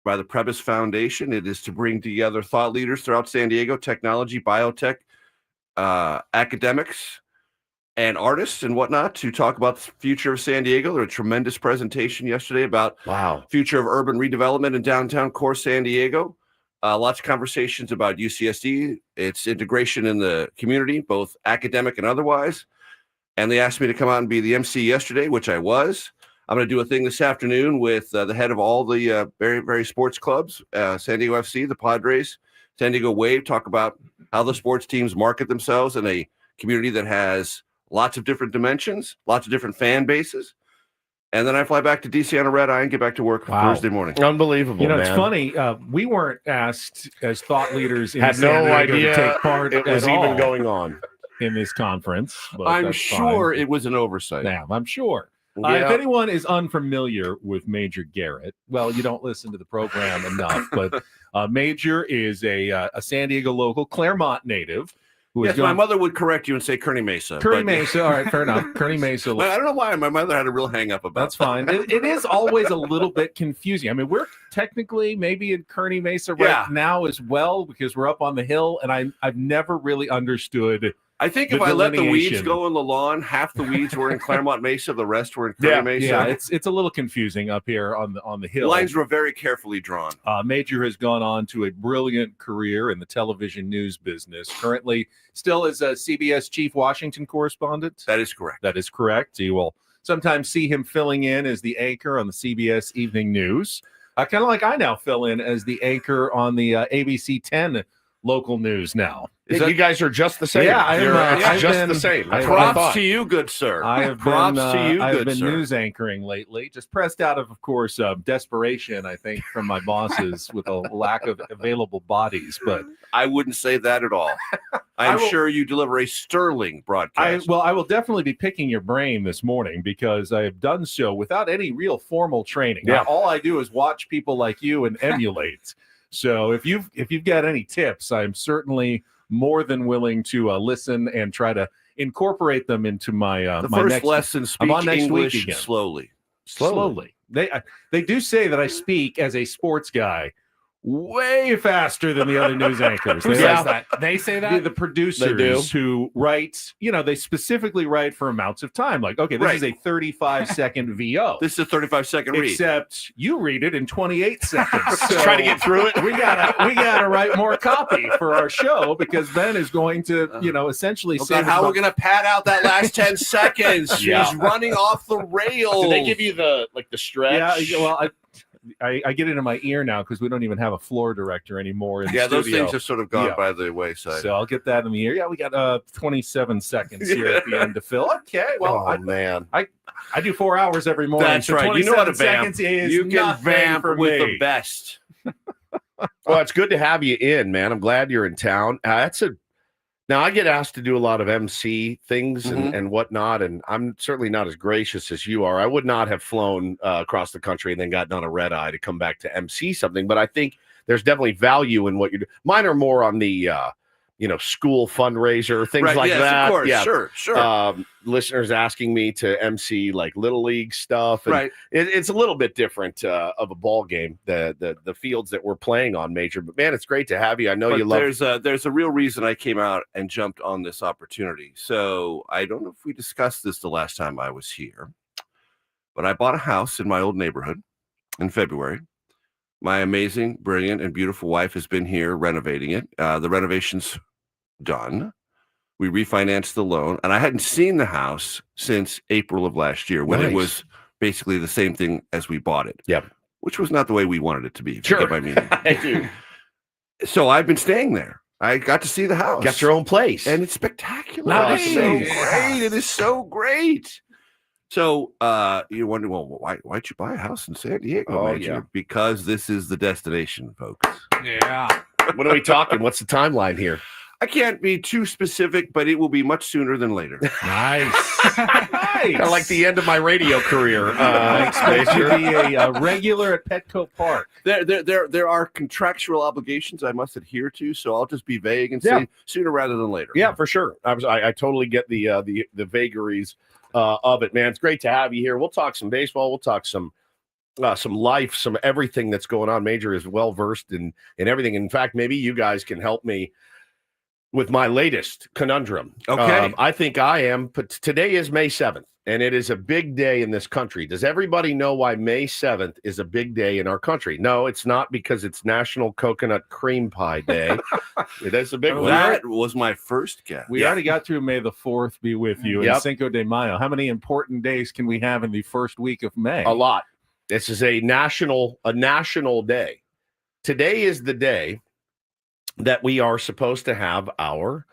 by the Prebys Foundation. It is to bring together thought leaders throughout San Diego, technology, biotech, academics, and artists and whatnot to talk about the future of San Diego. There was a tremendous presentation yesterday about future of urban redevelopment in downtown core San Diego. Lots of conversations about UCSD, its integration in the community, both academic and otherwise. And they asked me to come out and be the MC yesterday, which I was. I'm going to do a thing this afternoon with the head of all the very sports clubs, San Diego FC, the Padres, San Diego Wave, talk about how the sports teams market themselves in a community that has lots of different dimensions, lots of different fan bases. And then I fly back to DC on a red eye and get back to work Thursday morning. Unbelievable, man. It's funny. We weren't asked as thought leaders in Had San no Diego idea to take part it was even going on in this conference. But I'm sure it was an oversight. Yeah, I'm sure. If anyone is unfamiliar with Major Garrett, well, you don't listen to the program enough, but Major is a San Diego local, Claremont native. Yes, my mother would correct you and say Kearny Mesa. Mesa, all right, fair enough. Kearny Mesa. I don't know why my mother had a real hang up about That's fine. It is always a little bit confusing. I mean, we're technically maybe in Kearny Mesa now as well because we're up on the hill, and I've never really understood. I think if I let the weeds go in the lawn, half the weeds were in Claremont Mesa, the rest were in Kearny Mesa. Yeah, it's a little confusing up here on the hill. Lines were very carefully drawn. Major has gone on to a brilliant career in the television news business. Currently, still is a CBS chief Washington correspondent. That is correct. That is correct. You will sometimes see him filling in as the anchor on the CBS Evening News. Kind of like I now fill in as the anchor on the ABC 10 local news now. You guys are just the same. Yeah, I've just been, the same. Props to you, good sir. I've been news anchoring lately, just pressed out of course, desperation, I think, from my bosses with a lack of available bodies. But I wouldn't say that at all. I'm sure you deliver a sterling broadcast. I will definitely be picking your brain this morning because I have done so without any real formal training. Yeah. All I do is watch people like you and emulate. So if you've got any tips, I'm certainly more than willing to listen and try to incorporate them into my my first next lesson. Speak English slowly. They do say that I speak as a sports guy way faster than the other news anchors. Who says that? They say that? The producers who write, they specifically write for amounts of time. Like, okay, this is a 35-second VO. This is a 35-second read. Except you read it in 28 seconds. So try to get through it. We gotta write more copy for our show because Ben is going to, essentially say how we're going to pad out that last 10 seconds. She's running off the rails. Did they give you the stretch? Yeah, well, I get it in my ear now because we don't even have a floor director anymore in the studio. Those things have sort of gone by the wayside. So I'll get that in the ear. Yeah, we got 27 seconds here at the end to fill. Okay, well, man. I do 4 hours every morning. That's right. You know how to vamp. You can vamp with the best. Well, it's good to have you in, man. I'm glad you're in town. Now, I get asked to do a lot of MC things and whatnot, and I'm certainly not as gracious as you are. I would not have flown across the country and then gotten on a red eye to come back to MC something, but I think there's definitely value in what you do. Mine are more on the, school fundraiser, things like that. Of course. Yeah, sure. Listeners asking me to MC like Little League stuff. And it's a little bit different of a ball game, the fields that we're playing on, Major. But, man, it's great to have you. I know you love there's a real reason I came out and jumped on this opportunity. So I don't know if we discussed this the last time I was here, but I bought a house in my old neighborhood in February. My amazing, brilliant, and beautiful wife has been here renovating it. The renovation's done. We refinanced the loan, and I hadn't seen the house since April of last year when it was basically the same thing as we bought it. Yep. Which was not the way we wanted it to be. Sure. You get my meaning. So I've been staying there. I got to see the house. Got your own place. And it's spectacular. Nice. It's so great. It is so great. So you wonder, well, why'd you buy a house in San Diego, Major? Yeah. Because this is the destination, folks. Yeah. What are we talking? What's the timeline here? I can't be too specific, but it will be much sooner than later. Nice. Kind of like the end of my radio career. I expect you to be a regular at Petco Park. There are contractual obligations I must adhere to, so I'll just be vague and say sooner rather than later. Yeah, for sure. I totally get the vagaries of it, man. It's great to have you here. We'll talk some baseball. We'll talk some some life, some everything that's going on. Major is well versed in everything. In fact, maybe you guys can help me with my latest conundrum. Okay. I think I am. But today is May 7th, and it is a big day in this country. Does everybody know why May 7th is a big day in our country? No, it's not because it's National Coconut Cream Pie Day. It is a big one. That was my first guess. We already got through May the 4th be with you Yep. and Cinco de Mayo. How many important days can we have in the first week of May? A lot. This is a national day. Today is the day that we are supposed to have our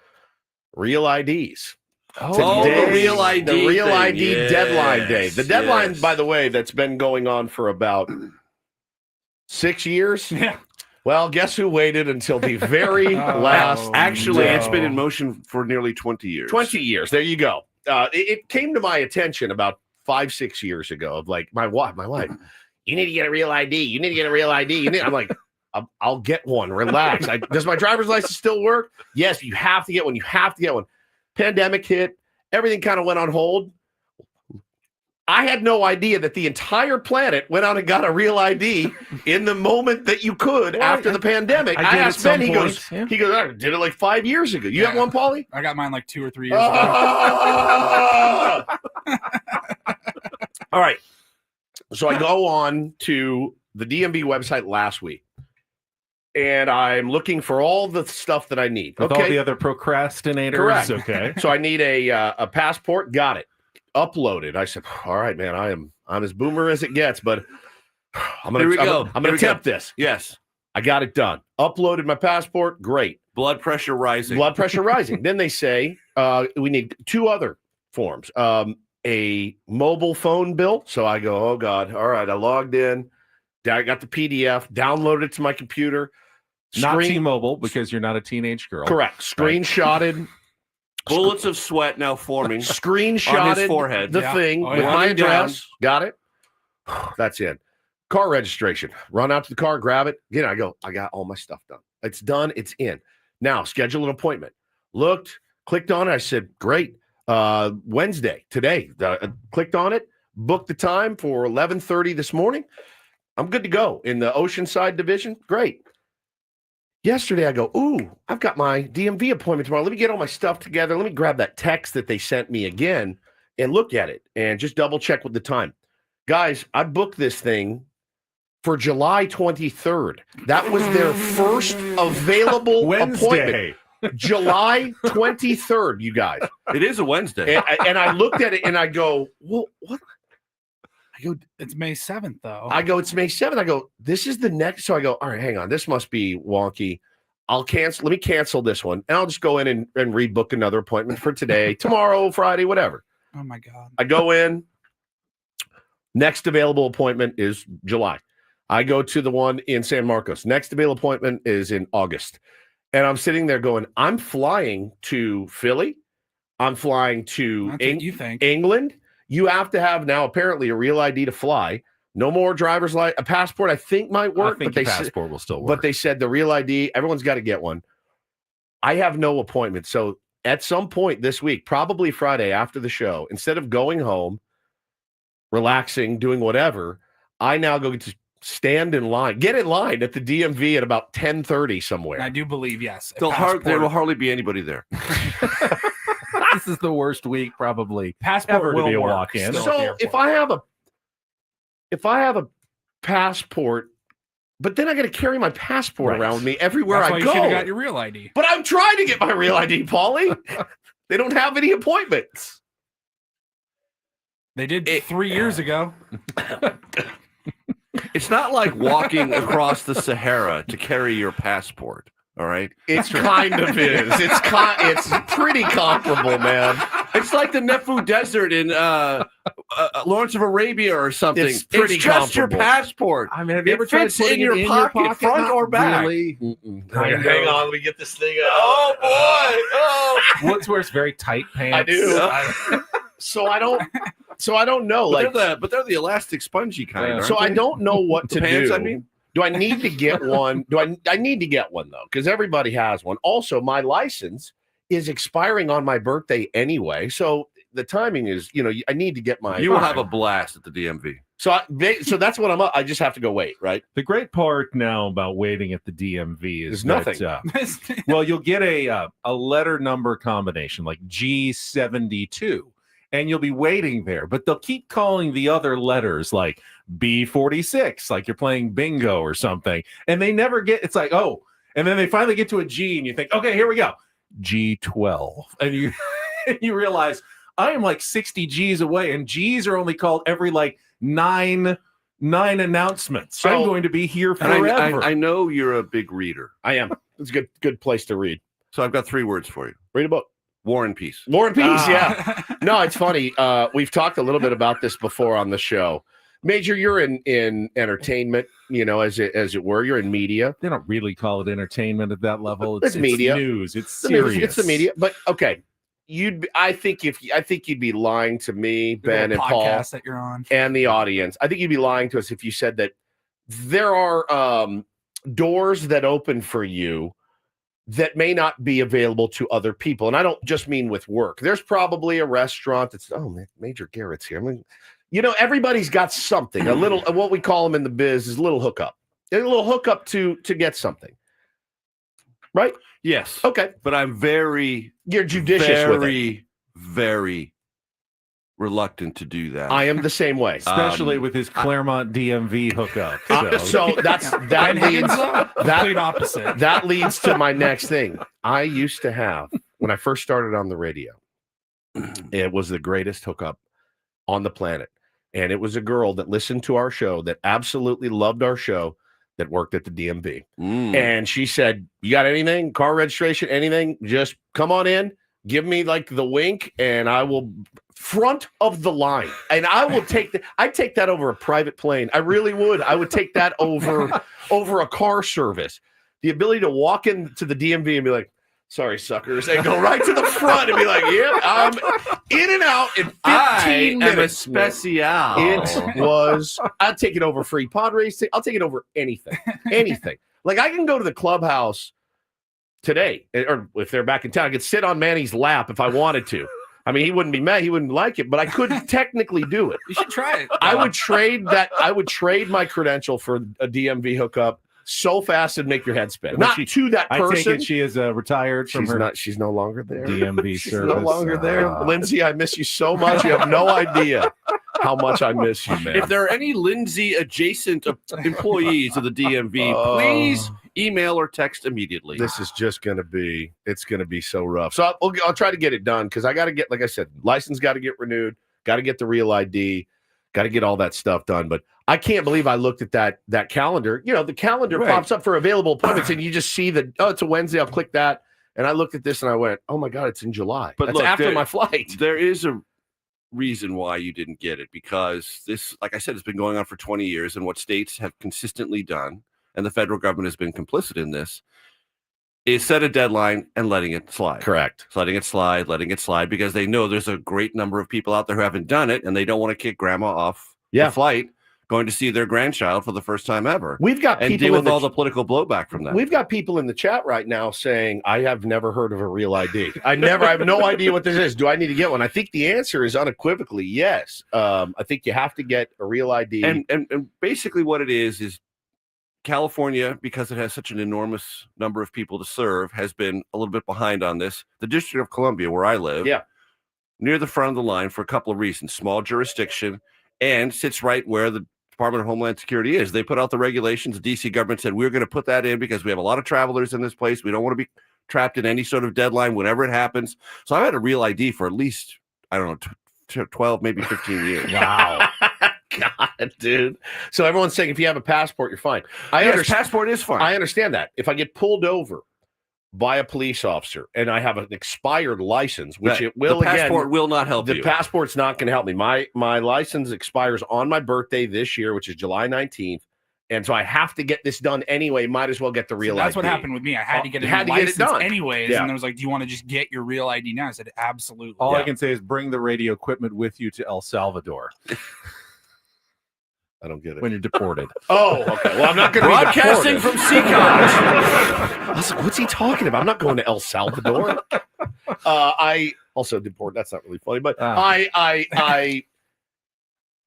real IDs. The real ID. The real thing. ID Yes, deadline day. The deadline, yes. by the way, that's been going on for about 6 years. Yeah. Well, guess who waited until the very last? Actually, day? it's been in motion for nearly 20 years. 20 years. There you go. It came to my attention about 5-6 years ago of like my wife, you need to get a real ID. You need to get a real ID. I'm like, I'll get one. Relax. Does my driver's license still work? Yes, you have to get one. You have to get one. Pandemic hit. Everything kind of went on hold. I had no idea that the entire planet went out and got a real ID in the moment that you could after the pandemic. I asked Ben, he goes, I did it like 5 years ago. You have one, Paulie? I got mine like 2 or 3 years ago. All right. So I go on to the DMV website last week, and I'm looking for all the stuff that I need. With all the other procrastinators. Correct. Okay. So I need a passport. Got it. Uploaded. I said, all right, man, I'm as boomer as it gets, but I'm gonna attempt this. Yes. I got it done. Uploaded my passport. Great. Blood pressure rising. Then they say we need 2 other forms. A mobile phone bill. So I go, oh God. All right. I logged in. I got the PDF, downloaded it to my computer. Not T-Mobile because you're not a teenage girl. Correct. Screenshotted. Bullets of sweat now forming. Screenshotted on his forehead. the thing with my address. Got it. That's it. Car registration. Run out to the car, grab it. Again, I go, I got all my stuff done. It's done. It's in. Now, schedule an appointment. Looked, clicked on it. I said, great. Wednesday, today. Clicked on it. Booked the time for 11:30 this morning. I'm good to go in the Oceanside division. Great. Yesterday, I go, ooh, I've got my DMV appointment tomorrow. Let me get all my stuff together. Let me grab that text that they sent me again and look at it and just double check with the time. Guys, I booked this thing for July 23rd. That was their first available appointment. July 23rd, you guys. It is a Wednesday. And I looked at it and I go, well, what? I go, it's May 7th, though. I go, it's May 7th. I go, this is the next. So I go, all right, hang on. This must be wonky. I'll cancel. Let me cancel this one. And I'll just go in and rebook another appointment for today, tomorrow, Friday, whatever. Oh, my God. I go in. Next available appointment is July. I go to the one in San Marcos. Next available appointment is in August. And I'm sitting there going, I'm flying to Philly. I'm flying to England. You have to have now apparently a real ID to fly. No more driver's license. A passport, I think, might work. I think the passport will still work. But they said the real ID, everyone's got to get one. I have no appointment. So at some point this week, probably Friday after the show, instead of going home, relaxing, doing whatever, I now go to stand in line, get in line at the DMV at about 10:30 somewhere. I do believe, yes. There will hardly be anybody there. This is the worst week probably passport ever will to be a work walk-in. So if I have a passport, but then I got to carry my passport around with me everywhere That's I why go. You should have got your real ID. But I'm trying to get my real ID, Paulie. They don't have any appointments. They did 3 years ago. It's not like walking across the Sahara to carry your passport. All right, it kind of is. It's pretty comparable, man. It's like the Nefu Desert in Lawrence of Arabia or something. It's pretty just your comparable. passport. I mean, have you ever tried fits putting in your pocket, front or back? Really? Hang on, let me get this thing out. Oh boy! Oh, Woods wears very tight pants. I do. So I don't know. But they're the elastic, spongy kind. Aren't So they? I don't know what to Pants, do. I mean. Do I need to get one? I need to get one though, because everybody has one. Also, my license is expiring on my birthday anyway. So the timing is, I need to get my. You will have a blast at the DMV. So that's what I'm up. I just have to go wait, right? The great part now about waiting at the DMV is nothing. Well, you'll get a letter number combination like G72, and you'll be waiting there. But they'll keep calling the other letters like B46, like you're playing bingo or something, and they never get. It's like, oh, and then they finally get to a G, and you think, okay, here we go, G12, and you realize I am like 60 G's away, and G's are only called every like nine announcements. So, I'm going to be here forever. I know you're a big reader. I am. It's a good place to read. So I've got 3 words for you. Read a book. War and Peace. War and Peace, yeah. No, it's funny. We've talked a little bit about this before on the show. Major, you're in entertainment, as it were. You're in media. They don't really call it entertainment at that level. It's media. News. It's serious. It's the media. But okay. I think you'd be lying to me, Ben and Paul, that you're on, and the audience. I think you'd be lying to us if you said that there are doors that open for you that may not be available to other people. And I don't just mean with work. There's probably a restaurant that's, Major Garrett's here. I mean, everybody's got something, a little, what we call them in the biz is a little hookup. A little hookup to get something. Right? Yes. Okay. But I'm you're judicious with it. Very reluctant to do that. I am the same way. Especially with his Claremont DMV hookup. So that leads complete opposite. That leads to my next thing. I used to have, when I first started on the radio, it was the greatest hookup on the planet. And it was a girl that listened to our show, that absolutely loved our show, that worked at the DMV. And she said, you got anything? Car registration, anything? Just come on in, give me like the wink, and I will front of the line. And I will I'd take that over a private plane. I really would. I would take that over a car service. The ability to walk into the DMV and be like, sorry, suckers, and go right to the front and be like, yeah, I'm in and out in 15 minutes. I'd take it over free Padres. I'll take it over anything. Like I can go to the clubhouse today, or if they're back in town, I could sit on Manny's lap if I wanted to. I mean, he wouldn't be mad. He wouldn't like it, but I could technically do it. You should try it. I would trade my credential for a DMV hookup so fast it'd make your head spin. Not to that person. I take it she is retired from her. She's no longer there. DMV she's service. no longer there. Lindsay, I miss you so much. You have no idea how much I miss you, man. If there are any Lindsay adjacent employees of the DMV, please email or text immediately. This is just going to be so rough. So I'll try to get it done because I got to get, like I said, license got to get renewed, got to get the real ID, got to get all that stuff done. But I can't believe I looked at that calendar. The calendar pops up for available appointments, and you just see that, it's a Wednesday. I'll click that. And I looked at this and I went, oh my God, it's in July. But that's after my flight. There is a reason why you didn't get it, because this, like I said, it's been going on for 20 years, and what states have consistently done, and the federal government has been complicit in this, is set a deadline and letting it slide. Correct. Letting it slide, because they know there's a great number of people out there who haven't done it, and they don't want to kick grandma off the flight going to see their grandchild for the first time ever. We've got people deal with all the political blowback from that. We've got people in the chat right now saying, I have never heard of a real ID. I have no idea what this is. Do I need to get one? I think the answer is unequivocally yes. I think you have to get a real ID. And basically what it is California, because it has such an enormous number of people to serve, has been a little bit behind on this. The District of Columbia, where I live, near the front of the line for a couple of reasons. Small jurisdiction, and sits right where the Department of Homeland Security is. They put out the regulations. The DC government said, we're going to put that in because we have a lot of travelers in this place. We don't want to be trapped in any sort of deadline whenever it happens. So I've had a real ID for at least, 12, maybe 15 years. Wow. God, dude. So everyone's saying if you have a passport, you're fine. Passport is fine. I understand that. If I get pulled over by a police officer and I have an expired license, which it will, the passport will not help you. The passport's not going to help me. My license expires on my birthday this year, which is July 19th. And so I have to get this done anyway. Might as well get the real ID. That's what happened with me. I had to get it done anyways. And I was like, do you want to just get your real ID now? I said, absolutely. All I can say is bring the radio equipment with you to El Salvador. I don't get it. When you're deported. Oh, okay. Well, I'm not going to be broadcasting from Seacon. I was like, what's he talking about? I'm not going to El Salvador. I also deported. That's not really funny, but I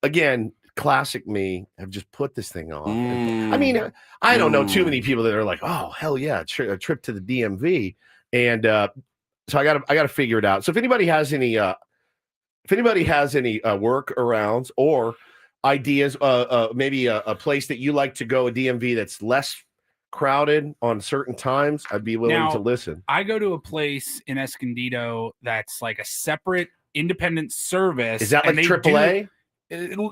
again, classic me, have just put this thing off. I mean, I don't know too many people that are like, oh, hell yeah, a trip to the DMV. And so I got to figure it out. So if anybody has any workarounds or ideas, maybe a place that you like to go, a DMV that's less crowded on certain times, I'd be willing to listen. I go to a place in Escondido that's like a separate independent service. Is that like AAA?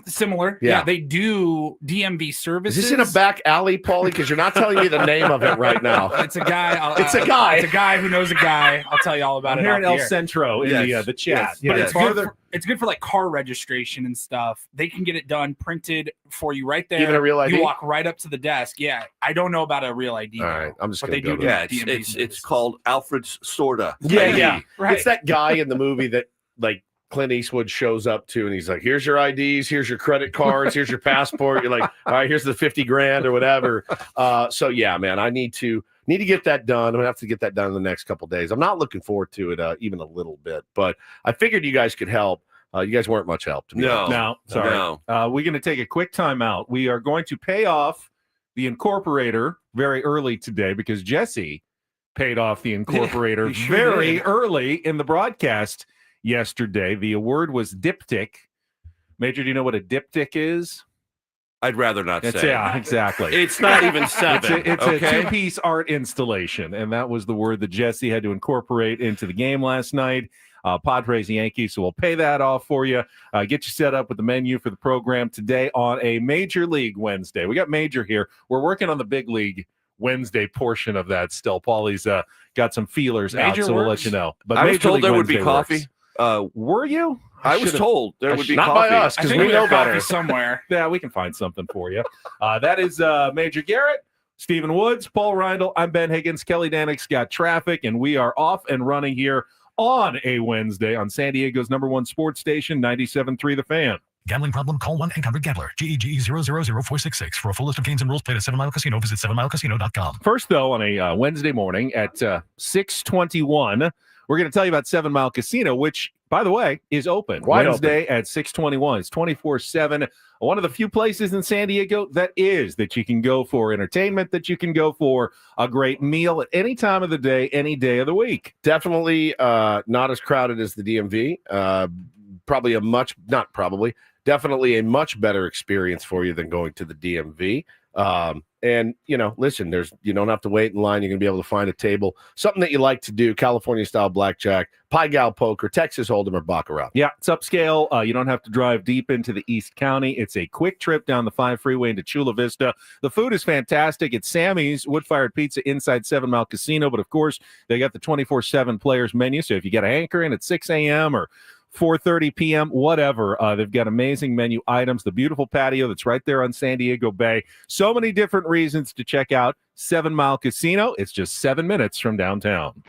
Similar. Yeah, they do DMV services. Is this in a back alley, Paulie? Because you're not telling me the name of it right now. It's a guy. It's a guy. It's a guy who knows a guy. I'll tell you all about it. Here in El Centro in the chat. Yes. But it's good for like car registration and stuff. They can get it done, printed for you right there. Even a real ID? You walk right up to the desk. Yeah, I don't know about a real ID. All right, I'm just going to go. Do yeah, it's called Alfred's Sorta. Yeah. Right. It's that guy in the movie that like Clint Eastwood shows up to, and he's like, here's your IDs, here's your credit cards, here's your passport. You're like, all right, here's the 50 grand or whatever. So yeah, man, I need to get that done. I'm gonna have to get that done in the next couple of days. I'm not looking forward to it even a little bit, but I figured you guys could help. You guys weren't much help to me. No, sorry. No. We're going to take a quick time out. We are going to pay off the incorporator very early today because Jesse paid off the incorporator very early in the broadcast yesterday. The award was diptych. Major, do you know what a diptych is? I'd rather not say. Yeah, exactly. It's not even 7. It's a two-piece art installation, and that was the word that Jesse had to incorporate into the game last night. Padres Yankees, so we'll pay that off for you. Get you set up with the menu for the program today on a Major League Wednesday. We got Major here. We're working on the Big League Wednesday portion of that still. Paulie's got some feelers out, so we'll let you know. But I was told there would be coffee. Were you? I was told there would be not coffee. By us, because we know better. Somewhere. Yeah, we can find something for you. That is Major Garrett, Stephen Woods, Paul Reindl. I'm Ben Higgins. Kelly Danick's got traffic, and we are off and running here on a Wednesday on San Diego's #1 sports station, 97.3 The Fan. Gambling problem? Call 1-800-GAMBLER. GEGE 000-466. For a full list of games and rules, play at 7 Mile Casino. Visit 7milecasino.com. First, though, on a Wednesday morning at 6:21, we're going to tell you about 7 Mile Casino, which, by the way, is open Wednesday at 6:21. It's 24/7. One of the few places in San Diego that you can go for entertainment, that you can go for a great meal at any time of the day, any day of the week. Definitely not as crowded as the DMV. Definitely a much better experience for you than going to the DMV. And, listen, you don't have to wait in line. You're going to be able to find a table, something that you like to do, California-style blackjack, Pai Gow poker, Texas Hold'em, or Baccarat. Yeah, it's upscale. You don't have to drive deep into the East County. It's a quick trip down the 5 freeway into Chula Vista. The food is fantastic. It's Sammy's Wood-Fired Pizza inside 7 Mile Casino, but, of course, they got the 24/7 players menu, so if you get a hankering at 6 a.m. or 4:30 p.m., whatever. They've got amazing menu items, the beautiful patio that's right there on San Diego Bay. So many different reasons to check out 7 Mile Casino. It's just 7 minutes from downtown.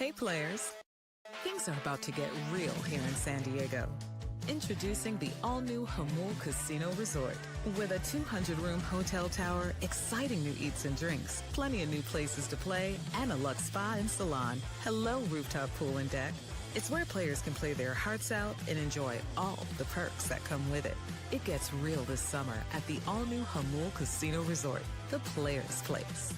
Hey players, things are about to get real here in San Diego. Introducing the all-new Hamul Casino Resort. With a 200-room hotel tower, exciting new eats and drinks, plenty of new places to play, and a luxe spa and salon. Hello, rooftop pool and deck. It's where players can play their hearts out and enjoy all the perks that come with it. It gets real this summer at the all-new Hamul Casino Resort, the players' place.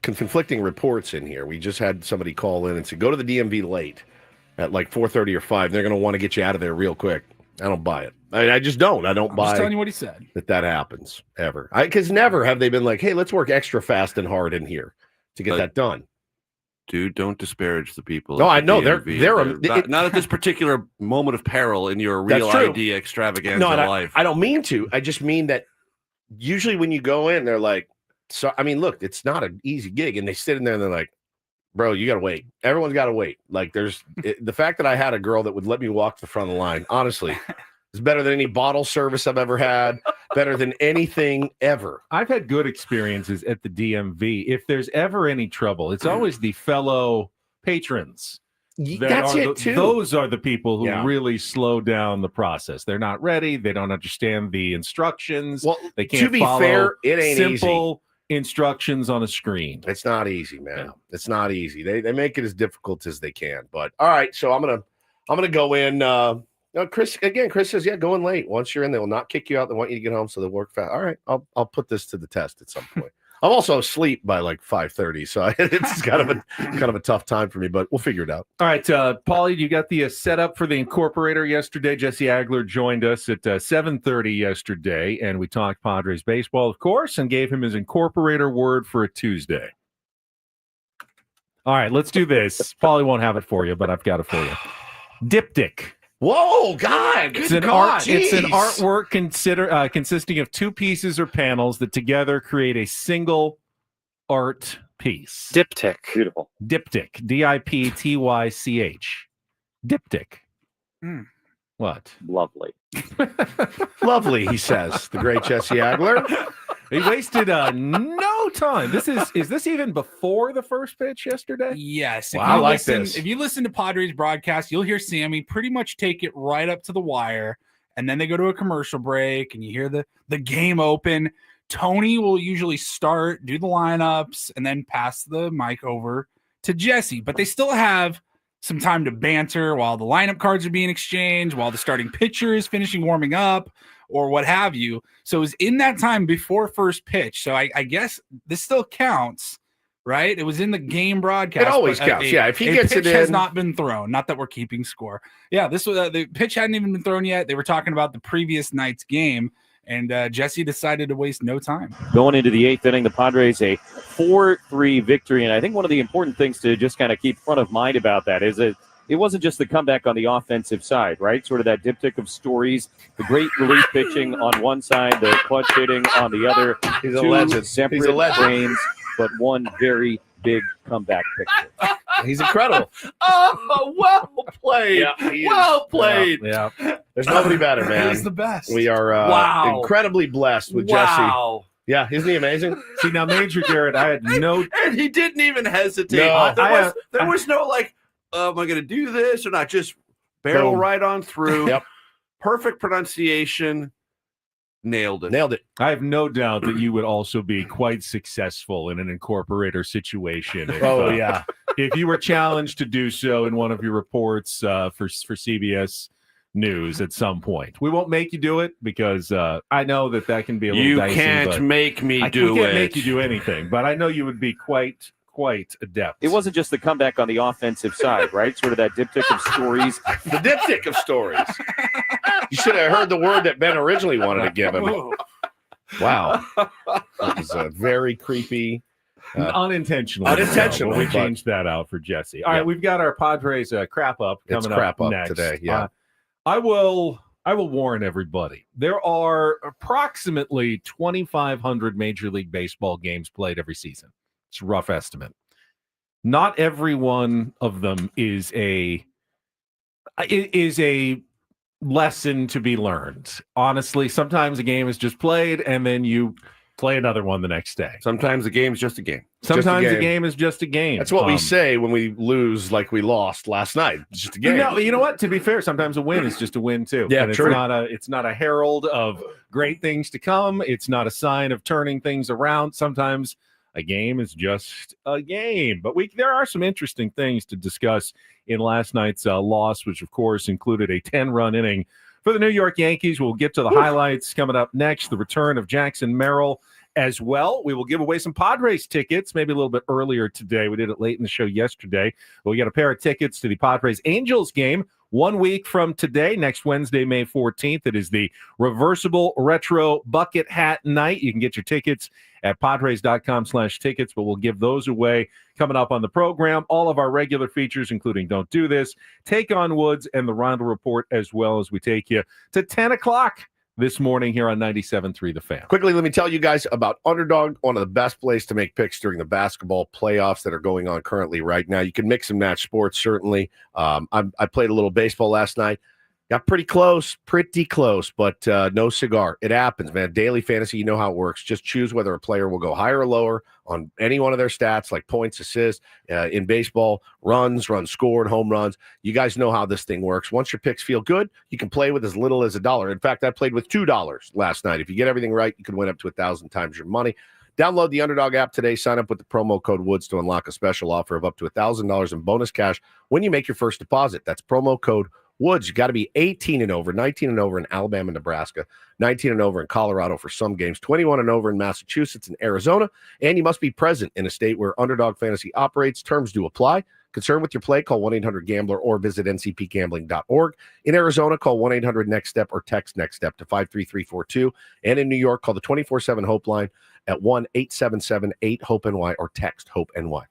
Conflicting reports in here. We just had somebody call in and say, go to the DMV late at like 4:30 or 5. They're going to want to get you out of there real quick. I don't buy it. I just don't. I don't buy just telling you what he said. That happens ever. Because never have they been like, hey, let's work extra fast and hard in here to get that done. Dude, don't disparage the people. No, I know. They're not at this particular moment of peril in your real idea extravaganza life. I don't mean to. I just mean that usually when you go in, they're like, so, I mean, look, it's not an easy gig. And they sit in there and they're like, bro, you got to wait. Everyone's got to wait. Like the fact that I had a girl that would let me walk to the front of the line, honestly, is better than any bottle service I've ever had, better than anything ever. I've had good experiences at the DMV. If there's ever any trouble, it's always the fellow patrons. That's it too. Those are the people who really slow down the process. They're not ready. They don't understand the instructions. Well, they can't to be follow fair, it ain't simple instructions on a screen. It's not easy, man. Yeah. It's not easy. They make it as difficult as they can. But all right, so I'm gonna go in. Chris says, yeah, go in late. Once you're in, they will not kick you out. They want you to get home, so they'll work fast. All right, I'll put this to the test at some point. I'm also asleep by like 5:30, so it's kind of a tough time for me, but we'll figure it out. All right, Paulie, you got the setup for the Incorporator yesterday. Jesse Agler joined us at 7:30 yesterday, and we talked Padres baseball, of course, and gave him his Incorporator word for a Tuesday. All right, let's do this. Paulie won't have it for you, but I've got it for you. Diptych. Whoa, God! It's an artwork consisting of two pieces or panels that together create a single art piece. Diptych. Beautiful. Diptych. D-I-P-T-Y-C-H. Diptych. What? Lovely. Lovely, he says. The great Jesse Agler. He wasted no time. Is this even before the first pitch yesterday? Yes. Wow, I like this. If you listen to Padres broadcast, you'll hear Sammy pretty much take it right up to the wire, and then they go to a commercial break, and you hear the game open. Tony will usually start, do the lineups, and then pass the mic over to Jesse. But they still have some time to banter while the lineup cards are being exchanged, while the starting pitcher is finishing warming up, or what have you. So it was in that time before first pitch. So I guess this still counts, right? It was in the game broadcast. It always counts. If he gets it in, has not been thrown. Not that we're keeping score. Yeah, this was the pitch hadn't even been thrown yet. They were talking about the previous night's game, and Jesse decided to waste no time. Going into the 8th inning, the Padres a 4-3 victory, and I think one of the important things to just kind of keep front of mind about that is that it wasn't just the comeback on the offensive side, right? Sort of that diptych of stories, the great relief pitching on one side, the clutch hitting on the other. He's a legend. Separate He's a legend. brains, but one very big comeback picture. He's incredible. Oh, well played. Well played. Yeah. There's nobody better, man. He's the best. We are incredibly blessed with Jesse. Yeah, isn't he amazing? See, now, Major Garrett, I had no... And he didn't even hesitate. No. There was no like, am I going to do this or not? Just barrel right on through. Yep. Perfect pronunciation. Nailed it. I have no doubt that you would also be quite successful in an incorporator situation. If, if you were challenged to do so in one of your reports for CBS News at some point. We won't make you do it because I know that can be a little dicey. You can't make me do it. I can't make you do anything, but I know you would be quite adept. It wasn't just the comeback on the offensive side, right? Sort of that diptych of stories. The diptych of stories. You should have heard the word that Ben originally wanted to give him. Wow. That was a very creepy. Unintentionally. Unintentionally. We changed that out for Jesse. All right, we've got our Padres crap up coming up next today. Yeah. I will warn everybody. There are approximately 2,500 Major League Baseball games played every season. It's a rough estimate. Not every one of them is a lesson to be learned. Honestly, sometimes a game is just played and then you play another one the next day. Sometimes a game's just a game. Sometimes a game is just a game. That's what we say when we lose like we lost last night. It's just a game. No, you know what? To be fair, sometimes a win is just a win too. Yeah, and true. It's not a herald of great things to come. It's not a sign of turning things around. Sometimes a game is just a game. But there are some interesting things to discuss in last night's loss, which of course included a 10-run inning for the New York Yankees. We'll get to the highlights coming up next. The return of Jackson Merrill as well. We will give away some Padres tickets, maybe a little bit earlier today. We did it late in the show yesterday. We got a pair of tickets to the Padres Angels game 1 week from today, next Wednesday, May 14th. It is the reversible retro bucket hat night. You can get your tickets at Padres.com/tickets, but we'll give those away coming up on the program. All of our regular features, including Don't Do This, Take on Woods, and the Reindl Report, as well as we take you to 10 o'clock this morning here on 97.3 The Fan. Quickly, let me tell you guys about Underdog, one of the best places to make picks during the basketball playoffs that are going on currently right now. You can mix and match sports, certainly. I played a little baseball last night. Got pretty close, but no cigar. It happens, man. Daily fantasy, you know how it works. Just choose whether a player will go higher or lower on any one of their stats, like points, assists, in baseball, runs scored, home runs. You guys know how this thing works. Once your picks feel good, you can play with as little as $1. In fact, I played with $2 last night. If you get everything right, you can win up to 1,000 times your money. Download the Underdog app today. Sign up with the promo code WOODS to unlock a special offer of up to $1,000 in bonus cash when you make your first deposit. That's promo code Woods. You got to be 18 and over, 19 and over in Alabama, Nebraska, 19 and over in Colorado for some games, 21 and over in Massachusetts and Arizona, and you must be present in a state where Underdog Fantasy operates. Terms do apply. Concerned with your play, call 1-800-GAMBLER or visit ncpgambling.org. In Arizona, call 1-800-NEXT-STEP or text NEXT-STEP to 53342. And in New York, call the 24/7 Hope line at 1-877-8-HOPE-NY or text HOPE-NY.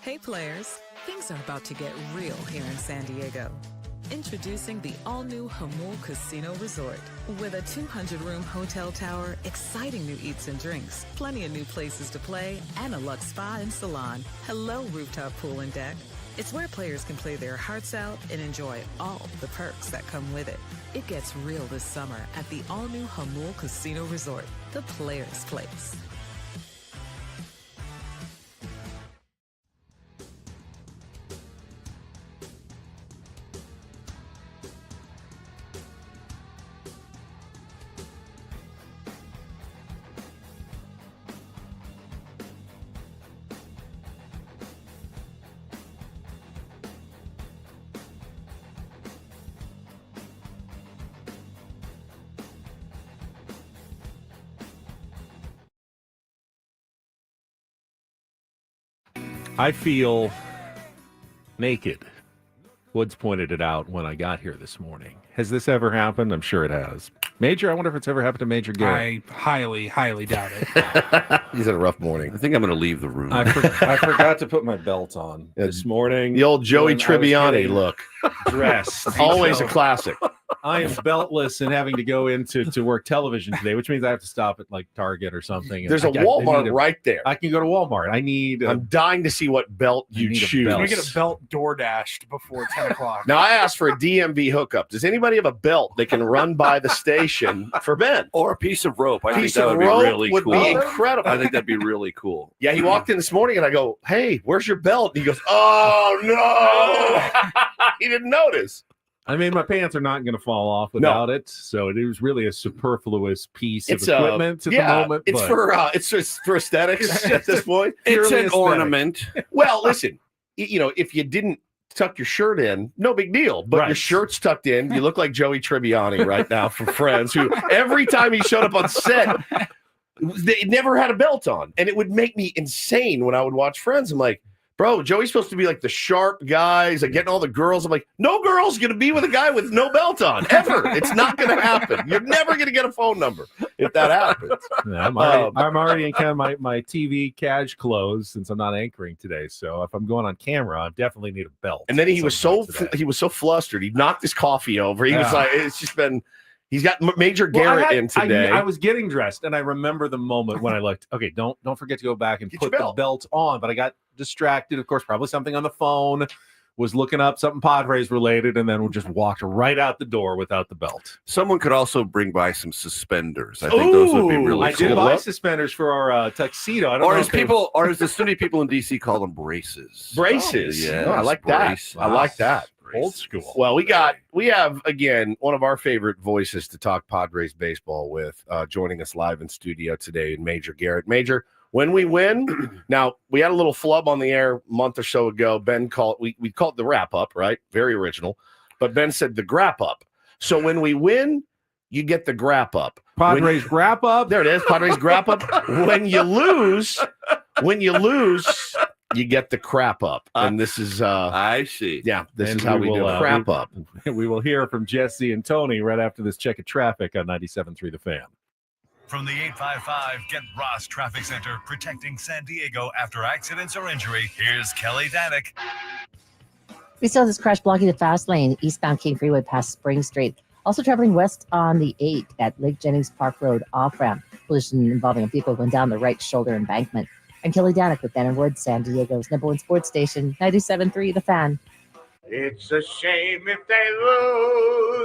Hey players, things are about to get real here in San Diego. Introducing the all-new Hamul Casino Resort. With a 200-room hotel tower, exciting new eats and drinks, plenty of new places to play, and a luxe spa and salon. Hello, rooftop pool and deck. It's where players can play their hearts out and enjoy all the perks that come with it. It gets real this summer at the all-new Hamul Casino Resort, the players' place. I feel naked. Woods pointed it out when I got here this morning. Has this ever happened? I'm sure it has. Major, I wonder if it's ever happened to Major Garrett. I highly, highly doubt it. He's had a rough morning. I think I'm going to leave the room. I forgot to put my belt on this morning. The old Joey Tribbiani look. Dressed. Always a classic. I am beltless and having to go into work television today, which means I have to stop at like Target or something. There's a Walmart right there. I can go to Walmart. I'm dying to see what belt you choose. Let me get a belt door dashed before 10 o'clock. Now, I asked for a DMV hookup. Does anybody have a belt they can run by the station for Ben? Or a piece of rope. I think Piece that of would be rope really would cool. be incredible. I think that'd be really cool. Yeah, he walked in this morning and I go, "Hey, where's your belt?" And he goes, "Oh, no." He didn't notice. I mean, my pants are not going to fall off without it, so it was really a superfluous piece of equipment at the moment. It's for aesthetics at this point. It's an aesthetic. ornament. Well, listen, if you didn't tuck your shirt in, no big deal. But your shirt's tucked in. You look like Joey Tribbiani right now from Friends, who every time he showed up on set, they never had a belt on. And it would make me insane when I would watch Friends. I'm like, bro, Joey's supposed to be like the sharp guys, like getting all the girls. I'm like, no girl's going to be with a guy with no belt on, ever. It's not going to happen. You're never going to get a phone number if that happens. Yeah, I'm already in kind of my TV cash clothes since I'm not anchoring today. So if I'm going on camera, I definitely need a belt. And then he was so flustered. He knocked his coffee over. He was like, it's just been. He's got Major Garrett in today. I was getting dressed, and I remember the moment when I looked. Okay, don't forget to go back and put the belt on. But I got distracted. Of course, probably something on the phone. Was looking up something Padres related, and then just walked right out the door without the belt. Someone could also bring by some suspenders. I think those would be really cool. I did buy suspenders for our tuxedo. I don't know or as the studio people in DC call them, braces. Braces. Yeah, I like that. I like that. Old school. Well, we have again one of our favorite voices to talk Padres baseball with, joining us live in studio today, Major Garrett. Major, when we win, now we had a little flub on the air a month or so ago. Ben called we called it the wrap-up, right? Very original. But Ben said the grap-up. So when we win, you get the grap-up. Padres wrap-up. There it is, Padres grap-up. When you lose, you get the crap up. And this is I see. Yeah, this is how we do a crap up. We will hear from Jesse and Tony right after this check of traffic on 97.3 The Fan. From the 855 Get Ross Traffic Center, protecting San Diego after accidents or injury, here's Kelly Danick. We saw this crash blocking the fast lane, eastbound King Freeway past Spring Street. Also traveling west on the 8 at Lake Jennings Park Road off-ramp. Collision involving a vehicle going down the right shoulder embankment. I'm Kelly Danick with Ben and Wood, San Diego's #1 sports station, 97.3 The Fan. It's a shame if they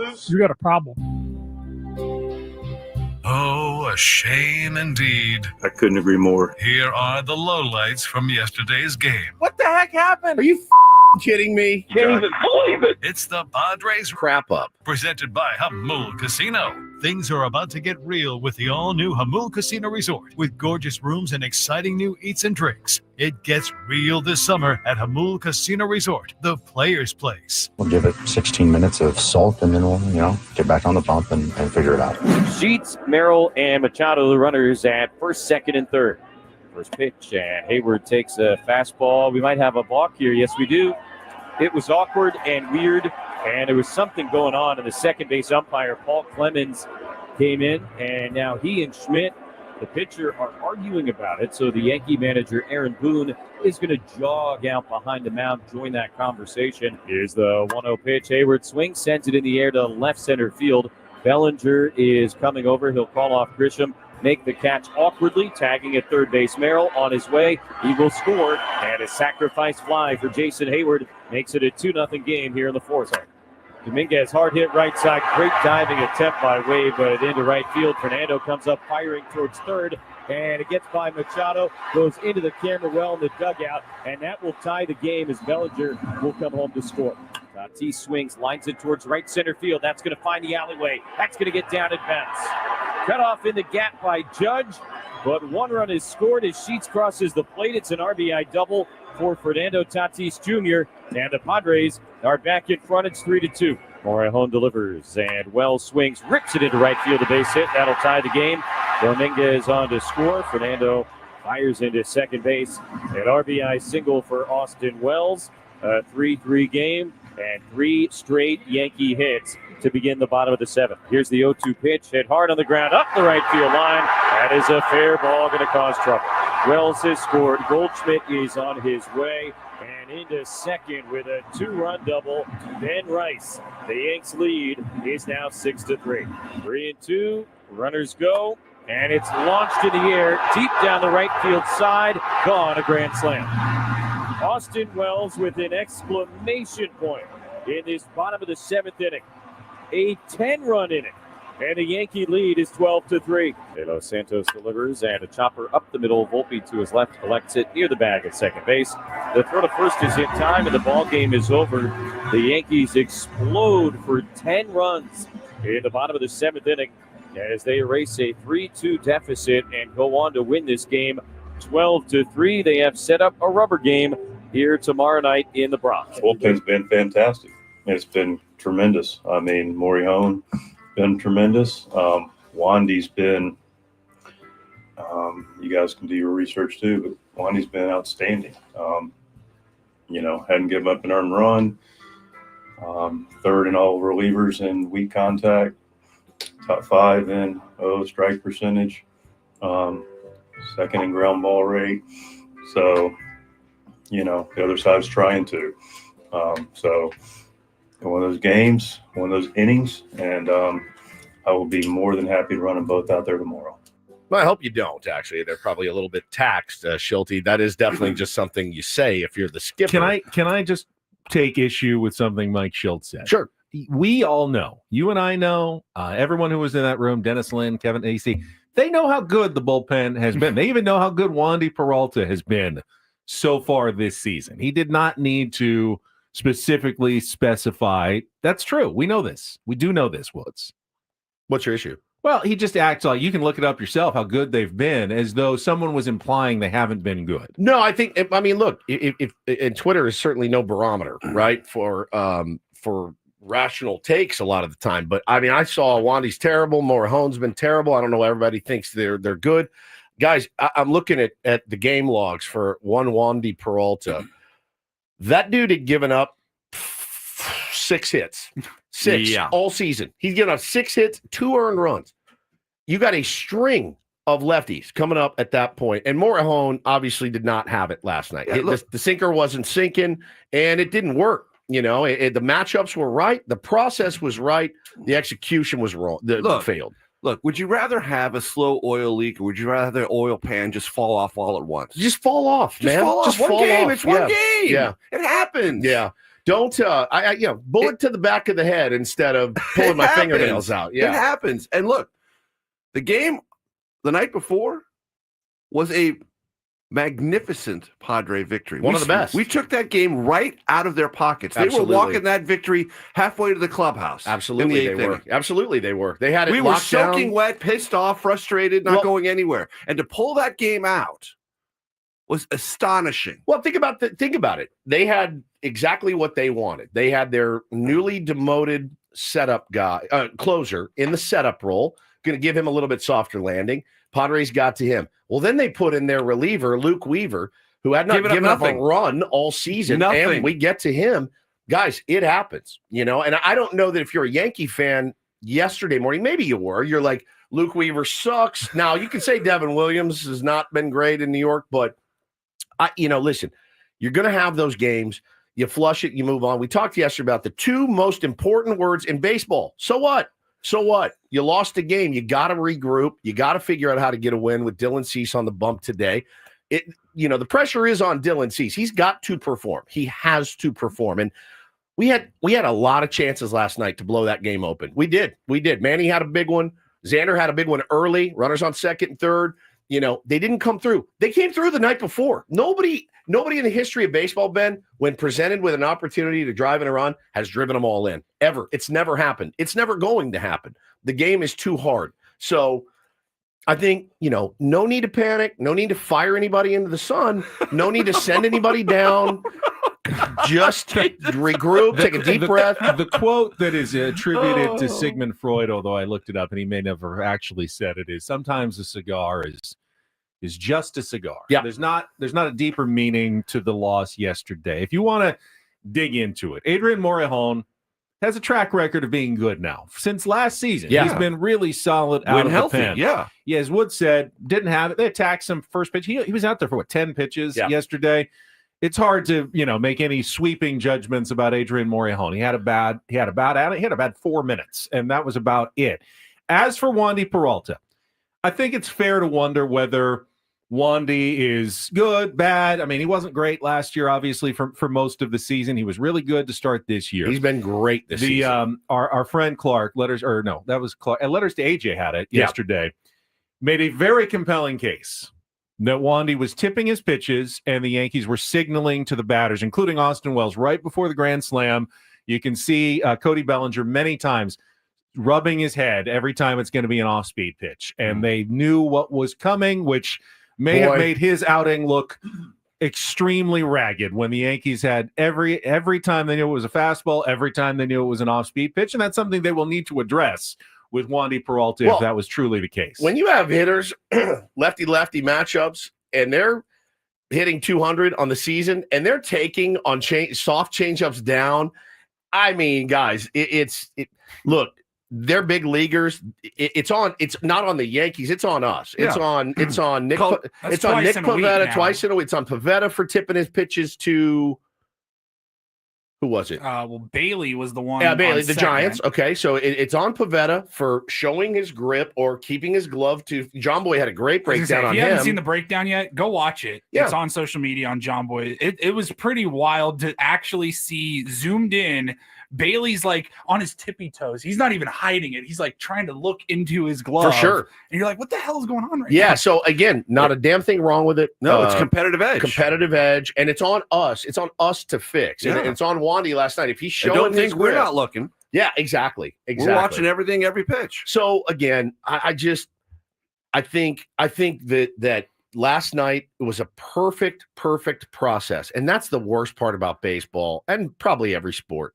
lose. You got a problem. Oh, a shame indeed. I couldn't agree more. Here are the lowlights from yesterday's game. What the heck happened? Are you kidding me? Can't even believe it. It's the Padres Crap up. presented by Hamul Casino. Things are about to get real with the all-new Hamul Casino Resort with gorgeous rooms and exciting new eats and drinks. It gets real this summer at Hamul Casino Resort, the players' place. We'll give it 16 minutes of salt, and then we'll, get back on the bump and figure it out. Sheets, Merrill, and Machado, the runners at first, second, and third. First pitch, and Hayward takes a fastball. We might have a balk here. Yes, we do. It was awkward and weird, and there was something going on. And the second base umpire, Paul Clemens, came in, and now he and Schmidt The pitcher are arguing about it, so the Yankee manager, Aaron Boone, is going to jog out behind the mound, join that conversation. Here's the 1-0 pitch. Hayward swings, sends it in the air to left center field. Bellinger is coming over. He'll call off Grisham, make the catch awkwardly, tagging at third base. Merrill on his way. He will score, and a sacrifice fly for Jason Hayward makes it a 2-0 game here in the fourth. Dominguez, hard hit right side. Great diving attempt by Wade, but into right field. Fernando comes up firing towards third, and it gets by Machado, goes into the camera well in the dugout, and that will tie the game as Bellinger will come home to score. Tatis swings, lines it towards right center field. That's going to find the alleyway. That's going to get down and bounce. Cut off in the gap by Judge, but one run is scored as Sheets crosses the plate. It's an RBI double for Fernando Tatis Jr., and the Padres are back in front. It's 3-2. Morejon delivers, and Wells swings, rips it into right field, a base hit. That'll tie the game. Dominguez on to score. Fernando fires into second base. An RBI single for Austin Wells. A 3-3 game, and 3 straight Yankee hits to begin the bottom of the seventh. Here's the 0-2 pitch, hit hard on the ground, up the right field line. That is a fair ball, going to cause trouble. Wells has scored. Goldschmidt is on his way, and into second with a 2-run double. Ben Rice. The Yanks lead is now 6-3. 3-2. Runners go, and it's launched in the air, deep down the right field side. Gone, a grand slam. Austin Wells with an exclamation point in this bottom of the seventh inning. A 10-run inning, and the Yankee lead is 12-3. De Los Santos delivers, and a chopper up the middle. Volpe to his left collects it near the bag at second base. The throw to first is in time, and the ball game is over. The Yankees explode for 10 runs in the bottom of the seventh inning as they erase a 3-2 deficit and go on to win this game 12-3. They have set up a rubber game here tomorrow night in the Bronx. Bullpen's been fantastic. It's been tremendous. I mean, Morejon been tremendous. Wandy's been, you guys can do your research too, but Wandy's been outstanding. Hadn't given up an earned run. Third in all relievers in weak contact. Top 5 in strike percentage. Second in ground ball rate. So, the other side's trying to. So one of those games, one of those innings, and I will be more than happy to run them both out there tomorrow. Well, I hope you don't, actually. They're probably a little bit taxed, Schulte. That is definitely just something you say if you're the skipper. Can I just take issue with something Mike Schilt said? Sure. We all know, you and I know, everyone who was in that room, Dennis Lynn, Kevin AC, they know how good the bullpen has been. They even know how good Wandy Peralta has been so far this season. He did not need to specifically specify. That's true. We know this. We do know this, Woods. What's your issue? Well, he just acts like you can look it up yourself how good they've been, as though someone was implying they haven't been good. No, look, if and Twitter is certainly no barometer, right, for rational takes a lot of the time. But I saw Wandy's terrible. Morejon's been terrible. I don't know. Everybody thinks they're good. Guys, I'm looking at the game logs for one Wandy Peralta. That dude had given up 6 hits. 6 all season. He's given up 6 hits, 2 earned runs. You got a string of lefties coming up at that point. And Morejon obviously did not have it last night. The sinker wasn't sinking, and it didn't work. The matchups were right. The process was right. The execution was wrong. Failed. Look, would you rather have a slow oil leak, or would you rather the oil pan just fall off all at once? Just fall off, man. Just fall off. It's one game. Yeah. It happens. Yeah. Don't bullet to the back of the head instead of pulling my fingernails out. Yeah. It happens. And look, the game the night before was a magnificent Padre victory. One of the best. We took that game right out of their pockets. They were walking that victory halfway to the clubhouse. Absolutely, they were. Absolutely, they were. They had it. We were soaking wet, pissed off, frustrated, not going anywhere. And to pull that game out was astonishing. Well, think about it. They had exactly what they wanted. They had their newly demoted setup guy, closer in the setup role, going to give him a little bit softer landing. Padres got to him. Well, then they put in their reliever, Luke Weaver, who had not given up a run all season. And we get to him. Guys, it happens, And I don't know that if you're a Yankee fan yesterday morning, maybe you were, you're like, Luke Weaver sucks. Now, you can say Devin Williams has not been great in New York, but, listen, you're going to have those games. You flush it, you move on. We talked yesterday about the two most important words in baseball. So what? So what? You lost a game. You got to regroup. You got to figure out how to get a win with Dylan Cease on the bump today. The pressure is on Dylan Cease. He's got to perform. He has to perform. And we had a lot of chances last night to blow that game open. We did. Manny had a big one. Xander had a big one early. Runners on second and third. They didn't come through. They came through the night before. Nobody in the history of baseball, Ben, when presented with an opportunity to drive in a run, has driven them all in. Ever. It's never happened. It's never going to happen. The game is too hard. So I think, no need to panic. No need to fire anybody into the sun. No need to send anybody down. Just regroup, take a deep breath. The quote that is attributed to Sigmund Freud, although I looked it up and he may never actually said it, is sometimes a cigar is just a cigar. Yeah. There's not a deeper meaning to the loss yesterday. If you want to dig into it, Adrian Morejon has a track record of being good now. Since last season, he's been really solid out of healthy, the pen. Yeah, as Wood said, didn't have it. They attacked some first pitch. He was out there for 10 pitches yesterday. It's hard to, make any sweeping judgments about Adrian Morejon. He had a bad 4 minutes, and that was about it. As for Wandy Peralta, I think it's fair to wonder whether Wandy is good, bad. I mean, he wasn't great last year, obviously, for most of the season. He was really good to start this year. He's been great this season. Our friend Clark, Letters to AJ had it yesterday, made a very compelling case that Wandy was tipping his pitches and the Yankees were signaling to the batters, including Austin Wells, right before the grand slam. You can see Cody Bellinger many times rubbing his head every time it's going to be an off-speed pitch. And they knew what was coming, which may have made his outing look extremely ragged when the Yankees had every time they knew it was a fastball, every time they knew it was an off-speed pitch. And that's something they will need to address with Wandy Peralta if that was truly the case. When you have hitters, lefty-lefty matchups, and they're hitting 200 on the season, and they're taking on soft changeups down, I mean, guys, look, they're big leaguers. It's not on the Yankees. It's on us. It's on Nick. It's on Nick Pivetta twice in a week. It's on Pivetta for tipping his pitches to. Who was it? Bailey was the one. Yeah, Bailey, the Giants. Okay, so it's on Pivetta for showing his grip or keeping his glove to. John Boy had a great breakdown on him. If you haven't seen the breakdown yet, go watch it. Yeah. It's on social media on John Boy. It was pretty wild to actually see zoomed in. Bailey's like on his tippy toes. He's not even hiding it. He's like trying to look into his glove. For sure. And you're like, what the hell is going on right now? Yeah. So again, not a damn thing wrong with it. No, it's competitive edge. Competitive edge. And it's on us. It's on us to fix. Yeah. And it's on Wandy last night. If he's showing don't think we're not looking. Yeah, exactly. We're watching everything, every pitch. So again, I think that last night it was a perfect process. And that's the worst part about baseball and probably every sport.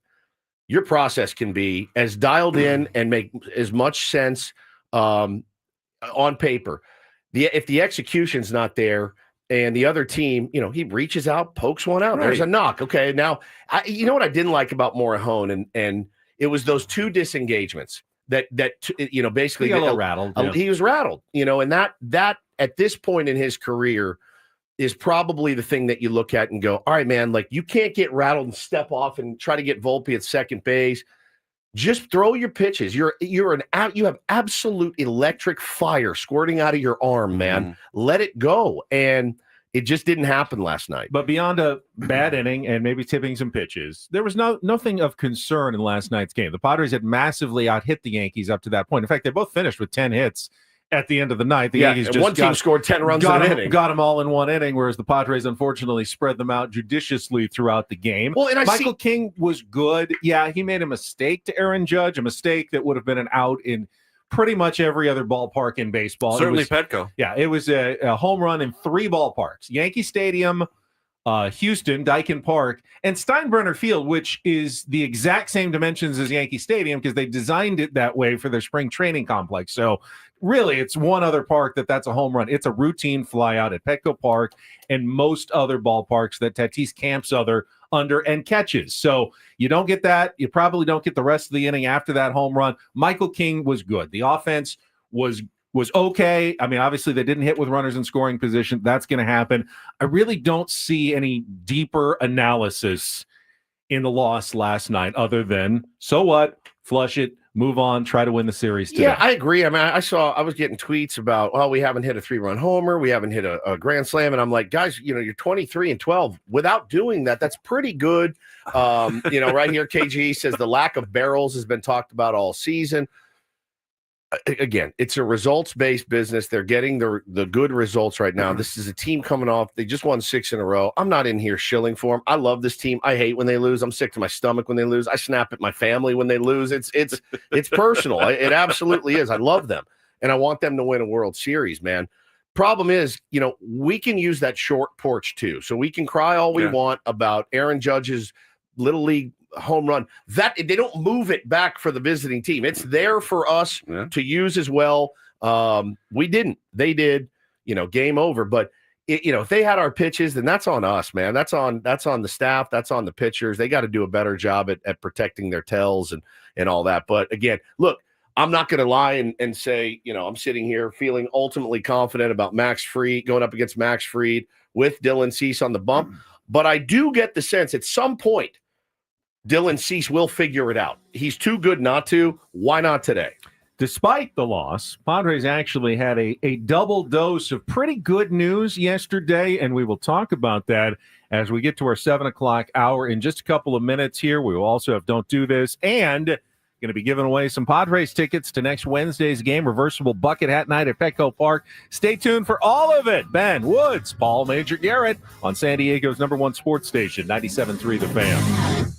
Your process can be as dialed in and make as much sense on paper. If the execution's not there and the other team, he reaches out, pokes one out. Right. There's a knock. Okay, now, you know what I didn't like about Morejon, and it was those two disengagements that basically he got a little rattled. He was rattled, and that at this point in his career is probably the thing that you look at and go, all right, man, like you can't get rattled and step off and try to get Volpe at second base. Just throw your pitches. You have absolute electric fire squirting out of your arm, man. Let it go. And it just didn't happen last night. But beyond a bad inning and maybe tipping some pitches, there was nothing of concern in last night's game. The Padres had massively out-hit the Yankees up to that point. In fact, they both finished with 10 hits at the end of the night. The Yankees just one team scored 10 runs in an inning. Got them all in one inning, whereas the Padres unfortunately spread them out judiciously throughout the game. Well, and Michael King was good. Yeah, he made a mistake to Aaron Judge, a mistake that would have been an out in pretty much every other ballpark in baseball. Certainly Petco. Yeah, it was a home run in 3 ballparks. Yankee Stadium, Houston, Daikin Park, and Steinbrenner Field, which is the exact same dimensions as Yankee Stadium because they designed it that way for their spring training complex. So really, it's one other park that's a home run. It's a routine flyout at Petco Park and most other ballparks that Tatis camps under and catches. So you don't get that. You probably don't get the rest of the inning after that home run. Michael King was good. The offense was okay. I mean, obviously they didn't hit with runners in scoring position. That's going to happen. I really don't see any deeper analysis in the loss last night other than, so what? Flush it, move on, try to win the series today. Yeah, I agree. I mean, I was getting tweets about, well, we haven't hit a 3-run homer. We haven't hit a grand slam. And I'm like, guys, you're 23-12. Without doing that, that's pretty good. Right here, KG says the lack of barrels has been talked about all season. Again, it's a results-based business. They're getting the good results right now. This is a team coming off. They just won 6 in a row. I'm not in here shilling for them. I love this team. I hate when they lose. I'm sick to my stomach when they lose. I snap at my family when they lose. It's personal. It absolutely is. I love them, and I want them to win a World Series, man. Problem is, we can use that short porch too. So we can cry all we want about Aaron Judge's Little League home run. That they don't move it back for the visiting team. It's there for us to use as well. We didn't. They did. Game over. But if they had our pitches, then that's on us, man. That's on the staff. That's on the pitchers. They got to do a better job at protecting their tails and all that. But again, look, I'm not going to lie and say, I'm sitting here feeling ultimately confident about Max Fried going up against Max Fried with Dylan Cease on the bump. But I do get the sense at some point Dylan Cease will figure it out. He's too good not to. Why not today? Despite the loss, Padres actually had a double dose of pretty good news yesterday, and we will talk about that as we get to our 7 o'clock hour in just a couple of minutes here. We will also have Don't Do This, and going to be giving away some Padres tickets to next Wednesday's game, reversible bucket hat night at Petco Park. Stay tuned for all of it. Ben Woods, Paul Major Garrett on San Diego's #1 sports station, 97.3 The Fan.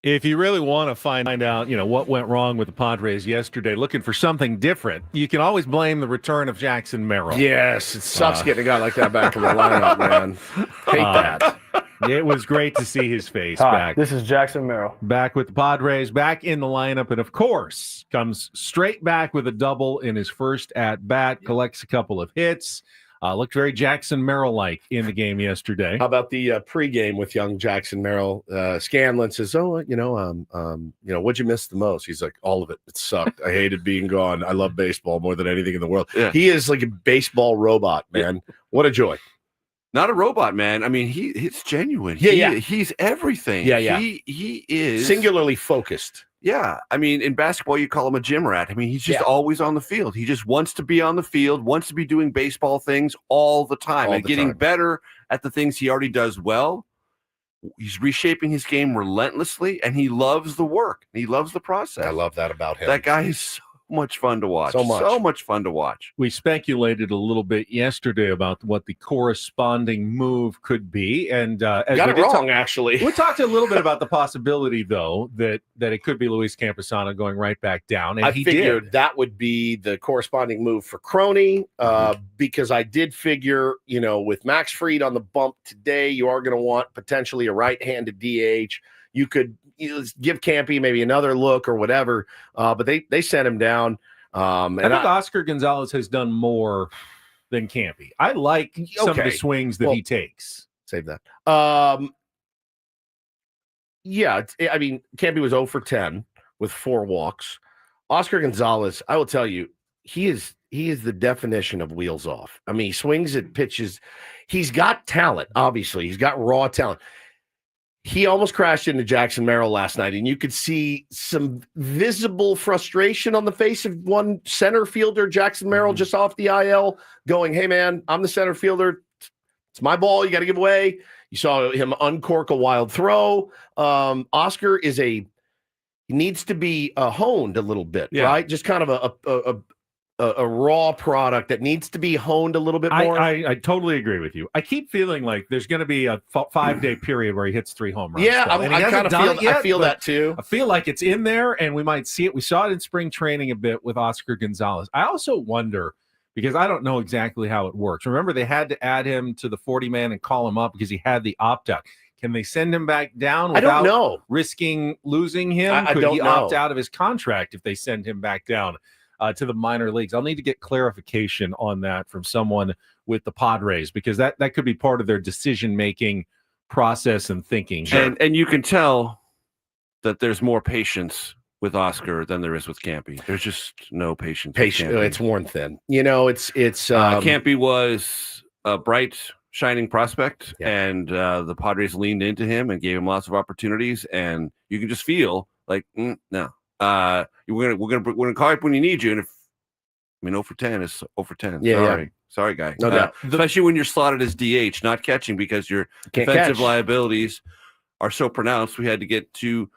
If you really want to find out, what went wrong with the Padres yesterday, looking for something different, you can always blame the return of Jackson Merrill. Yes, it sucks getting a guy like that back in the lineup, man. Hate that. It was great to see his face Hi, back. this is Jackson Merrill. Back with the Padres, back in the lineup, and of course, comes straight back with a double in his first at-bat, collects a couple of hits. Looked very Jackson Merrill-like in the game yesterday. How about the pregame with young Jackson Merrill? Scanlon says, what'd you miss the most? He's like, all of it. It sucked. I hated being gone. I love baseball more than anything in the world. Yeah. He is like a baseball robot, man. Yeah. What a joy. Not a robot, man. I mean, it's genuine. He's everything. Yeah. He is singularly focused. Yeah. I mean, in basketball, you call him a gym rat. I mean, he's just always on the field. He just wants to be on the field, wants to be doing baseball things all the time and getting better at the things he already does well. He's reshaping his game relentlessly, and he loves the work. He loves the process. I love that about him. That guy is so much fun to watch. So much fun to watch. We speculated a little bit yesterday about what the corresponding move could be, and as got it wrong. Actually, we talked a little bit about the possibility, though, that it could be Luis Camposano going right back down. And I figured that would be the corresponding move for Crony, because I did figure, with Max Fried on the bump today, you are going to want potentially a right-handed DH. You could give Campy maybe another look or whatever, but they sent him down. I think Oscar Gonzalez has done more than Campy. I like some of the swings that he takes. Save that. I mean, Campy was 0 for 10 with 4 walks. Oscar Gonzalez, I will tell you, he is the definition of wheels off. I mean, he swings at pitches. He's got talent, obviously. He's got raw talent. He almost crashed into Jackson Merrill last night, and you could see some visible frustration on the face of one center fielder, Jackson Merrill, just off the IL, going, hey, man, I'm the center fielder. It's my ball. You got to give away. You saw him uncork a wild throw. Oscar he needs to be honed a little bit, right? Just kind of a raw product that needs to be honed a little bit more. I totally agree with you. I keep feeling like there's going to be a 5-day period where he hits 3 home runs. Yeah, I feel that too. I feel like it's in there, and we might see it. We saw it in spring training a bit with Oscar Gonzalez. I also wonder, because I don't know exactly how it works. Remember, they had to add him to the 40-man and call him up because he had the opt-out. Can they send him back down without risking losing him? Could he opt out of his contract if they send him back down to the minor leagues? I'll need to get clarification on that from someone with the Padres, because that could be part of their decision-making process and thinking. And you can tell that there's more patience with Oscar than there is with Campy. There's just no patience. It's worn thin. It's Campy was a bright, shining prospect, and the Padres leaned into him and gave him lots of opportunities, and you can just feel like, no. We're gonna call you up when you need you, and 0 for 10 is 0 for 10. Sorry, guy. No doubt. Especially when you're slotted as DH, not catching, because your defensive liabilities are so pronounced. We had to get to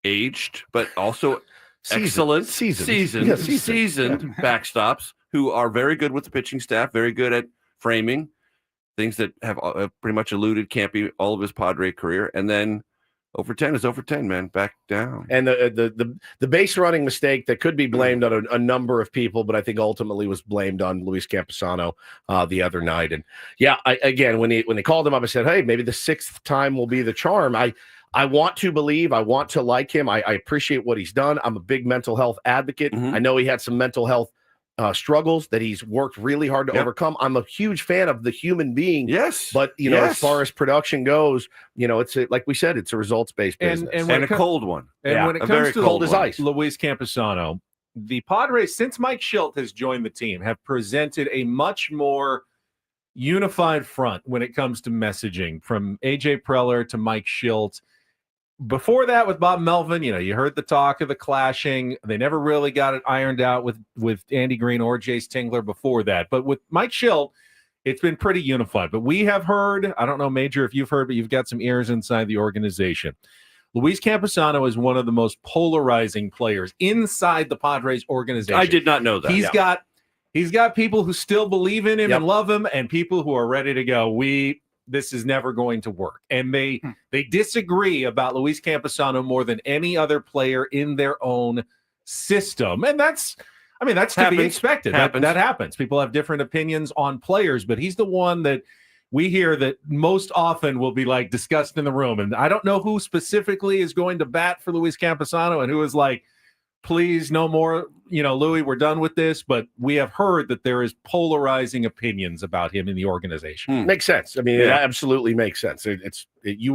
aged, but also excellent seasoned backstops who are very good with the pitching staff, very good at framing things that have pretty much eluded Campy all of his Padre career, and then 0 for 10 is 0 for 10, man. Back down. And the base running mistake that could be blamed on a number of people, but I think ultimately was blamed on Luis Camposano the other night. And again, when they called him up, I said, hey, maybe the 6th time will be the charm. I want to believe. I want to like him. I appreciate what he's done. I'm a big mental health advocate. I know he had some mental health struggles that he's worked really hard to overcome. I'm a huge fan of the human being. Yes. But, as far as production goes, it's like we said, it's a results-based business. And a cold one. And when it comes to cold as ice, Luis Camposano, the Padres, since Mike Schilt has joined the team, have presented a much more unified front when it comes to messaging, from AJ Preller to Mike Schilt. Before that, with Bob Melvin, you heard the talk of the clashing. They never really got it ironed out with Andy Green or Jace Tingler before that. But with Mike Schilt, it's been pretty unified. But we have heard, I don't know, Major, if you've heard, but you've got some ears inside the organization. Luis Camposano is one of the most polarizing players inside the Padres organization. I did not know that. He's got people who still believe in him and love him, and people who are ready to go. this is never going to work. And they disagree about Luis Campusano more than any other player in their own system. And that's to be expected. That happens. People have different opinions on players, but he's the one that we hear that most often will be like discussed in the room. And I don't know who specifically is going to bat for Luis Campusano and who is like, please, no more, Louis, we're done with this. But we have heard that there is polarizing opinions about him in the organization. Makes sense. I mean, it absolutely makes sense. He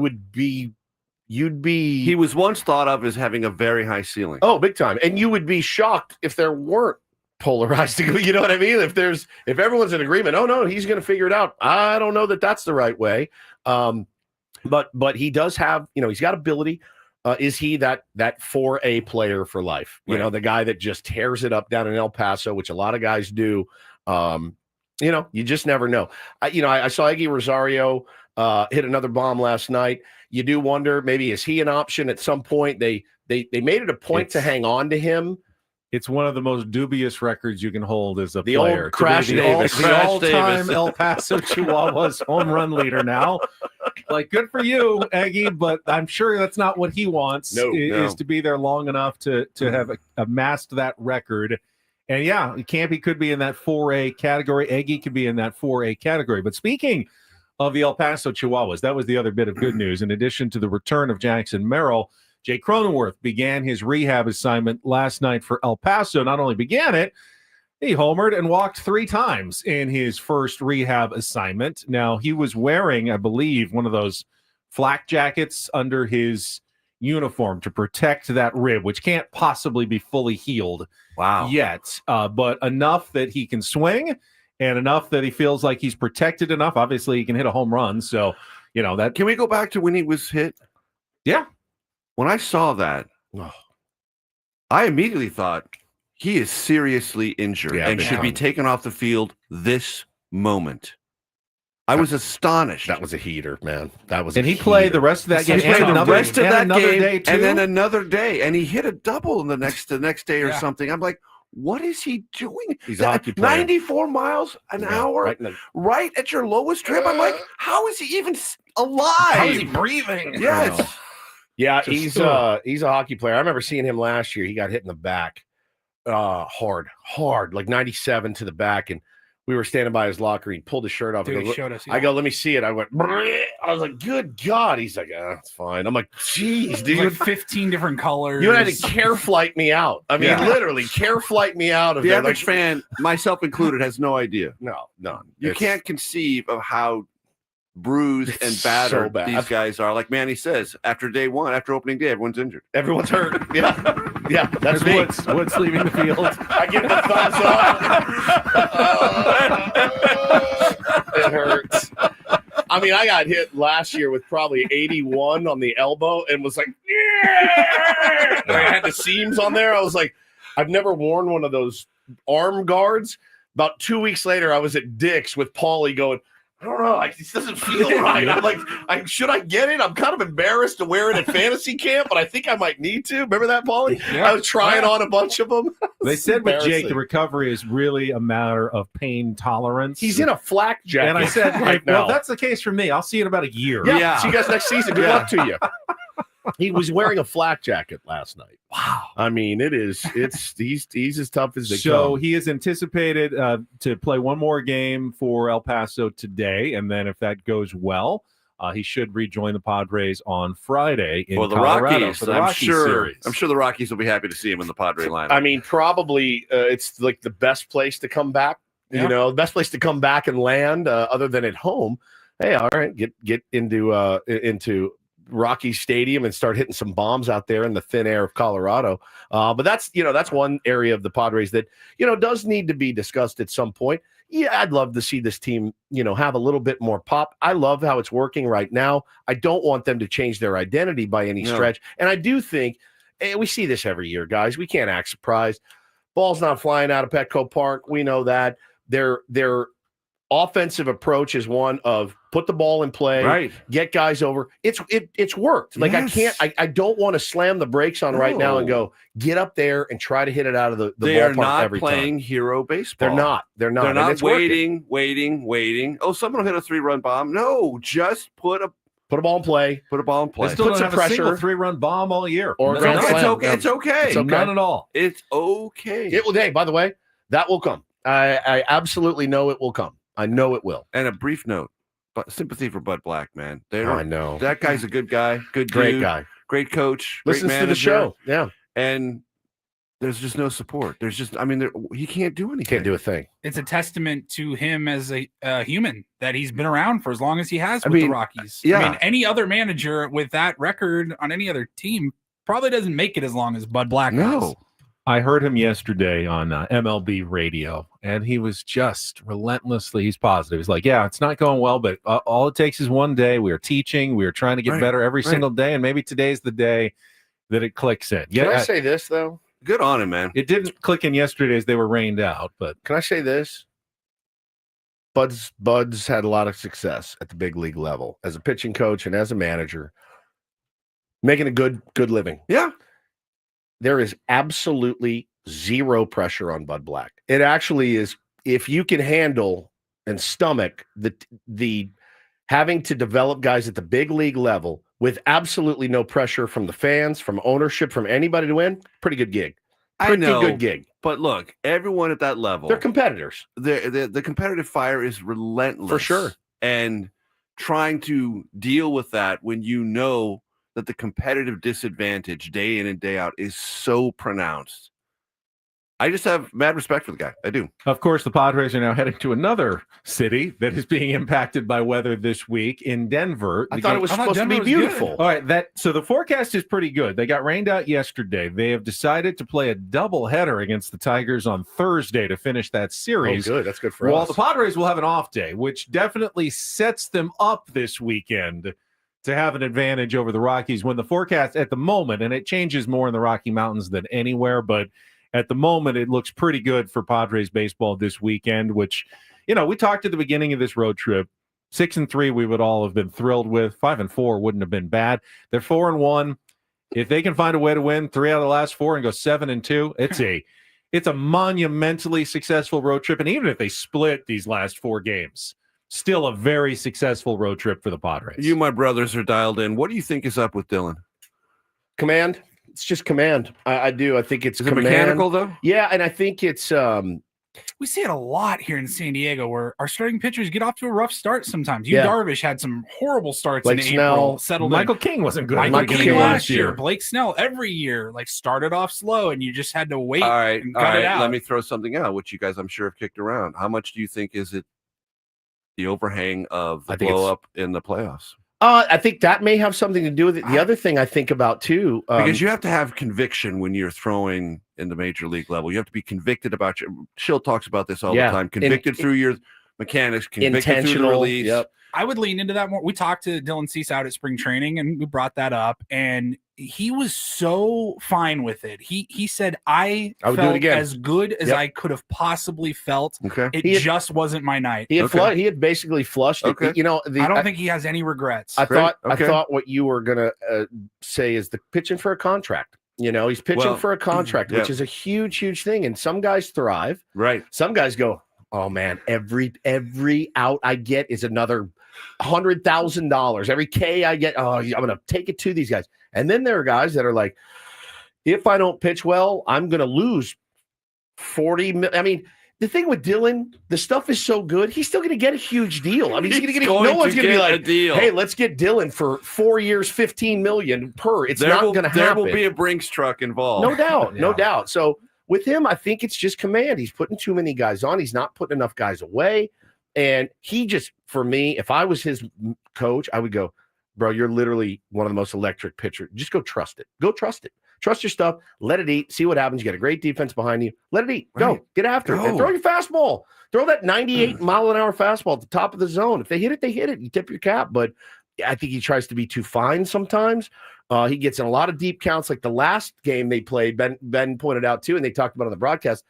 was once thought of as having a very high ceiling. Oh, big time. And you would be shocked if there weren't polarized. You know what I mean? If everyone's in agreement, oh no, he's going to figure it out. I don't know that that's the right way. But he does have, he's got ability. Is he that 4A player for life? Right. The guy that just tears it up down in El Paso, which a lot of guys do. You just never know. I saw Eggy Rosario hit another bomb last night. You do wonder, maybe is he an option at some point? They made it a point to hang on to him. It's one of the most dubious records you can hold as a the player. Old Crash Davis. The all-time El Paso Chihuahuas home run leader now. Like, good for you, Eggy, but I'm sure that's not what he wants, is to be there long enough to have amassed that record. And yeah, Campy could be in that 4A category. Eggy could be in that 4A category. But speaking of the El Paso Chihuahuas, that was the other bit of good news. In addition to the return of Jackson Merrill, Jay Cronenworth began his rehab assignment last night for El Paso. Not only began it, he homered and walked 3 times in his first rehab assignment. Now, he was wearing, I believe, one of those flak jackets under his uniform to protect that rib, which can't possibly be fully healed yet, but enough that he can swing and enough that he feels like he's protected enough. Obviously, he can hit a home run. So, that. Can we go back to when he was hit? Yeah. When I saw that, I immediately thought he is seriously injured and should be taken off the field this moment. I was astonished. That was a heater, man. And he played the rest of that game. He played the rest of that game, day too? and then another day, and he hit a double in the next day or something. I'm like, what is he doing? He's a hockey player. 94 miles an hour, right at your lowest trip. I'm like, how is he even alive? How is he breathing? Yes. Yeah, he's a hockey player. I remember seeing him last year. He got hit in the back, hard, like 97 to the back, and we were standing by his locker. He pulled his shirt off. Dude, he showed us. I go, let me see it. I went. I was like, good God. He's like, it's fine. I'm like, geez, dude. Like 15 different colors. You had to care flight me out. I mean, literally care flight me out of the there. average fan, myself included, has no idea. No, none. You can't conceive of how bruised and battered these guys are. Like Manny says, after day one, after opening day, everyone's injured. Everyone's hurt. Yeah, that's me. Woods leaving the field. I give the thumbs up. It hurts. I mean, I got hit last year with probably 81 on the elbow and was like, yeah! And I had the seams on there. I was like, I've never worn one of those arm guards. About 2 weeks later, I was at Dick's with Paulie going, I don't know. This doesn't feel right. I'm like, should I get it? I'm kind of embarrassed to wear it at fantasy camp, but I think I might need to. Remember that, Paulie? Yeah. I was trying on a bunch of them. They said with Jake, the recovery is really a matter of pain tolerance. He's in a flak jacket. And I said, now. Well, that's the case for me. I'll see you in about a year. Yeah. See you guys next season. Good luck to you. He was wearing a flak jacket last night. Wow. I mean, he's as tough as they come. So he is anticipated to play one more game for El Paso today. And then if that goes well, he should rejoin the Padres on Friday in Colorado Rockies. For the Rockies series. I'm sure the Rockies will be happy to see him in the Padre lineup. I mean, probably it's like the best place to come back. Yeah. The best place to come back and land other than at home. Hey, all right, get into Rocky Stadium and start hitting some bombs out there in the thin air of Colorado. But that's one area of the Padres that, does need to be discussed at some point. Yeah, I'd love to see this team, have a little bit more pop. I love how it's working right now. I don't want them to change their identity by any stretch. And I do think, and we see this every year, guys, we can't act surprised. Ball's not flying out of Petco Park. We know that. They're offensive approach is one of put the ball in play, get guys over. It's worked. Like I don't want to slam the brakes on right now and go get up there and try to hit it out of the they ballpark are not every playing time. hero baseball. They're not. They're not waiting. Oh, someone will hit a 3-run bomb. No, just put a ball in play. Put a ball in play. They still don't have a single 3-run bomb all year. Or it's okay. It's okay. None at all. It's okay. It will. Hey, by the way, that will come. I absolutely know it will come. I know it will. And a brief note, but sympathy for Bud Black, man. I know that guy's a good guy, great dude, guy, great coach, listens great to the show. Yeah, and there's just no support. There's just, he can't do anything. Can't do a thing. It's a testament to him as a human that he's been around for as long as he has with the Rockies. Yeah. I mean, any other manager with that record on any other team probably doesn't make it as long as Bud Black has. I heard him yesterday on MLB radio, and he was just he's positive. He's like, yeah, it's not going well, but all it takes is one day. We are teaching. We are trying to get better every single day, and maybe today's the day that it clicks in. Can I say this, though? Good on him, man. It didn't click in yesterday as they were rained out, but can I say this? Bud's had a lot of success at the big league level as a pitching coach and as a manager, making a good living. Yeah. There is absolutely zero pressure on Bud Black. It actually is, if you can handle and stomach the having to develop guys at the big league level with absolutely no pressure from the fans, from ownership, from anybody to win, pretty good gig. Pretty good gig. But look, everyone at that level, they're competitors. The competitive fire is relentless. For sure. And trying to deal with that when you know that the competitive disadvantage day in and day out is so pronounced. I just have mad respect for the guy. I do. Of course, the Padres are now heading to another city that is being impacted by weather this week in Denver. I thought it was supposed to be beautiful. All right, so the forecast is pretty good. They got rained out yesterday. They have decided to play a doubleheader against the Tigers on Thursday to finish that series. Oh, good. That's good for us. Well, the Padres will have an off day, which definitely sets them up this weekend to have an advantage over the Rockies when the forecast at the moment, and it changes more in the Rocky Mountains than anywhere, but at the moment, it looks pretty good for Padres baseball this weekend, which, we talked at the beginning of this road trip. 6-3, we would all have been thrilled with. 5-4 wouldn't have been bad. They're 4-1. If they can find a way to win 3 out of the last 4 and go 7-2, it's a monumentally successful road trip. And even if they split these last 4 games, still a very successful road trip for the Padres. You, my brothers, are dialed in. What do you think is up with Dylan? Command. It's just command. I do. I think it's command. Mechanical, though? Yeah, and I think it's we see it a lot here in San Diego where our starting pitchers get off to a rough start sometimes. Darvish had some horrible starts Blake in Snell, April. Settled Michael in. King wasn't good. Michael King last year. Blake Snell every year started off slow, and you just had to wait. All right. and cut it out. Let me throw something out, which you guys, I'm sure, have kicked around. How much do you think is it the overhang of the blow up in the playoffs? I think that may have something to do with it. The other thing I think about too, because you have to have conviction when you're throwing in the major league level. You have to be convicted about your. Schill talks about this all the time. Convicted through your mechanics, convicted through the release. Yep. I would lean into that more. We talked to Dylan Cease out at spring training, and we brought that up, and he was so fine with it. He said, I would felt do it again. as good as I could have possibly felt. Okay. It just wasn't my night. He had basically flushed it. Okay. I don't think he has any regrets. I thought what you were gonna say is the pitching for a contract. He's pitching for a contract, which is a huge thing. And some guys thrive. Right. Some guys go, oh man, every out I get is another $100,000. Every K I get, I'm gonna take it to these guys. And then there are guys that are like, if I don't pitch well, I'm gonna lose 40 million. I mean, the thing with Dylan, the stuff is so good, he's still gonna get a huge deal. I mean, he's gonna get no one's gonna be like, hey, let's get Dylan for 4 years, 15 million per. It's not gonna happen. There will be a Brinks truck involved. No doubt, no doubt. So with him, I think it's just command. He's putting too many guys on. He's not putting enough guys away. And he just, for me, if I was his coach, I would go, bro, you're literally one of the most electric pitchers. Just go trust it. Go trust it. Trust your stuff. Let it eat. See what happens. You got a great defense behind you. Let it eat. Go. Get after it. And throw your fastball. Throw that 98-mile-an-hour fastball at the top of the zone. If they hit it, they hit it. You tip your cap. But I think he tries to be too fine sometimes. He gets in a lot of deep counts. Like the last game they played, Ben pointed out too, and they talked about on the broadcast,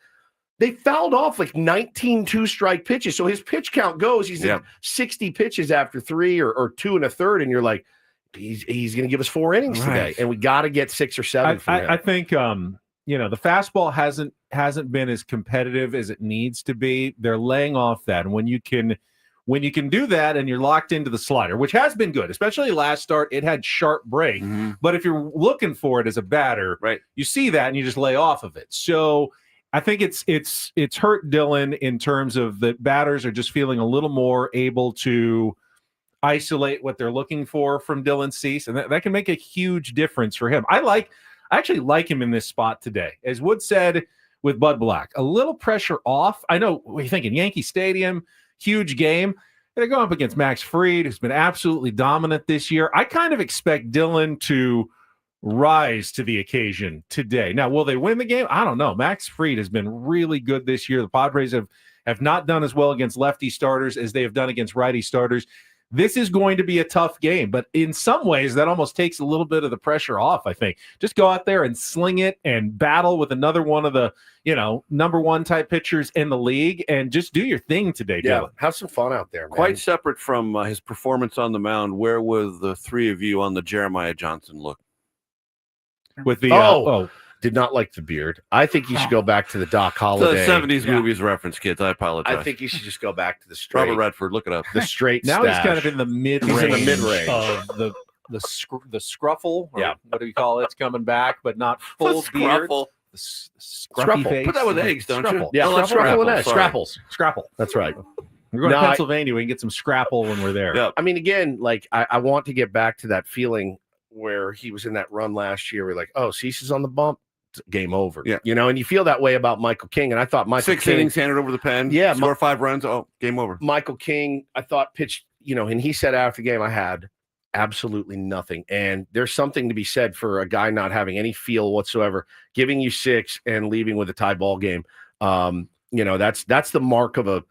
they fouled off like 19 two-strike pitches. So his pitch count goes. He's at 60 pitches after 3 or 2 1/3, and you're like, he's going to give us 4 innings today, and we got to get 6 or 7 from him. I think the fastball hasn't been as competitive as it needs to be. They're laying off that, and when you can do that, and you're locked into the slider, which has been good, especially last start, it had sharp break. Mm-hmm. But if you're looking for it as a batter, you see that and you just lay off of it. So I think it's hurt Dylan in terms of the batters are just feeling a little more able to isolate what they're looking for from Dylan Cease, and that can make a huge difference for him. I actually like him in this spot today. As Wood said with Bud Black, a little pressure off. I know what you're thinking, Yankee Stadium, huge game. They're going up against Max Fried, who's been absolutely dominant this year. I kind of expect Dylan to rise to the occasion today. Now, will they win the game? I don't know. Max Fried has been really good this year. The Padres have not done as well against lefty starters as they have done against righty starters. This is going to be a tough game, but in some ways that almost takes a little bit of the pressure off, I think. Just go out there and sling it and battle with another one of the, number 1 type pitchers in the league and just do your thing today, Dylan. Have some fun out there, man. Quite separate from his performance on the mound, where were the 3 of you on the Jeremiah Johnson look? With the did not like the beard. I think you should go back to the Doc Holliday. The 70s movies reference, kids. I apologize. I think you should just go back to the straight. Robert Redford, look it up. The straight now stash. he's kind of in the mid-range. He's in the mid-range of the scruffle. What do we call it? It's coming back, but not full beard. The scruffy face. Put that with eggs, don't you? Yeah, scruffle and eggs. Scrapple. That's right. We're going to Pennsylvania. We can get some scrapple when we're there. Yeah. I mean, again, like I want to get back to that feeling where he was in that run last year. We're like, Cease is on the bump. Game over. Yeah. And you feel that way about Michael King. And I thought Michael 6 King, innings handed over the pen. Yeah. Score 5 runs. Oh, game over. Michael King, I thought pitched, and he said after the game, I had absolutely nothing. And there's something to be said for a guy not having any feel whatsoever, giving you 6 and leaving with a tie ball game. That's the mark of a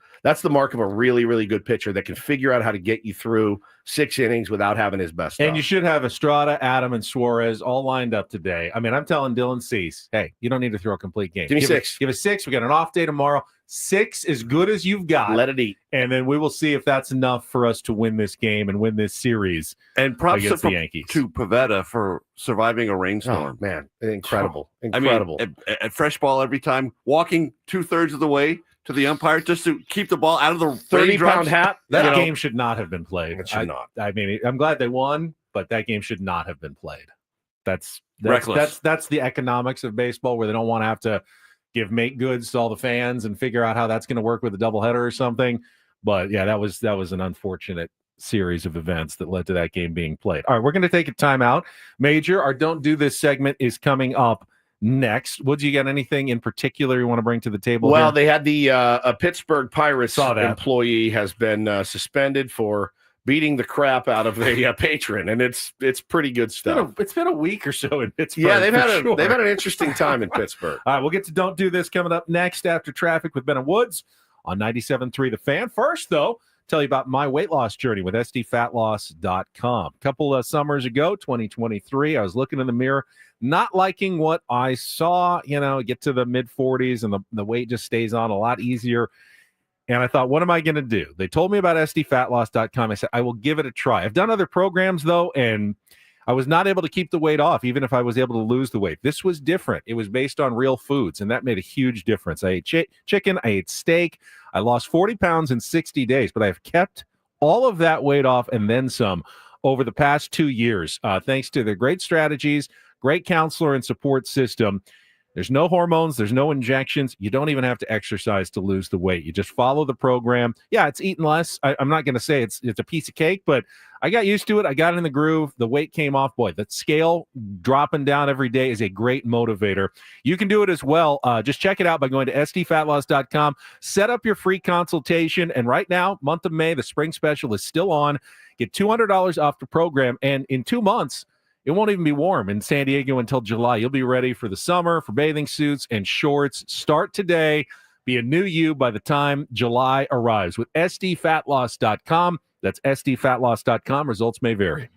really, really good pitcher that can figure out how to get you through 6 innings without having his best stuff. And you should have Estrada, Adam, and Suarez all lined up today. I mean, I'm telling Dylan Cease, hey, you don't need to throw a complete game. Give me 6. Give us 6. We got an off day tomorrow. 6 as good as you've got. Let it eat. And then we will see if that's enough for us to win this game and win this series. And props against the Yankees. to Pavetta for surviving a rainstorm. Oh, man, incredible. Incredible. I mean, at fresh ball every time, walking 2/3 of the way to the umpire just to keep the ball out of the 30-pound hat. That game should not have been played. It should not. I mean, I'm glad they won, but that game should not have been played. That's reckless. That's the economics of baseball, where they don't want to have to give make goods to all the fans and figure out how that's going to work with a doubleheader or something. But yeah, that was an unfortunate series of events that led to that game being played. All right, we're going to take a timeout. Major, our Don't Do This segment is coming up next. Would you get anything in particular you want to bring to the table? Well, here? they had a Pittsburgh Pirates employee has been suspended for beating the crap out of a patron, and it's pretty good stuff. It's been a week or so in Pittsburgh. Yeah, they've had an interesting time in Pittsburgh. All right, we'll get to Don't Do This coming up next after traffic with Ben and Woods on 97.3 The Fan. First, though, tell you about my weight loss journey with sdfatloss.com. A couple of summers ago, 2023, I was looking in the mirror, not liking what I saw, get to the mid 40s and the weight just stays on a lot easier. And I thought, what am I going to do? They told me about sdfatloss.com. I said, I will give it a try. I've done other programs, though, and I was not able to keep the weight off, even if I was able to lose the weight. This was different. It was based on real foods, and that made a huge difference. I ate chicken. I ate steak. I lost 40 pounds in 60 days, but I've kept all of that weight off and then some over the past 2 years, thanks to their great strategies, great counselor and support system. There's no hormones. There's no injections. You don't even have to exercise to lose the weight. You just follow the program. Yeah, it's eating less. I'm not going to say it's a piece of cake, but I got used to it. I got in the groove. The weight came off. Boy, that scale dropping down every day is a great motivator. You can do it as well. Just check it out by going to sdfatloss.com. Set up your free consultation. And right now, month of May, the spring special is still on. Get $200 off the program. And in 2 months, it won't even be warm in San Diego until July. You'll be ready for the summer, for bathing suits and shorts. Start today. Be a new you by the time July arrives with sdfatloss.com. That's sdfatloss.com. Results may vary.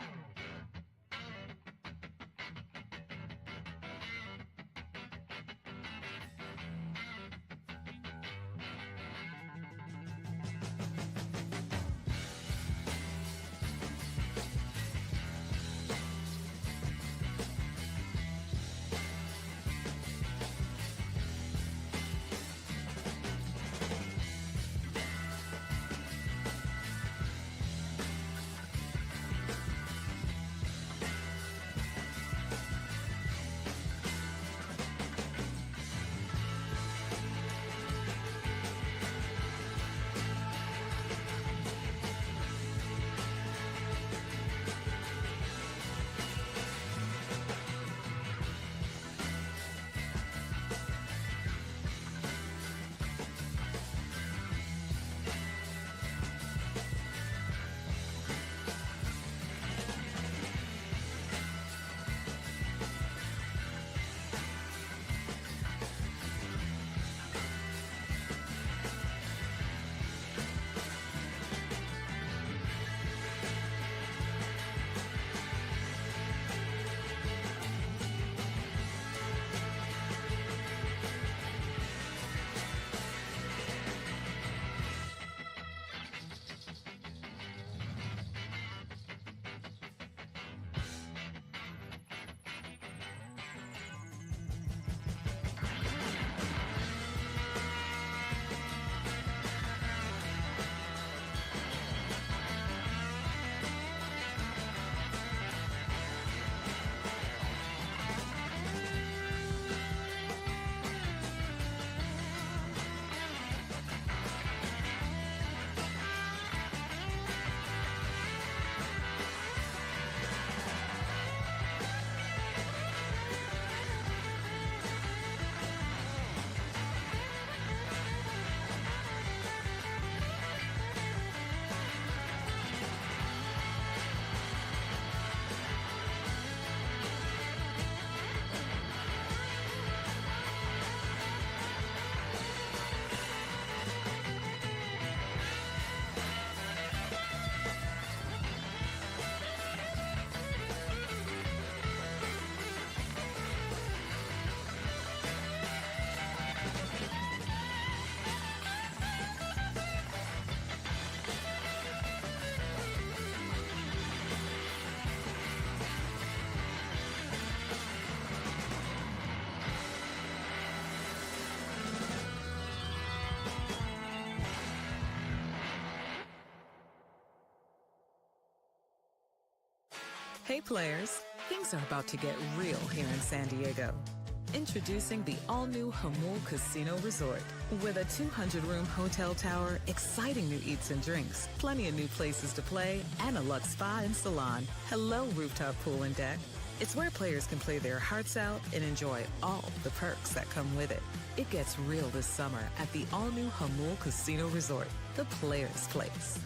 Hey players, things are about to get real here in San Diego. Introducing the all-new Jamul Casino Resort. With a 200-room hotel tower, exciting new eats and drinks, plenty of new places to play, and a luxe spa and salon. Hello, rooftop pool and deck. It's where players can play their hearts out and enjoy all the perks that come with it. It gets real this summer at the all-new Jamul Casino Resort, the players' place.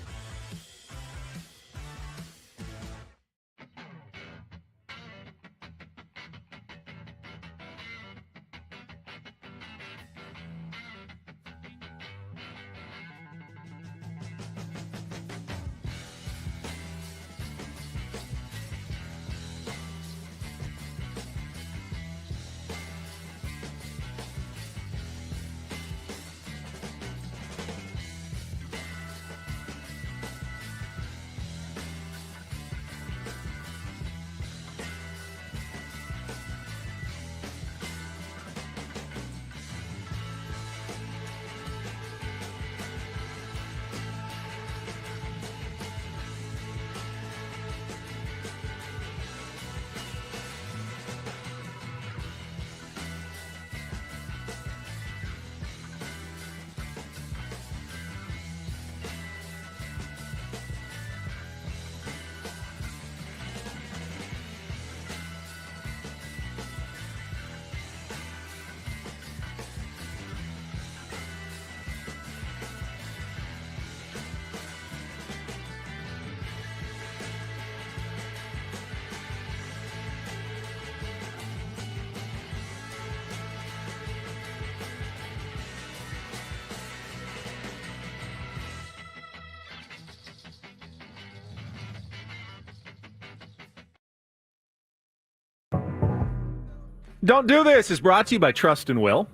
Don't Do This is brought to you by Trust and Will.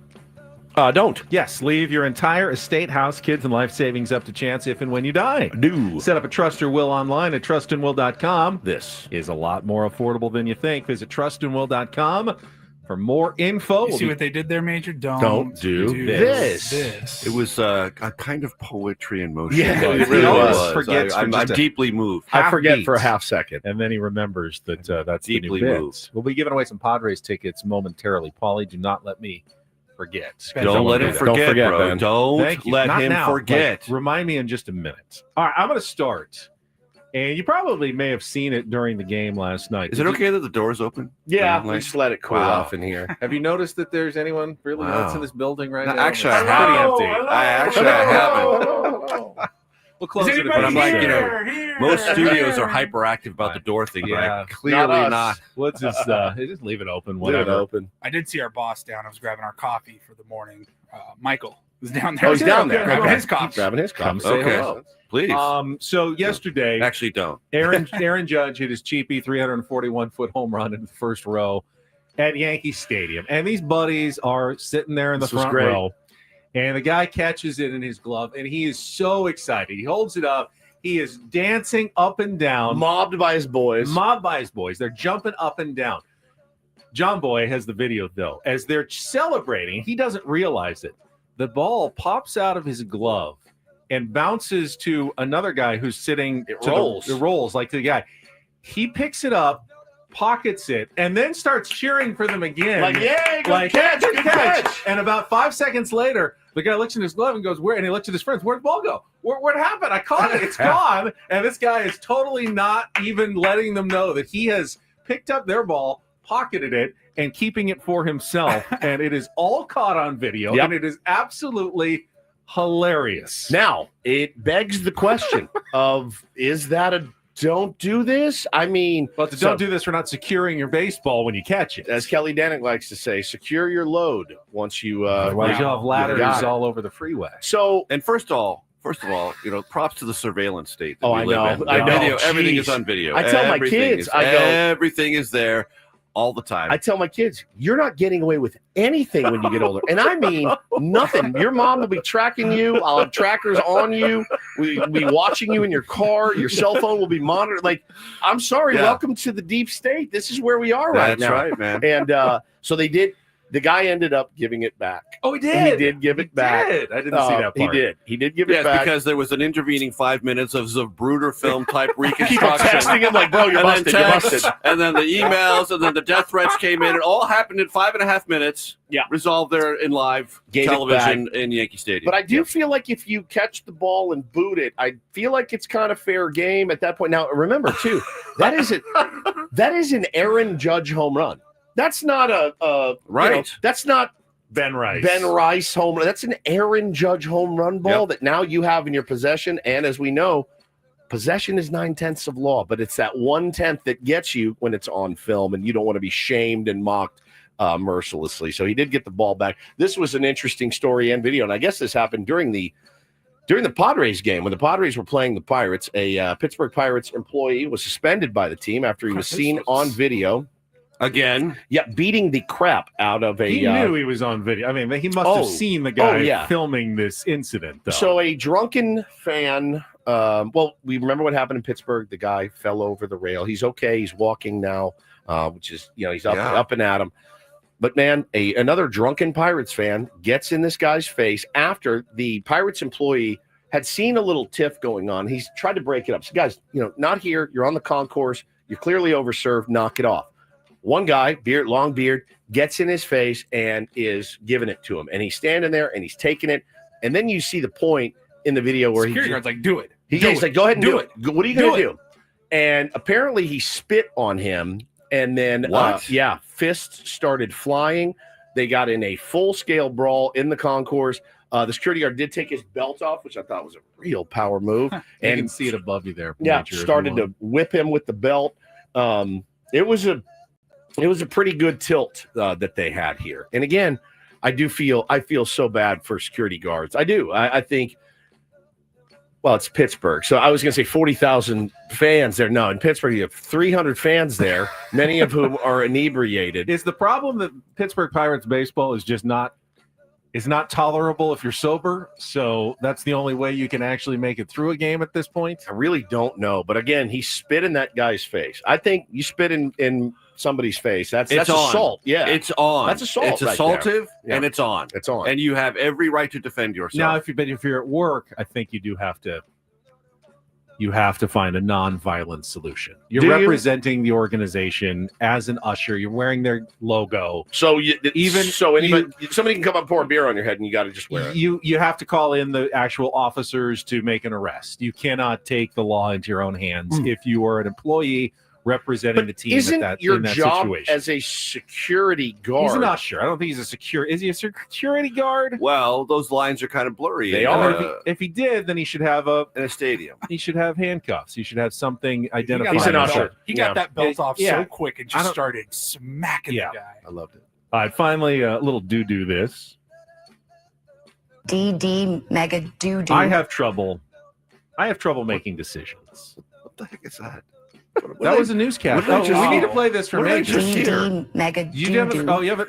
Don't. Yes, leave your entire estate, house, kids, and life savings up to chance if and when you die. Do. Set up a Trust or Will online at trustandwill.com. This is a lot more affordable than you think. Visit trustandwill.com for more info. You see what they did there, Major? Don't do this. It was a kind of poetry in motion. Yeah, it really was. Forgets I'm deeply moved. I forget for a half second. And then he remembers that that's Deeply the new moved. bit. We'll be giving away some Padres tickets momentarily. Paulie, do not let me forget. Don't let him forget, bro. Ben. Don't let Not him now. forget. Like, remind me in just a minute. All right, I'm going to start. And you probably may have seen it during the game last night. Is it okay that the door's open? Yeah, Like- just let it cool Wow. off in here. Have you noticed that there's anyone really else in this building right No, now? actually, I It's haven't. pretty empty. I haven't. We'll close it. But I'm like, most Here. studios are hyperactive about the door thing, Yeah. but clearly not. Let's just leave it open. Leave it Whatever. open. I did see our boss down. I was grabbing our coffee for the morning. Michael was down there. Oh, he's down there. Grabbing Okay. his coffee. Grabbing his Come coffee. say Okay. hello. Please. So yesterday, Actually, don't. Aaron Judge hit his cheapy 341-foot home run in the first row at Yankee Stadium. And these buddies are sitting there in the This was front great. row. And the guy catches it in his glove, and he is so excited. He holds it up. He is dancing up and down. Mobbed by his boys. Mobbed by his boys. They're jumping up and down. John Boy has the video, though. As they're celebrating, he doesn't realize it. The ball pops out of his glove and bounces to another guy who's sitting. It to rolls. It rolls like the guy. He picks it up, pockets it, and then starts cheering for them again. Like, yay, good Like, catch, good good catch. catch. And about 5 seconds later, the guy looks in his glove and goes, "Where?" And he looks at his friends. "Where'd the ball go? What happened? I caught it. It's gone." And this guy is totally not even letting them know that he has picked up their ball, pocketed it, and keeping it for himself. And it is all caught on video. Yep. And it is absolutely hilarious. Now, it begs the question of, is that a don't do this? I mean, But don't do this for not securing your baseball when you catch it. as Kelly Danick likes to say, secure your load once you Otherwise, you'll have ladders got it. all over the freeway. So, And first of all, props to the surveillance state. That Oh, we I live know, in. I know. Video, everything is Jeez. on video. I tell my Everything kids, is- I go- everything is there all the time. I tell my kids, you're not getting away with anything when you get older. And I mean nothing. Your mom will be tracking you. I'll have trackers on you. We'll be watching you in your car. Your cell phone will be monitored. Like, I'm sorry. Yeah. Welcome to the deep state. This is where we are right That's now. right, man. And so they did. The guy ended up giving it back. Oh, he did. He did give it back. I didn't see that part. He did. He did give it back. because there was an intervening 5 minutes of Zapruder film type He kept reconstruction. texting him like, bro, you're and busted. then You're text, busted. and then the emails, and then the death threats came in. It all happened in 5.5 minutes. Yeah. Resolved there in live Gave it television in Yankee Stadium. But I do feel like if you catch the ball and boot it, I feel like it's kind of fair game at that point. Now, remember, too, that is an Aaron Judge home run. That's not that's not Ben Rice home run. That's an Aaron Judge home run ball that now you have in your possession. And as we know, possession is 9/10 of law, but it's that 1/10 that gets you when it's on film, and you don't want to be shamed and mocked mercilessly. So he did get the ball back. This was an interesting story and video, and I guess this happened during the Padres game when the Padres were playing the Pirates. A Pittsburgh Pirates employee was suspended by the team after he was seen on video. Again, beating the crap out of a. He knew he was on video. I mean, he must have seen the guy filming this incident, though. So a drunken fan. We remember what happened in Pittsburgh. The guy fell over the rail. He's okay. He's walking now, which is he's up and at him. But man, another drunken Pirates fan gets in this guy's face after the Pirates employee had seen a little tiff going on. He's tried to break it up. So guys, not here. You're on the concourse. You're clearly overserved. Knock it off. One guy, long beard, gets in his face and is giving it to him. And he's standing there and he's taking it. And then you see the point in the video where security guard's like, do it. He's like, go ahead and do it. What are you going to do? And apparently he spit on him. And then, fists started flying. They got in a full-scale brawl in the concourse. The security guard did take his belt off, which I thought was a real power move. And you can see it above you there. Started to whip him with the belt. It was a pretty good tilt that they had here. And again, I feel so bad for security guards. I do. I think. Well, it's Pittsburgh. So I was going to say 40,000 fans there. No, in Pittsburgh, you have 300 fans there, many of whom are inebriated. Is the problem that Pittsburgh Pirates baseball is just not tolerable if you're sober? So that's the only way you can actually make it through a game at this point? I really don't know. But again, he spit in that guy's face. I think you spit in somebody's face. That's assault. Yeah. It's on. That's assault. It's assaultive and it's on. It's on. And you have every right to defend yourself. Now, if you're at work, I think you do have to find a non-violent solution. You're representing the organization as an usher. You're wearing their logo. So somebody can come up and pour a beer on your head, and you got to just wear it. You have to call in the actual officers to make an arrest. You cannot take the law into your own hands if you are an employee representing the team. Isn't your job situation. As a security guard? He's an usher. I don't think he's a security. Is he a security guard? Well, those lines are kind of blurry. They are. If he did, then he should have in a stadium. He should have handcuffs. He should have something identifying. He's an usher. He got that belt off so quick and just started smacking the guy. I loved it. All right, finally, a little do this. DD mega do. I have trouble making decisions. What the heck is that? That was a newscast. We need to play this for Major. Mega you have it.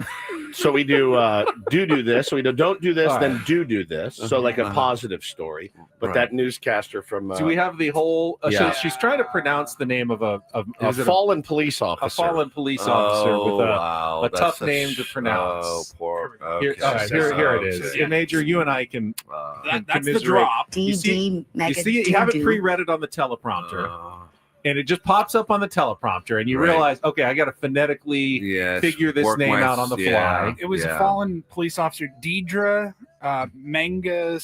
So we do do this. So we don't do this, then do this. So like a positive story. But that newscaster from do we have the whole? She's trying to pronounce the name of a fallen police officer. A fallen police officer with a tough name to pronounce. Oh, poor. Here it is. Yeah, Major, you and I can. That's the drop. You see, you haven't pre-read it on the teleprompter. And it just pops up on the teleprompter, and you realize, okay, I got to phonetically figure this name out on the fly. It was a fallen police officer, Deidre Mengadal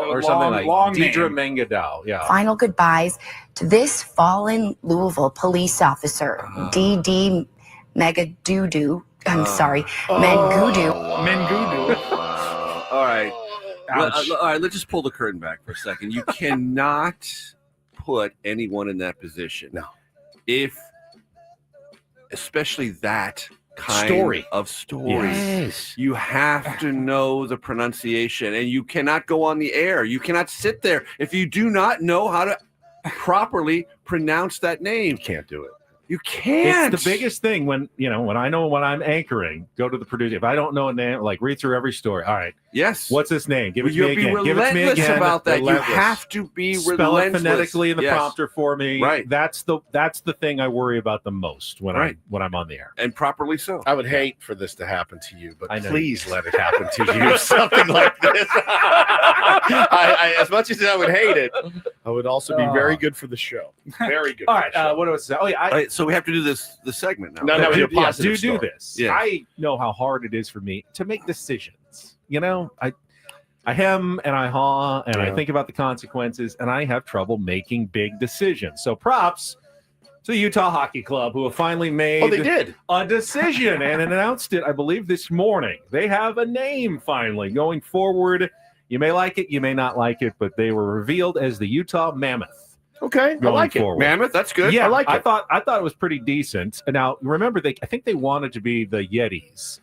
or something like Deidre Mengadal. Yeah. Final goodbyes to this fallen Louisville police officer, DD Megadoodoo. I'm sorry, Mengudu. All right. All right, let's just pull the curtain back for a second. You cannot put anyone in that position. No. Especially that kind of story. Yes. You have to know the pronunciation, and you cannot go on the air. You cannot sit there if you do not know how to properly pronounce that name. You can't do it. You can't. It's the biggest thing when I know when I'm anchoring, go to the producer. If I don't know a name, like read through every story. All right. Yes. What's this name? Give it to me again. You'll be Give it to me relentless again. about that. Relentless. You have to be Spell relentless. it phonetically in the Yes. prompter for me. Right. That's the thing I worry about the most when Right. I'm on the air. And properly so. I would hate for this to happen to you, but I know. please let it happen to you. Something like this. I, as much as I would hate it, I would also be very good for the show. Very good. All right. What do I say? Oh yeah. All right, so we have to do this segment now. No, we do a positive do story. this. Yeah. I know how hard it is for me to make decisions. I hem and I haw and I think about the consequences, and I have trouble making big decisions. So props to the Utah Hockey Club, who have finally made they did. a decision and announced it, I believe, this morning. They have a name finally going forward. You may like it, you may not like it, but they were revealed as the Utah Mammoth. Okay, I like forward. it. Mammoth, that's good. Yeah, I like it. I thought it was pretty decent. Now, remember, I think they wanted to be the Yetis,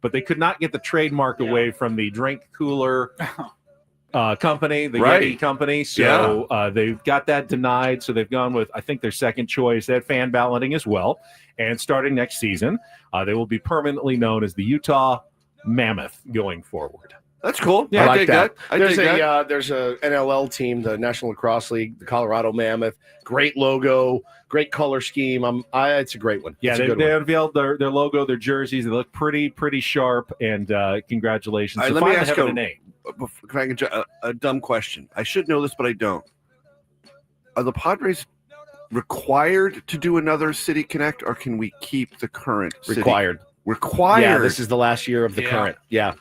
but they could not get the trademark away from the drink cooler company, the Right. Yeti company. So they've got that denied. So they've gone with, I think, their second choice. They had fan balloting as well. And starting next season, they will be permanently known as the Utah Mammoth going forward. That's cool. Yeah, I like dig that. I There's dig a that. there's a NLL team, the National Lacrosse League, the Colorado Mammoth. Great logo, great color scheme. It's a great one. Yeah, It's a they good one. unveiled their logo, their jerseys. They look pretty sharp. And congratulations. All right, So let me finally ask having you a name. Can I get a dumb question? I should know this, but I don't. Are the Padres required to do another City Connect, or can we keep the current City? Required. Required. Yeah, this is the last year of the current. Yeah.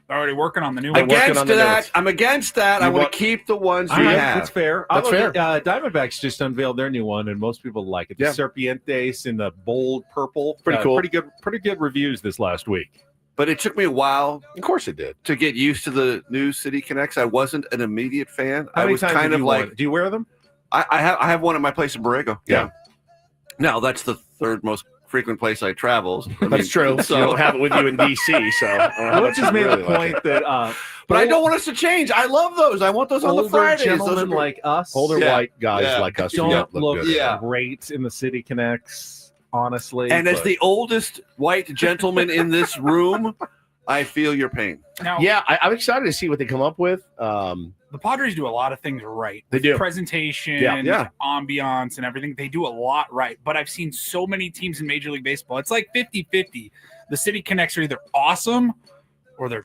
Already working on the new one. Against that. I'm against that. I You want want- to keep the ones we All right, have. that's fair. That's fair. Diamondbacks just unveiled their new one, and most people like it. The Yeah. Serpientes in the bold purple. Pretty cool. Pretty good reviews this last week. But it took me a while Of course it did. to get used to the new City Connects. I wasn't an immediate fan. How I many was times kind have of you like, worn it? Do you wear them? I have one at my place in Borrego. Yeah. Now that's the third most frequent place I travel. That's true. So You don't have it with you in DC, so I don't know how Well, much just you made really the like point it. that but I don't want us to change. I love those. I want those on the older Fridays. Those are gentlemen great. like us Older Yeah. white guys Yeah. like us don't don't look good. Yeah. great in the City Connects, honestly. And as but- the oldest white gentleman in this room, I feel your pain. Now, Yeah, I'm excited to see what they come up with. the Padres do a lot of things right. They do. Presentation, Yeah. ambiance, and everything. They do a lot right. But I've seen so many teams in Major League Baseball. It's like 50-50. The City Connects are either awesome or they're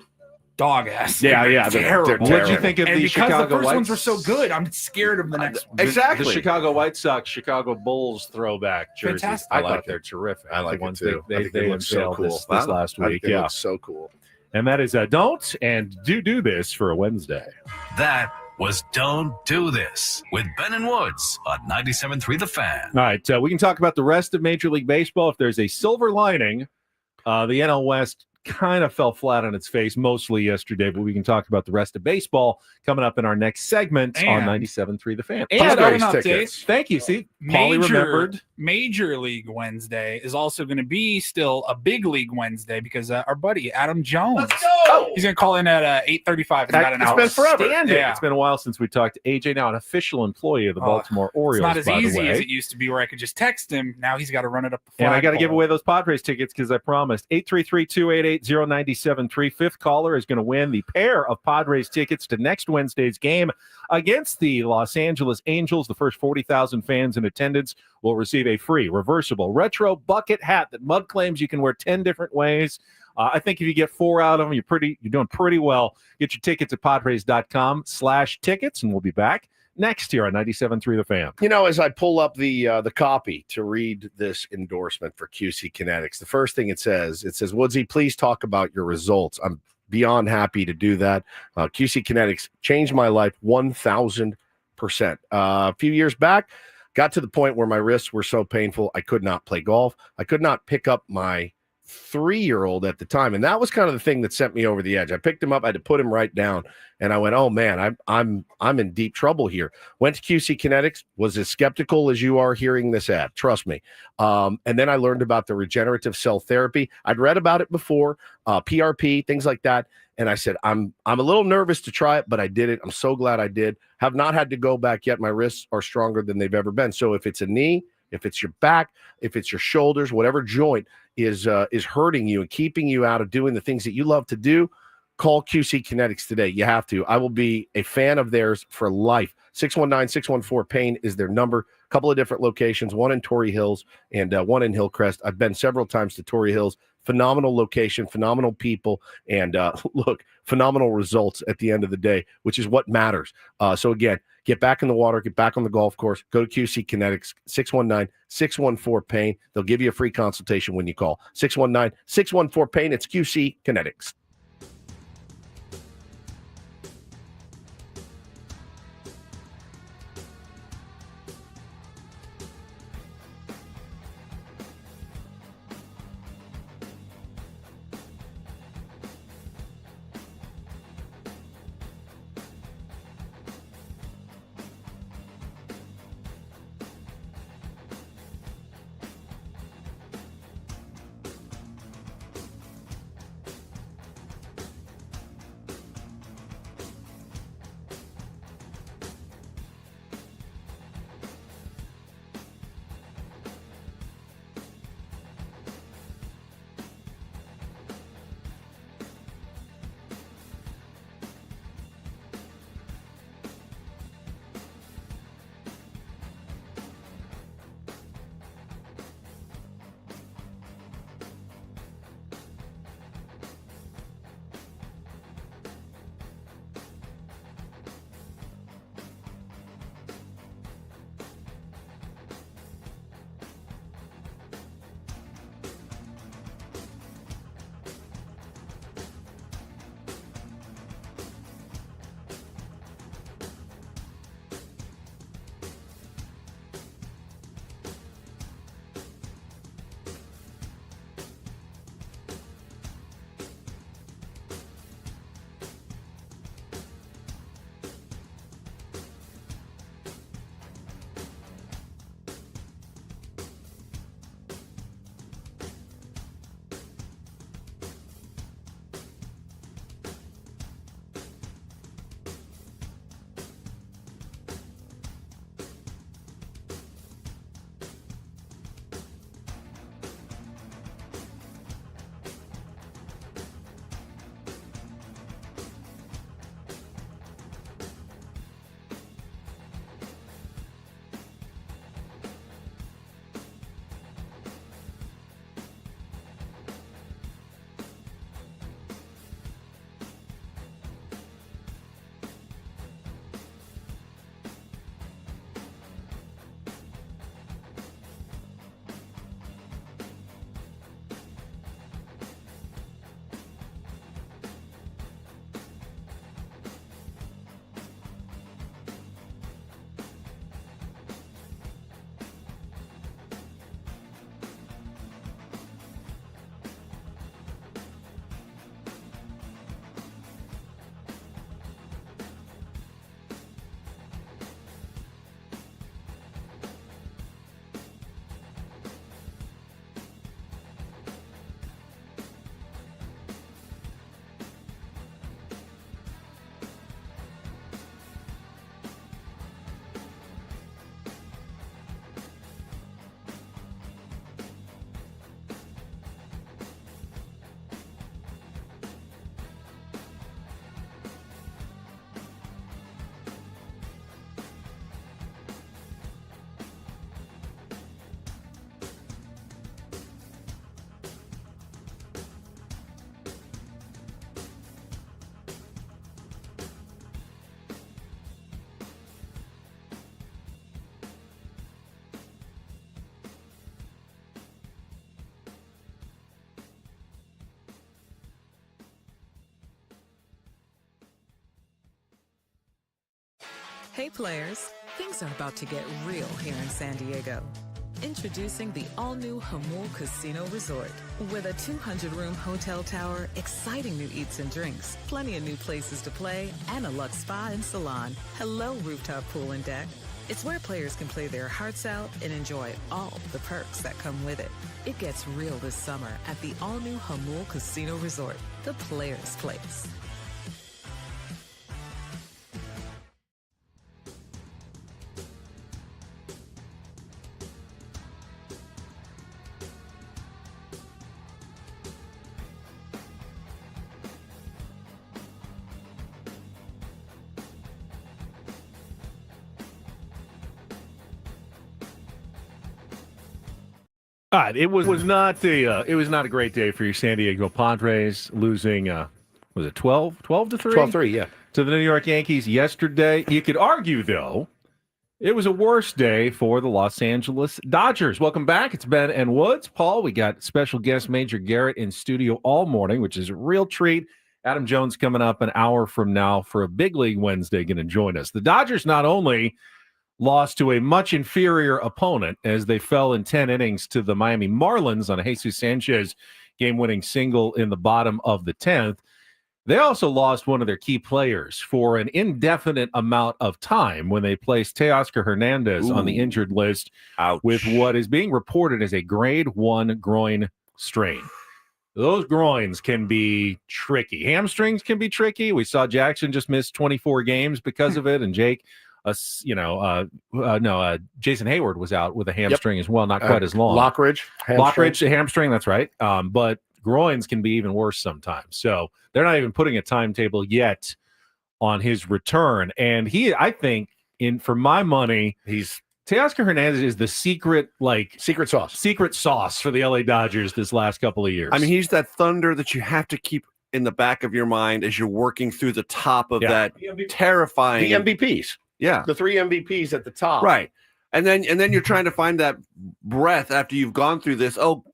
dog ass. Yeah, They're yeah, they're terrible. terrible. What'd you think of And the because Chicago the first White ones were so good, I'm scared of the next one. Exactly. The Chicago White Sox, Chicago Bulls throwback jerseys. Fantastic. I I like thought it. they're terrific. I like the it ones too. I They think they look so unveiled cool. this Wow. last I think week. they Yeah. look so cool. And that is don't and do this for a Wednesday. That was Don't Do This with Ben and Woods on 97.3 The Fan. All right, we can talk about the rest of Major League Baseball. If there's a silver lining, the NL West kind of fell flat on its face mostly yesterday, but we can talk about the rest of baseball coming up in our next segment on And- 97.3 The Fan. And And got Padres an update. tickets. thank you. See, Paulie remembered. Major League Wednesday is also going to be still a Big League Wednesday because our buddy Adam Jones, he's going to call in at 8:35. It's about an It's hour. been forever. Outstanding. Yeah. It's been a while since we talked to AJ, now an official employee of the Baltimore Orioles. It's not as by the easy way. as it used to be where I could just text him. Now he's got to run it up the And I got to give flagpole. away those Padres tickets because I promised. 833-288-0973. Fifth caller is going to win the pair of Padres tickets to next Wednesday's game against the Los Angeles Angels. The first 40,000 fans in attendance will receive a free reversible retro bucket hat that Mud claims you can wear 10 different ways. I think if you get 4 out of them, you're doing pretty well. Get your tickets at padres.com/tickets, and we'll be back next here on 97.3 The Fan. You know, as I pull up the copy to read this endorsement for QC Kinetics, the first thing it says, Woodsy, please talk about your results. I'm beyond happy to do that. QC Kinetics changed my life 1,000%. A few years back, got to the point where my wrists were so painful, I could not play golf. I could not pick up my 3-year-old at the time, and that was kind of the thing that sent me over the edge. I picked him up, I had to put him right down, and I went, "Oh man, I'm in deep trouble here." Went to QC Kinetics, was as skeptical as you are hearing this ad. Trust me. And then I learned about the regenerative cell therapy. I'd read about it before, PRP, things like that, and I said, "I'm a little nervous to try it, but I did it. I'm so glad I did. Have not had to go back yet. My wrists are stronger than they've ever been. So if it's a knee, If it's your back, if it's your shoulders, whatever joint is hurting you and keeping you out of doing the things that you love to do, call QC Kinetics today. You have to. I will be a fan of theirs for life. 619-614-PAIN is their number. A couple of different locations, one in Torrey Hills and one in Hillcrest. I've been several times to Torrey Hills. Phenomenal location, phenomenal people, and look, phenomenal results at the end of the day, which is what matters. So again, get back in the water, get back on the golf course, go to QC Kinetics, 619-614-PAIN. They'll give you a free consultation when you call. 619-614-PAIN. It's QC Kinetics. Hey players, things are about to get real here in San Diego. Introducing the all-new Jamul Casino Resort. With a 200-room hotel tower, exciting new eats and drinks, plenty of new places to play, and a luxe spa and salon. Hello, rooftop pool and deck. It's where players can play their hearts out and enjoy all the perks that come with it. It gets real this summer at the all-new Jamul Casino Resort, the players' place. It was not a great day for your San Diego Padres, losing was it 12-3? 12-3, yeah. To the New York Yankees yesterday. You could argue, though, it was a worse day for the Los Angeles Dodgers. Welcome back. It's Ben and Woods. Paul, we got special guest Major Garrett in studio all morning, which is a real treat. Adam Jones coming up an hour from now for a Big League Wednesday going to join us. The Dodgers not only lost to a much inferior opponent as they fell in 10 innings to the Miami Marlins on a Jesus Sanchez game-winning single in the bottom of the 10th, they also lost one of their key players for an indefinite amount of time when they placed Teoscar Hernandez on the injured list with what is being reported as a grade 1 groin strain. Those groins can be tricky. Hamstrings can be tricky. We saw Jackson just miss 24 games because of it, and Jason Hayward was out with a hamstring as well, not quite as long. Lockridge, hamstring, that's right. But groins can be even worse sometimes. So they're not even putting a timetable yet on his return. And I think, for my money, Teoscar Hernandez is the secret sauce for the LA Dodgers this last couple of years. I mean, he's that thunder that you have to keep in the back of your mind as you're working through the top of that terrifying. The MVPs. Yeah. The 3 MVPs at the top. Right. And then you're trying to find that breath after you've gone through this. Oh,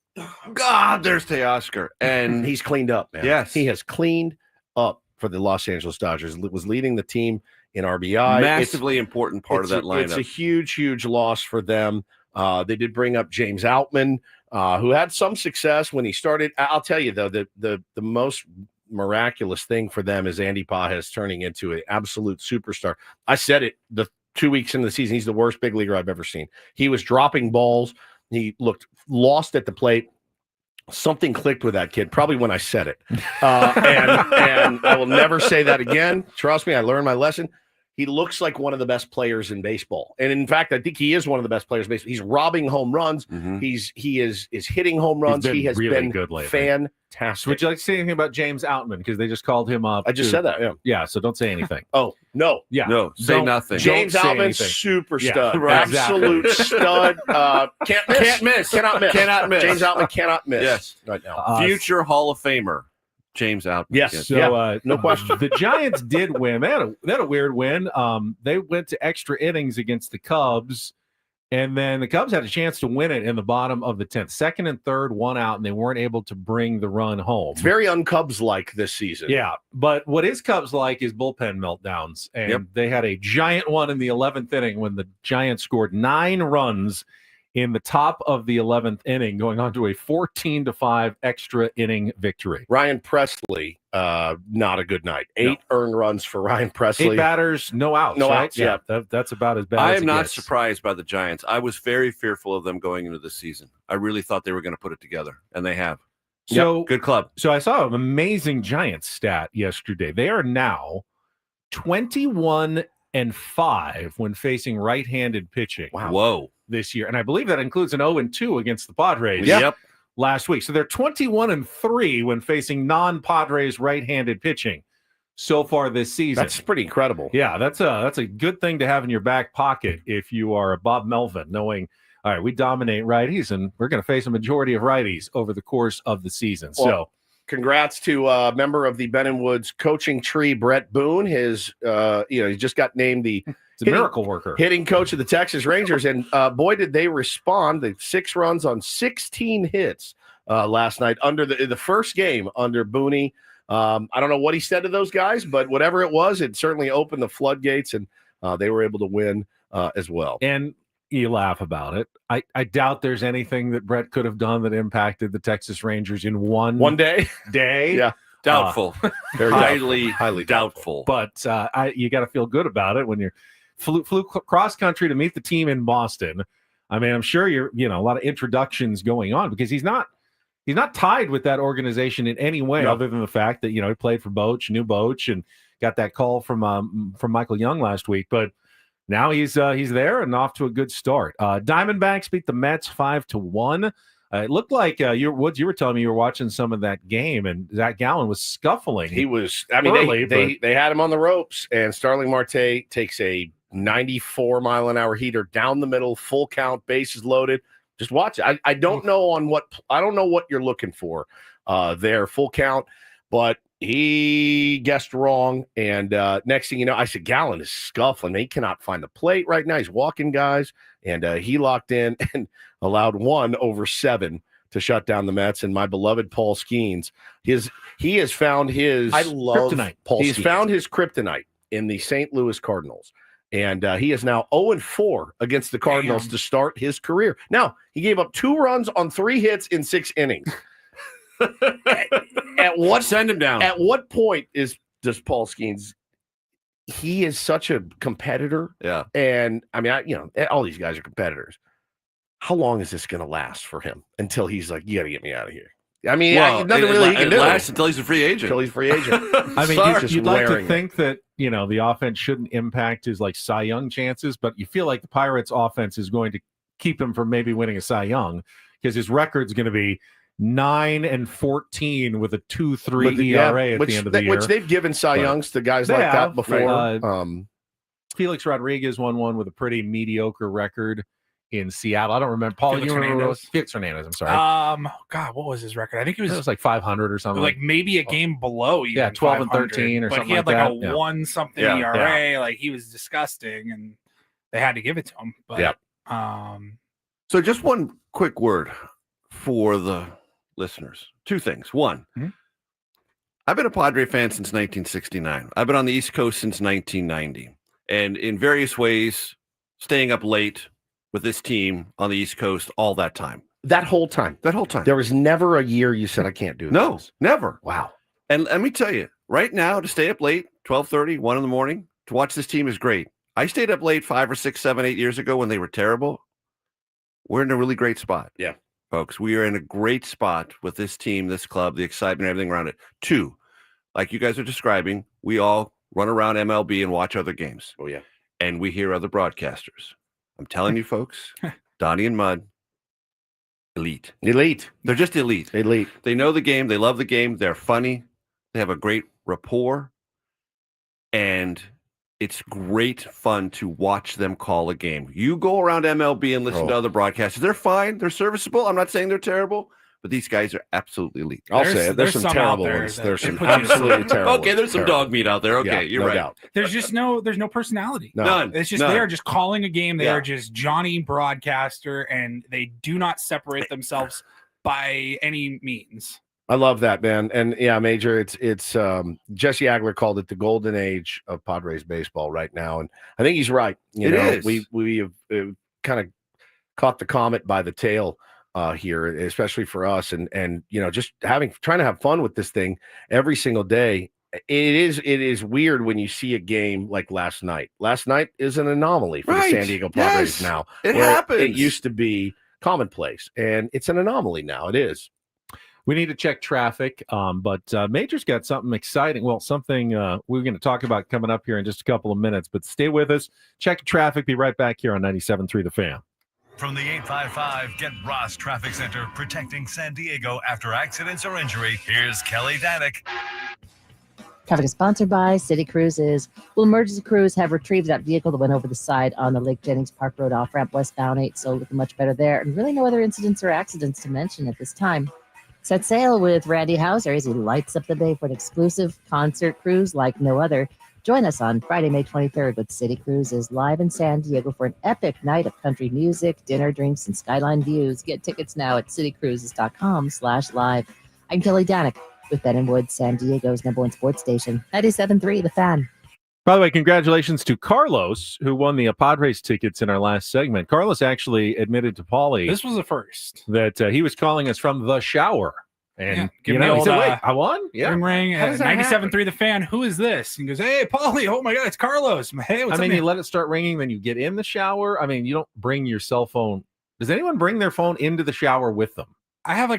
God, there's Teoscar. And he's cleaned up, man. Yes. He has cleaned up for the Los Angeles Dodgers. Was leading the team in RBI. Massively important part of that lineup. It's a huge, huge loss for them. They did bring up James Outman, who had some success when he started. I'll tell you, though, the most miraculous thing for them is Andy Pages turning into an absolute superstar. I said it the 2 weeks into the season. He's the worst big leaguer I've ever seen. He was dropping balls. He looked lost at the plate. Something clicked with that kid, probably when I said it. And I will never say that again. Trust me, I learned my lesson. He looks like one of the best players in baseball. And in fact, I think he is one of the best players in baseball. He's robbing home runs. Mm-hmm. He is hitting home runs. He has really been good lately. Fantastic. Would you like to say anything about James Outman? Because they just called him up. I just said that, yeah. Yeah, so don't say anything. Oh, no. Yeah. No, say nothing. James Outman, super stud. Absolute stud. Can't miss. Cannot miss. James Outman cannot miss. Yes. Right now. Future Hall of Famer. James Outman. Yes. So, no question. The Giants did win. They had a weird win. They went to extra innings against the Cubs, and then the Cubs had a chance to win it in the bottom of the 10th. Second and third, one out, and they weren't able to bring the run home. It's very un-Cubs-like this season. Yeah, but what is Cubs-like is bullpen meltdowns, and they had a giant one in the 11th inning when the Giants scored 9 runs in the top of the 11th inning, going on to a 14-5 extra inning victory. Ryan Presley, not a good night. 8 earned runs for Ryan Presley. 8 batters, no outs. No right? outs, yeah. That's about as bad I as am it not gets. surprised by the Giants. I was very fearful of them going into the season. I really thought they were going to put it together, and they have. So good club. So I saw an amazing Giants stat yesterday. They are now 21-5 when facing right-handed pitching. Wow. Whoa. This year, and I believe that includes an 0-2 against the Padres. Yep. Last week, so they're 21-3 when facing non-Padres right-handed pitching so far this season. That's pretty incredible. Yeah, that's a good thing to have in your back pocket if you are a Bob Melvin, knowing, all right, we dominate righties, and we're going to face a majority of righties over the course of the season. Well, congrats to a member of the Ben and Woods coaching tree, Brett Boone. His, he just got named the miracle worker, hitting coach of the Texas Rangers, and boy, did they respond! The 6 runs on 16 hits last night under the first game under Booney. I don't know what he said to those guys, but whatever it was, it certainly opened the floodgates, and they were able to win as well. And you laugh about it. I doubt there's anything that Brett could have done that impacted the Texas Rangers in one day. Yeah. Doubtful. Very highly doubtful. But you got to feel good about it when you're flew cross country to meet the team in Boston. I mean, I'm sure you're a lot of introductions going on because he's not tied with that organization in any way other than the fact that he played for knew Boch, and got that call from Michael Young last week. But now he's there and off to a good start. Diamondbacks beat the Mets 5-1. It looked like you were telling me you were watching some of that game, and Zach Gallen was scuffling. He was. I mean, they had him on the ropes, and Starling Marte takes a 94-mile-an-hour heater down the middle, full count, bases loaded. Just watch it. I don't know what you're looking for there, full count, but he guessed wrong. And next thing you know, I said, Gallen is scuffling. He cannot find the plate right now. He's walking guys. And he locked in and allowed 1 over 7 to shut down the Mets. And my beloved Paul Skeens, he has found his kryptonite. He's found his kryptonite in the St. Louis Cardinals. And he is now 0-4 against the Cardinals to start his career. Now, he gave up 2 runs on 3 hits in 6 innings. Send him down. At what point does Paul Skeens? He is such a competitor. Yeah. And I mean, all these guys are competitors. How long is this going to last for him until he's like, you got to get me out of here? I mean, nothing really he can do. Lasts until he's a free agent. I mean, you'd like to think that, the offense shouldn't impact his like Cy Young chances, but you feel like the Pirates offense is going to keep him from maybe winning a Cy Young because his record's going to be 9-14 with a 2.3 ERA at the end of the year. Which they've given Cy Youngs to guys like that before. Right. Felix Rodriguez won one with a pretty mediocre record in Seattle. I don't remember. Paul, Felix you remember Hernandez? Felix Hernandez, I'm sorry. God, what was his record? I think it was like 500 or something. Like maybe a game below even. Yeah, 12 and 13 or but something he had like like that. a 1-something ERA. Like he was disgusting and they had to give it to him. But So just one quick word for the listeners. 2 things. One, I've been a Padre fan since 1969. I've been on the East Coast since 1990. And in various ways, staying up late with this team on the East Coast all that time. That whole time. There was never a year you said, I can't do this. No, never. Wow. And let me tell you, right now, to stay up late, 12:30, 1 in the morning, to watch this team is great. I stayed up late 5 or 6, 7, 8 years ago when they were terrible. We're in a really great spot. Yeah. Folks, we are in a great spot with this team, this club, the excitement, everything around it. 2, like you guys are describing, we all run around MLB and watch other games. Oh, yeah. And we hear other broadcasters. I'm telling you, folks, Donnie and Mud, elite. They're just elite. They know the game. They love the game. They're funny. They have a great rapport. And it's great fun to watch them call a game. You go around MLB and listen to other broadcasters. They're fine. They're serviceable. I'm not saying they're terrible, but these guys are absolutely elite. I'll say it. There's some terrible ones. There's some absolutely terrible Okay, there's some dog meat out there. Okay, you're no right. doubt. There's no personality. None. It's just they are just calling a game. They are just Johnny broadcaster, and they do not separate themselves by any means. I love that, man. And yeah, Major, it's Jesse Agler called it the golden age of Padres baseball right now. And I think he's right. You know, is. We have kind of caught the comet by the tail here, especially for us. And just trying to have fun with this thing every single day. It is weird when you see a game like last night. Last night is an anomaly for the San Diego Padres now. It happens. It used to be commonplace, and it's an anomaly now. It is. We need to check traffic, but Major's got something exciting. Well, something we're going to talk about coming up here in just a couple of minutes, but stay with us. Check traffic. Be right back here on 97.3 The Fan. From the 855 Get Ross Traffic Center, protecting San Diego after accidents or injury, here's Kelly Danick. Traffic is sponsored by City Cruises. Well, emergency crews have retrieved that vehicle that went over the side on the Lake Jennings Park Road off-ramp westbound 8, so looking much better there. And really no other incidents or accidents to mention at this time. Set sail with Randy Hauser as he lights up the bay for an exclusive concert cruise like no other. Join us on Friday, May 23rd with City Cruises live in San Diego for an epic night of country music, dinner, drinks, and skyline views. Get tickets now at citycruises.com/live. I'm Kelly Danick with Ben and Wood, San Diego's #1 sports station, 97.3 The Fan. By the way, congratulations to Carlos, who won the Padres tickets in our last segment. Carlos actually admitted to Paulie This was a first. that he was calling us from the shower. And, give he me old, said, wait, I won? Yeah. Ring, How does that 97.3 The Fan. Who is this? He goes, hey, Paulie. Oh, my God, it's Carlos. Hey, what's I mean, up, you let it start ringing, then you get in the shower. I mean, you don't bring your cell phone. Does anyone bring their phone into the shower with them? I have we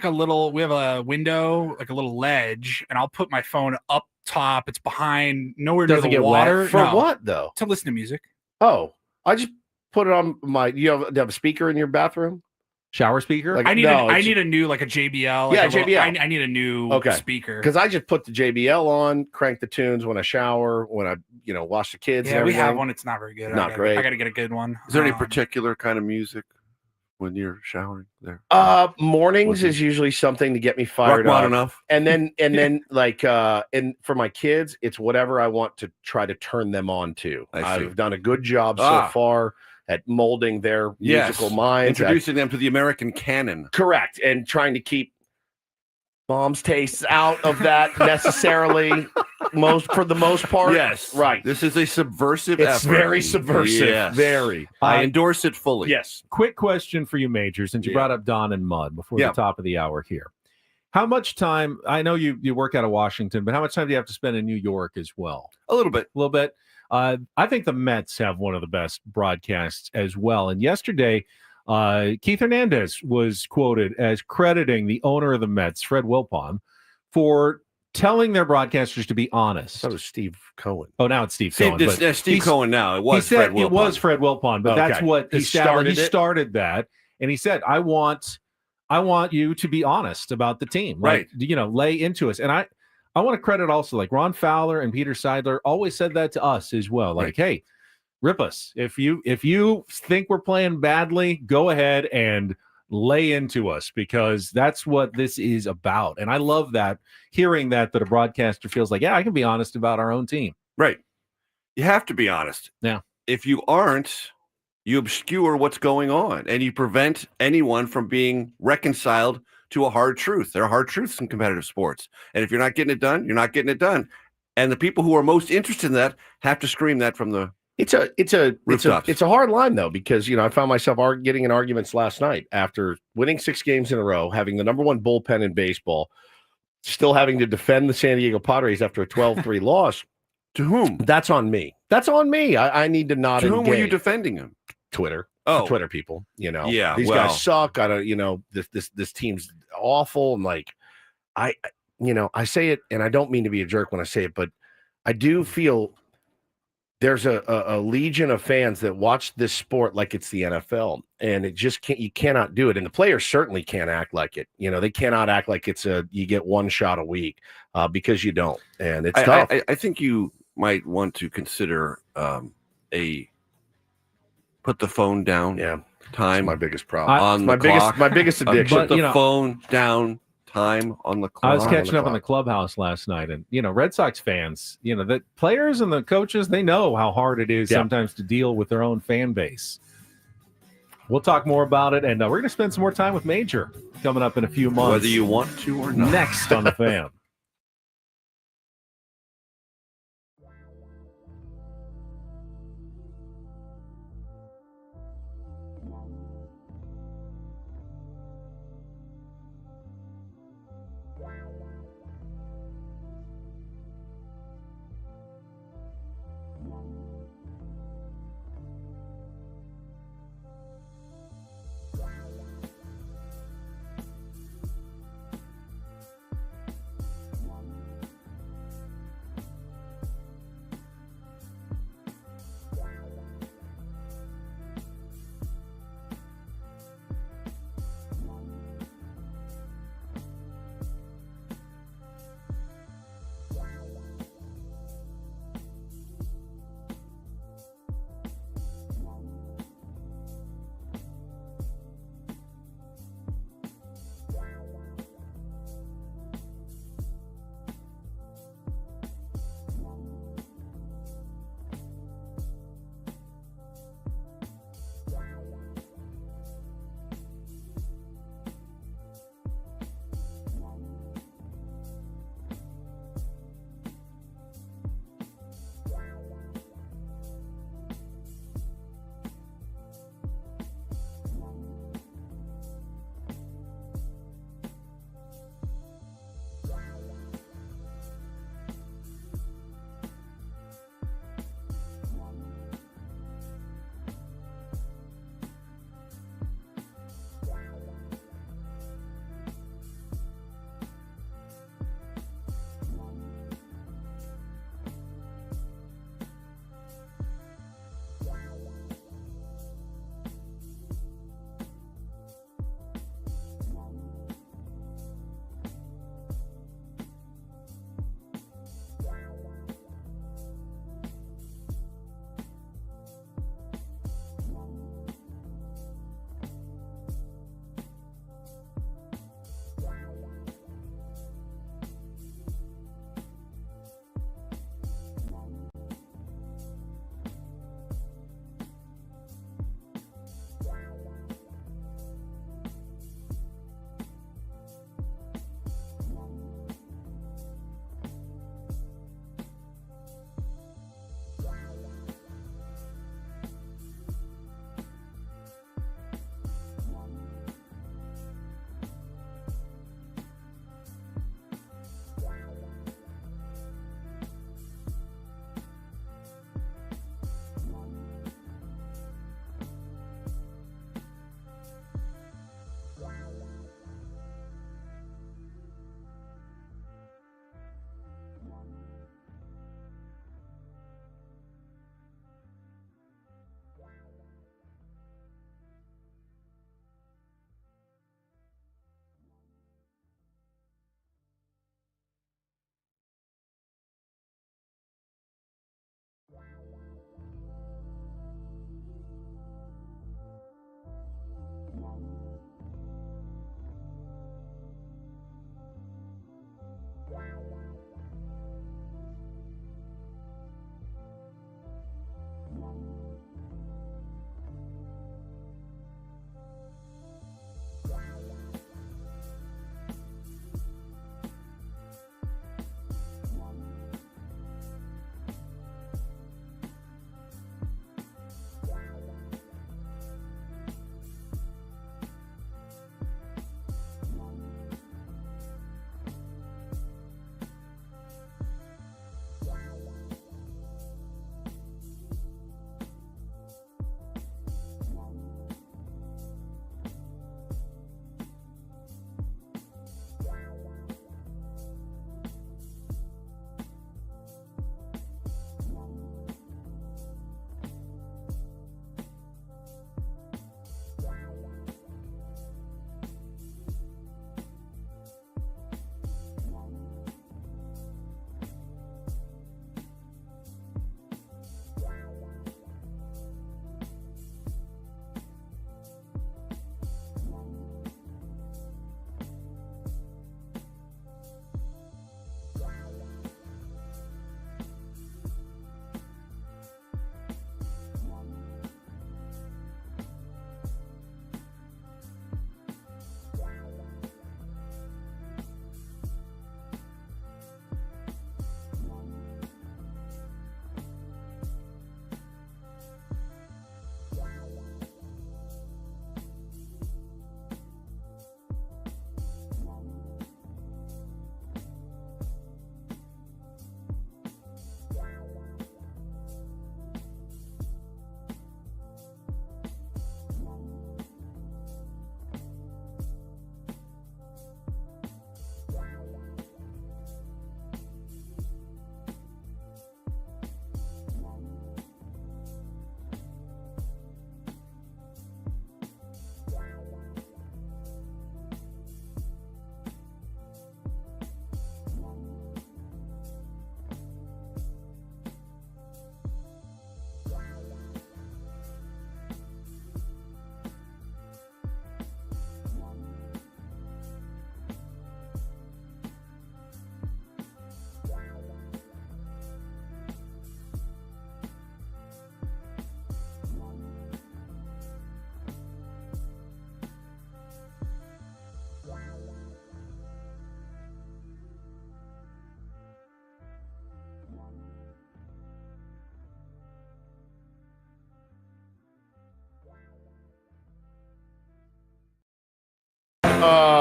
have a window, like a little ledge, and I'll put my phone up top. It's behind, nowhere near Doesn't the get water. wet? For No, what, though? to listen to music. Oh, I just put it on my. Do you have a speaker in your bathroom? Shower speaker? Like, I need no, a new, like a JBL. Yeah, a little- JBL. I need a new Okay. speaker. Because I just put the JBL on, crank the tunes when I shower, when I wash the kids. Yeah, and we everything. have one. It's not very good. Not great. I got to get a good one. Is there any particular kind of music? when you're showering there? Mornings is usually something to get me fired Rock up. enough. And then like and for my kids, it's whatever I want to try to turn them on to. I've done a good job so far at molding their musical minds. Introducing them to the American canon. Correct. And trying to keep mom's tastes out of that necessarily for the most part. Yes. Right. This is a subversive It's effort. very subversive. Yes. Very. I endorse it fully. Yes. Quick question for you, Major, since you brought up Don and Mud before the top of the hour here. How much time, I know you work out of Washington, but how much time do you have to spend in New York as well? A little bit. A little bit. I think the Mets have one of the best broadcasts as well. And yesterday, Keith Hernandez was quoted as crediting the owner of the Mets, Fred Wilpon, for telling their broadcasters to be honest. That was Steve Cohen. Oh, now it's Steve Cohen. Steve Cohen now. It was Fred Wilpon. It was Fred Wilpon, but that's what he started that. And he said, I want you to be honest about the team. Like, lay into us. And I want to credit also, like Ron Fowler and Peter Seidler always said that to us as well. Like, hey, rip us. If you think we're playing badly, go ahead and lay into us, because that's what this is about. And I love that, hearing that a broadcaster feels like, yeah, I can be honest about our own team. Right. You have to be honest. Yeah. If you aren't, you obscure what's going on, and you prevent anyone from being reconciled to a hard truth. There are hard truths in competitive sports. And if you're not getting it done, you're not getting it done. And the people who are most interested in that have to scream that from the It's a hard line, though, because I found myself getting in arguments last night after winning 6 games in a row, having the number 1 bullpen in baseball, still having to defend the San Diego Padres after a 12-3 loss. To whom? That's on me. That's on me. I need to not. To whom engage. were you defending him? Twitter. Oh, Twitter people. Yeah, these guys suck. I don't. This team's awful. And like, I say it, and I don't mean to be a jerk when I say it, but I do feel there's a legion of fans that watch this sport like it's the NFL, and it just can't. You cannot do it, and the players certainly can't act like it. They cannot act like you get 1 shot a week, because you don't, and it's tough. I think you might want to consider put the phone down. Yeah, time. That's my biggest problem. On my the clock. biggest addiction. Put the phone down. Time on the clock. I was catching up on the clubhouse last night, and Red Sox fans, the players and the coaches, they know how hard it is sometimes to deal with their own fan base. We'll talk more about it, and we're going to spend some more time with Major coming up in a few months, whether you want to or not. Next on The Fan.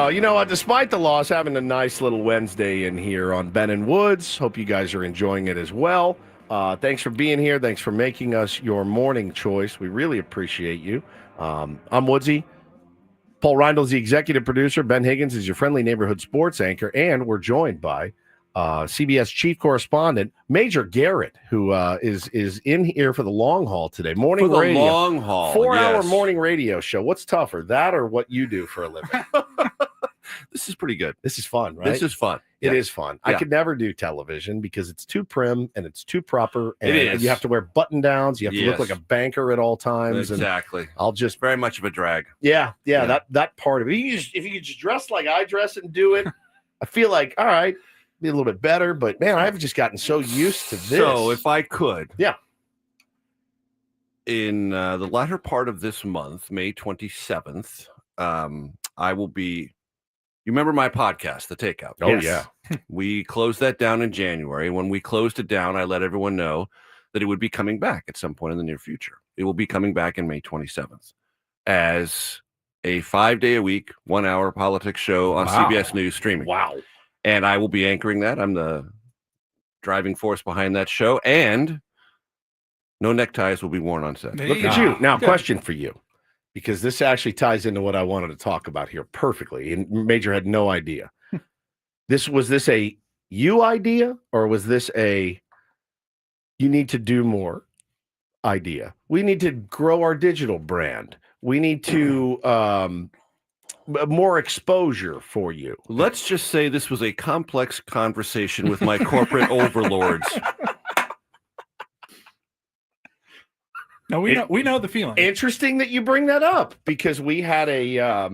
You know what? Despite the loss, having a nice little Wednesday in here on Ben and Woods. Hope you guys are enjoying it as well. Thanks for being here. Thanks for making us your morning choice. We really appreciate you. I'm Woodsy. Paul Reindl is the executive producer. Ben Higgins is your friendly neighborhood sports anchor. And we're joined by CBS chief correspondent, Major Garrett, who is in here for the long haul today. Morning for the radio. long haul. 4-hour morning radio show. What's tougher, that or what you do for a living? This is pretty good. This is fun, right? This is fun. It is fun. Yeah. I could never do television because it's too prim and it's too proper. And It is. you have to wear button downs. You have to look like a banker at all times. Exactly. And I'll just very much of a drag. Yeah. That part of it. If you could just dress like I dress and do it, I feel like, all right, be a little bit better. But man, I've just gotten so used to this. So if I could. Yeah. In the latter part of this month, May 27th, I will be. You remember my podcast, The Takeout? Oh, yeah. We closed that down in January. When we closed it down, I let everyone know that it would be coming back at some point in the near future. It will be coming back in May 27th as a 5-day-a-week, 1-hour politics show on CBS News streaming. Wow. And I will be anchoring that. I'm the driving force behind that show. And no neckties will be worn on set. Look at you. Now, question for you. Because this actually ties into what I wanted to talk about here perfectly. And Major had no idea. Was this a you idea or was this a you need to do more idea? We need to grow our digital brand. We need to more exposure for you. Let's just say this was a complex conversation with my corporate overlords. No, we know the feeling. Interesting that you bring that up because we had a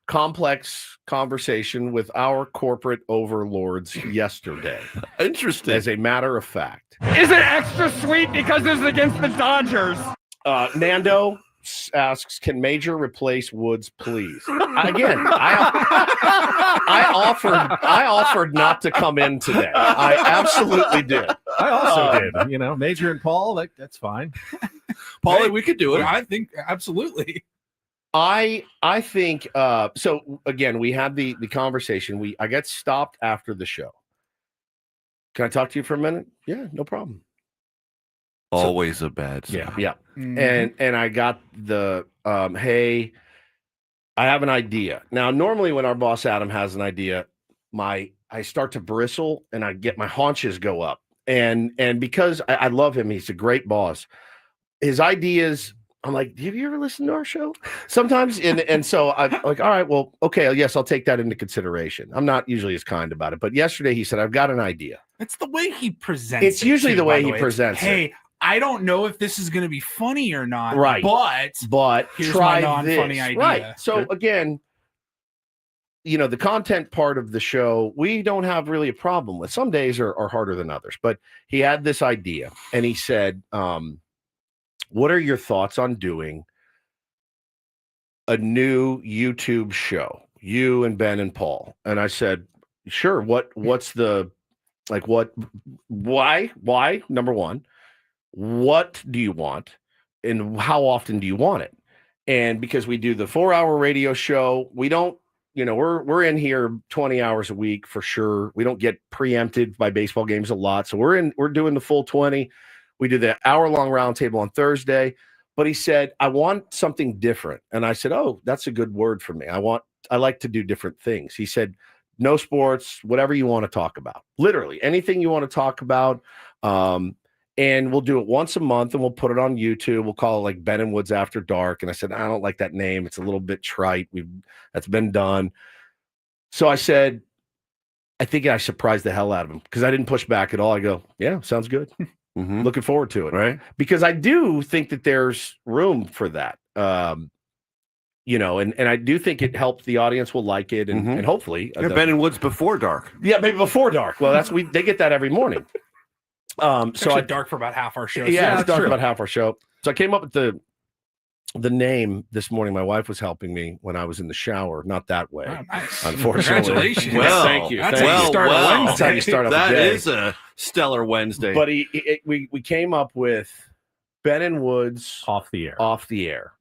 complex conversation with our corporate overlords yesterday. Interesting. As a matter of fact. Is it extra sweet because it's against the Dodgers? Nando asks, can Major replace Woods, please? Again, I offered not to come in today. I absolutely did. I also did. You know, Major and Paul, that's fine. Paulie, hey, we could do it. I think absolutely. I think so. Again, we had the conversation. I got stopped after the show. Can I talk to you for a minute? Yeah, no problem. Always a bad sign. Yeah. Mm-hmm. And I got the hey, I have an idea. Now, normally when our boss Adam has an idea, I start to bristle and I get my haunches go up. And because I love him, he's a great boss. His ideas, I'm like, have you ever listened to our show? Sometimes, and so I'm like, all right, well, okay, yes, I'll take that into consideration. I'm not usually as kind about it, but yesterday he said, I've got an idea. It's the way he presents It's usually the way he presents it. Hey, I don't know if this is going to be funny or not, right? But here's try my non-funny idea. Right. So again, you know, the content part of the show, we don't have really a problem with. Some days are harder than others, but he had this idea and he said, what are your thoughts on doing a new YouTube show, you and Ben and Paul? And I said, sure. What's the, like, why, number one, what do you want and how often do you want it? And because we do the 4-hour radio show, we don't, you know, we're in here 20 hours a week for sure. We don't get preempted by baseball games a lot. So we're doing the full 20. We do the hour-long roundtable on Thursday. But he said, I want something different. And I said, oh, that's a good word for me. I like to do different things. He said, no sports, whatever you want to talk about. Literally, anything you want to talk about. And we'll do it once a month and we'll put it on YouTube. We'll call it like Ben and Woods After Dark. And I said, I don't like that name. It's a little bit trite. That's been done. So I said, I think I surprised the hell out of him because I didn't push back at all. I go, yeah, sounds good. Mm-hmm. Looking forward to it. Right. Because I do think that there's room for that. You know, and I do think it helps. The audience will like it. And hopefully. Ben and Woods Before Dark. Yeah, maybe Before Dark. Well, they get that every morning. So dark for about half our show. Yeah, it's dark about half our show. So I came up with the name this morning. My wife was helping me when I was in the shower. Not that way, nice. Unfortunately. Congratulations. Well, thank you. That's how you start a Wednesday. That's how you start off That a day. is a stellar Wednesday. But we came up with Ben and Woods Off the Air.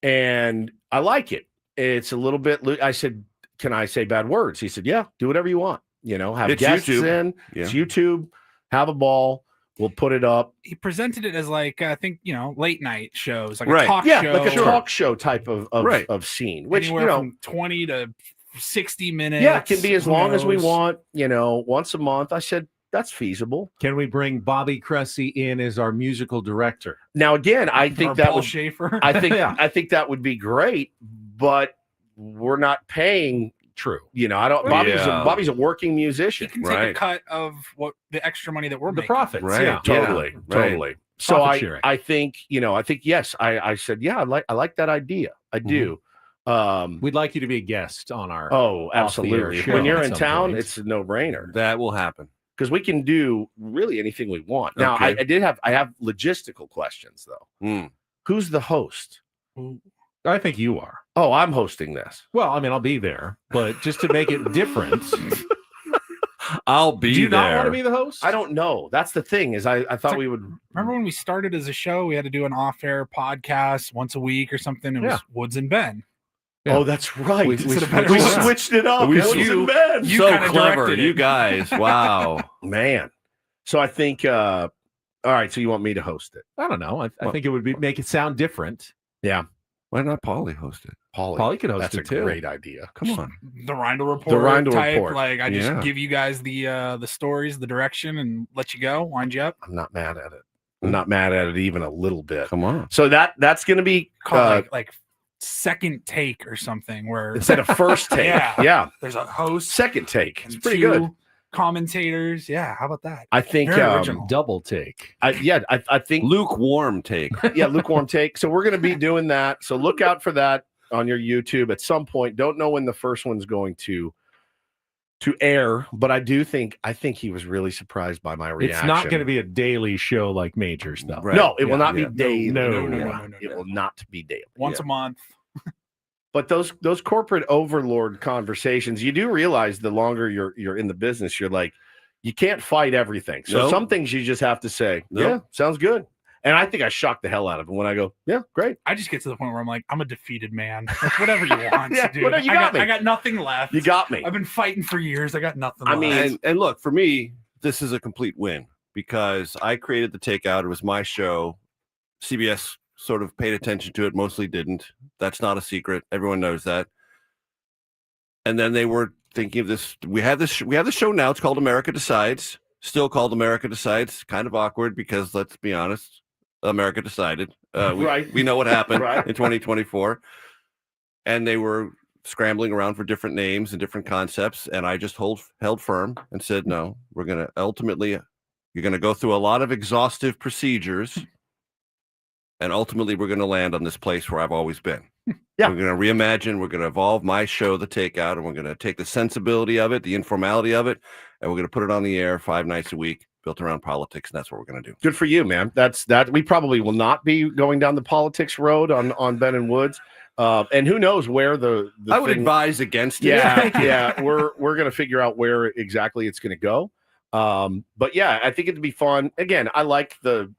And I like it. It's a little bit. I said, can I say bad words? He said, yeah, do whatever you want. Have It's guests YouTube. in. Yeah. It's YouTube. Have a ball. We'll put it up. He presented it as like, I think, late night shows, like Right. a talk Yeah, show. like a talk show type of scene, which, anywhere from 20 to 60 minutes. yeah, it can be as Who long as we knows? want, once a month. I said, that's feasible. Can we bring Bobby Cressy in as our musical director? Now, again, I think Or that Paul would, Schaefer. I think, Yeah. I think that would be great, but we're not paying. True. I don't. Yeah. Bobby's a working He musician. can take a Right. cut of what the extra money that we're The making. profits. Right. Yeah. Totally, Yeah, right. totally. So Profit sharing. I think yes. I said, yeah, I like that idea. I do. We'd like you to be a guest on our. Oh, off-the-air absolutely. show When you're at in some town, point. it's a no-brainer That will happen. because we can do really anything we want. Now, Okay. I have logistical questions though. Mm. Who's the host? I think you are. Oh, I'm hosting this. Well, I mean, I'll be there, but just to make it different. I'll be Do you there. not want to be the host? I don't know. That's the thing is I thought we would. Remember when we started as a show, we had to do an off-air podcast once a week or something. It was Yeah. Woods and Ben. Yeah. Oh, that's right. We- We, we switched it up. We- Woods you- and Ben. You so kinda clever, directed you it. guys. Wow. Man. So I think. All right. So you want me to host it? I don't know. I think it would make it sound different. Yeah. Why not Paulie host it? Paulie could host That's it a too. great idea. Come on. The Reindl Report. The Reindl type. Report. Like I just Yeah. give you guys the stories, the direction, and let you go, wind you up. I'm not mad at it. I'm not mad at it even a little bit. Come on. So that's going to be Call it like second take or something, where instead of first take. Yeah. There's a host, Second take. It's and pretty two good. commentators. Yeah, how about that? I think. Very original. Double take. I think Lukewarm take. yeah, lukewarm take. So we're going to be doing that. So look out for that on your YouTube at some point. Don't know when the first one's going to air, but I think he was really surprised by my reaction. It's not going to be a daily show like Major stuff. Right. No, it will not Yeah. be daily. No. It will not be daily. Once a month. But those corporate overlord conversations, you do realize the longer you're in the business, you're like, you can't fight everything. So Nope. some things you just have to say, Nope. yeah, sounds good. And I think I shocked the hell out of him when I go, yeah, great. I just get to the point where I'm like, I'm a defeated man. Like, whatever you want, Yeah, dude. whatever, you got me. I got nothing left. You got me. I've been fighting for years. I got nothing I left. mean, And look, for me, this is a complete win because I created the takeout. It was my show. CBS sort of paid attention to it, mostly didn't. That's not a secret. Everyone knows that. And then they were thinking of this. We have the show now. It's called America Decides. Still called America Decides. Kind of awkward because let's be honest, America decided. Right. We know what happened Right. in 2024. And they were scrambling around for different names and different concepts. And I just held firm and said, no, we're going to ultimately, you're going to go through a lot of exhaustive procedures. And ultimately, we're going to land on this place where I've always been. Yeah. We're going to reimagine. We're going to evolve my show, The Takeout, and we're going to take the sensibility of it, the informality of it, and we're going to put it on the air 5 nights a week, built around politics. And that's what we're going to do. good for you, man. That's that. We probably will not be going down the politics road on Ben and Woods. And who knows where the I would thing- advise against it. Yeah. We're gonna figure out where exactly it's gonna go. But yeah, I think it'd be fun. Again, I like the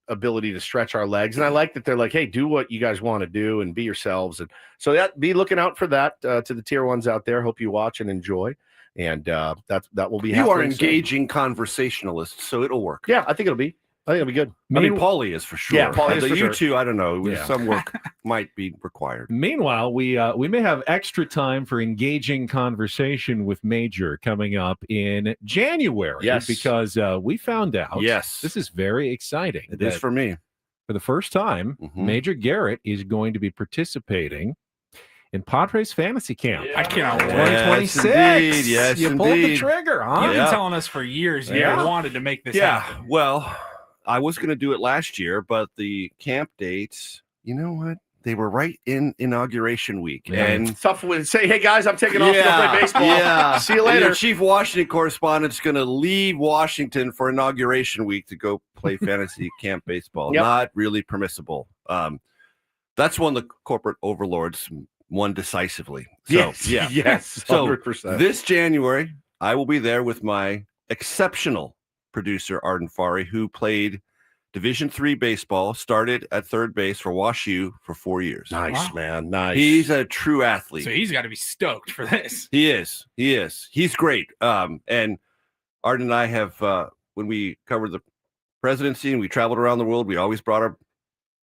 ability to stretch our legs, and I like that they're like, hey, do what you guys want to do and be yourselves. And so that be looking out for that to the tier ones out there. Hope you watch and enjoy. And that will be. You are happening soon. engaging conversationalists, so it'll work. Yeah, I think it'll be good. I mean, Paulie is for sure. Yeah, Paulie is The for you sure. two, I don't know. Yeah. Some work might be required. Meanwhile, we may have extra time for engaging conversation with Major coming up in January. Yes. Because we found out. Yes. This is very exciting. It is that for me. for the first time, Mhm. Major Garrett is going to be participating in Padres Fantasy Camp. I cannot wait. 2026. indeed. Yes, you pulled the indeed. trigger, huh? You've Yeah. been telling us for years you Yeah. wanted to make this Yeah. happen. Well, I was going to do it last year, but the camp dates, you know what? They were right in inauguration week. Yeah. And It's tough with say, hey guys, I'm taking off to go play baseball. Yeah. See you And later. your chief Washington correspondent is going to leave Washington for inauguration week to go play fantasy camp baseball. Yep. Not really permissible. That's one the corporate overlords won decisively. So, Yes, yeah. yes, So 100%. this January, I will be there with my exceptional producer, Arden Fari, who played Division III baseball, started at third base for Wash U for 4 years. Nice, man. Nice. He's a true athlete. So he's got to be stoked for this. He is. He's great. And Arden and I have, when we covered the presidency and we traveled around the world, we always brought our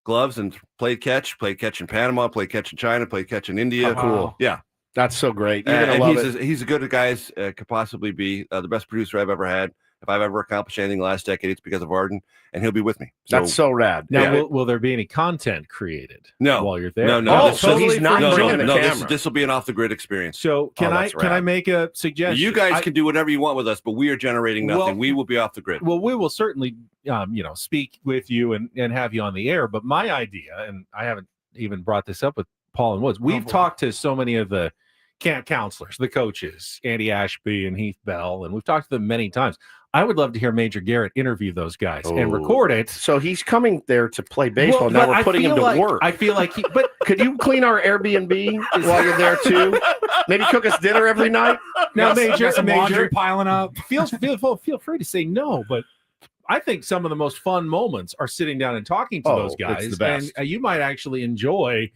gloves and played catch in Panama, played catch in China, played catch in India. Oh, cool. Yeah. That's so great. You're going to love it. He's as good a guy as could possibly be. The best producer I've ever had. If I've ever accomplished anything the last decade, it's because of Arden, and he'll be with me. That's so rad. Now, will there be any content created while you're there? No. So he's not bringing the camera. This will be an off-the-grid experience. So can I make a suggestion? You guys can do whatever you want with us, but we are generating nothing. Well, we will be off the grid. Well, we will certainly, speak with you and have you on the air. But my idea, and I haven't even brought this up with Paul and Woods, we've talked to so many of the camp counselors, the coaches, Andy Ashby and Heath Bell, and we've talked to them many times. I would love to hear Major Garrett interview those guys and record it. So he's coming there to play baseball. Now we're putting him to work. I feel like but could you clean our Airbnb while you're there too? Maybe cook us dinner every night? Now, Major, some laundry piling up. Feel free to say no, but I think some of the most fun moments are sitting down and talking to those guys. It's the best. And you might actually enjoy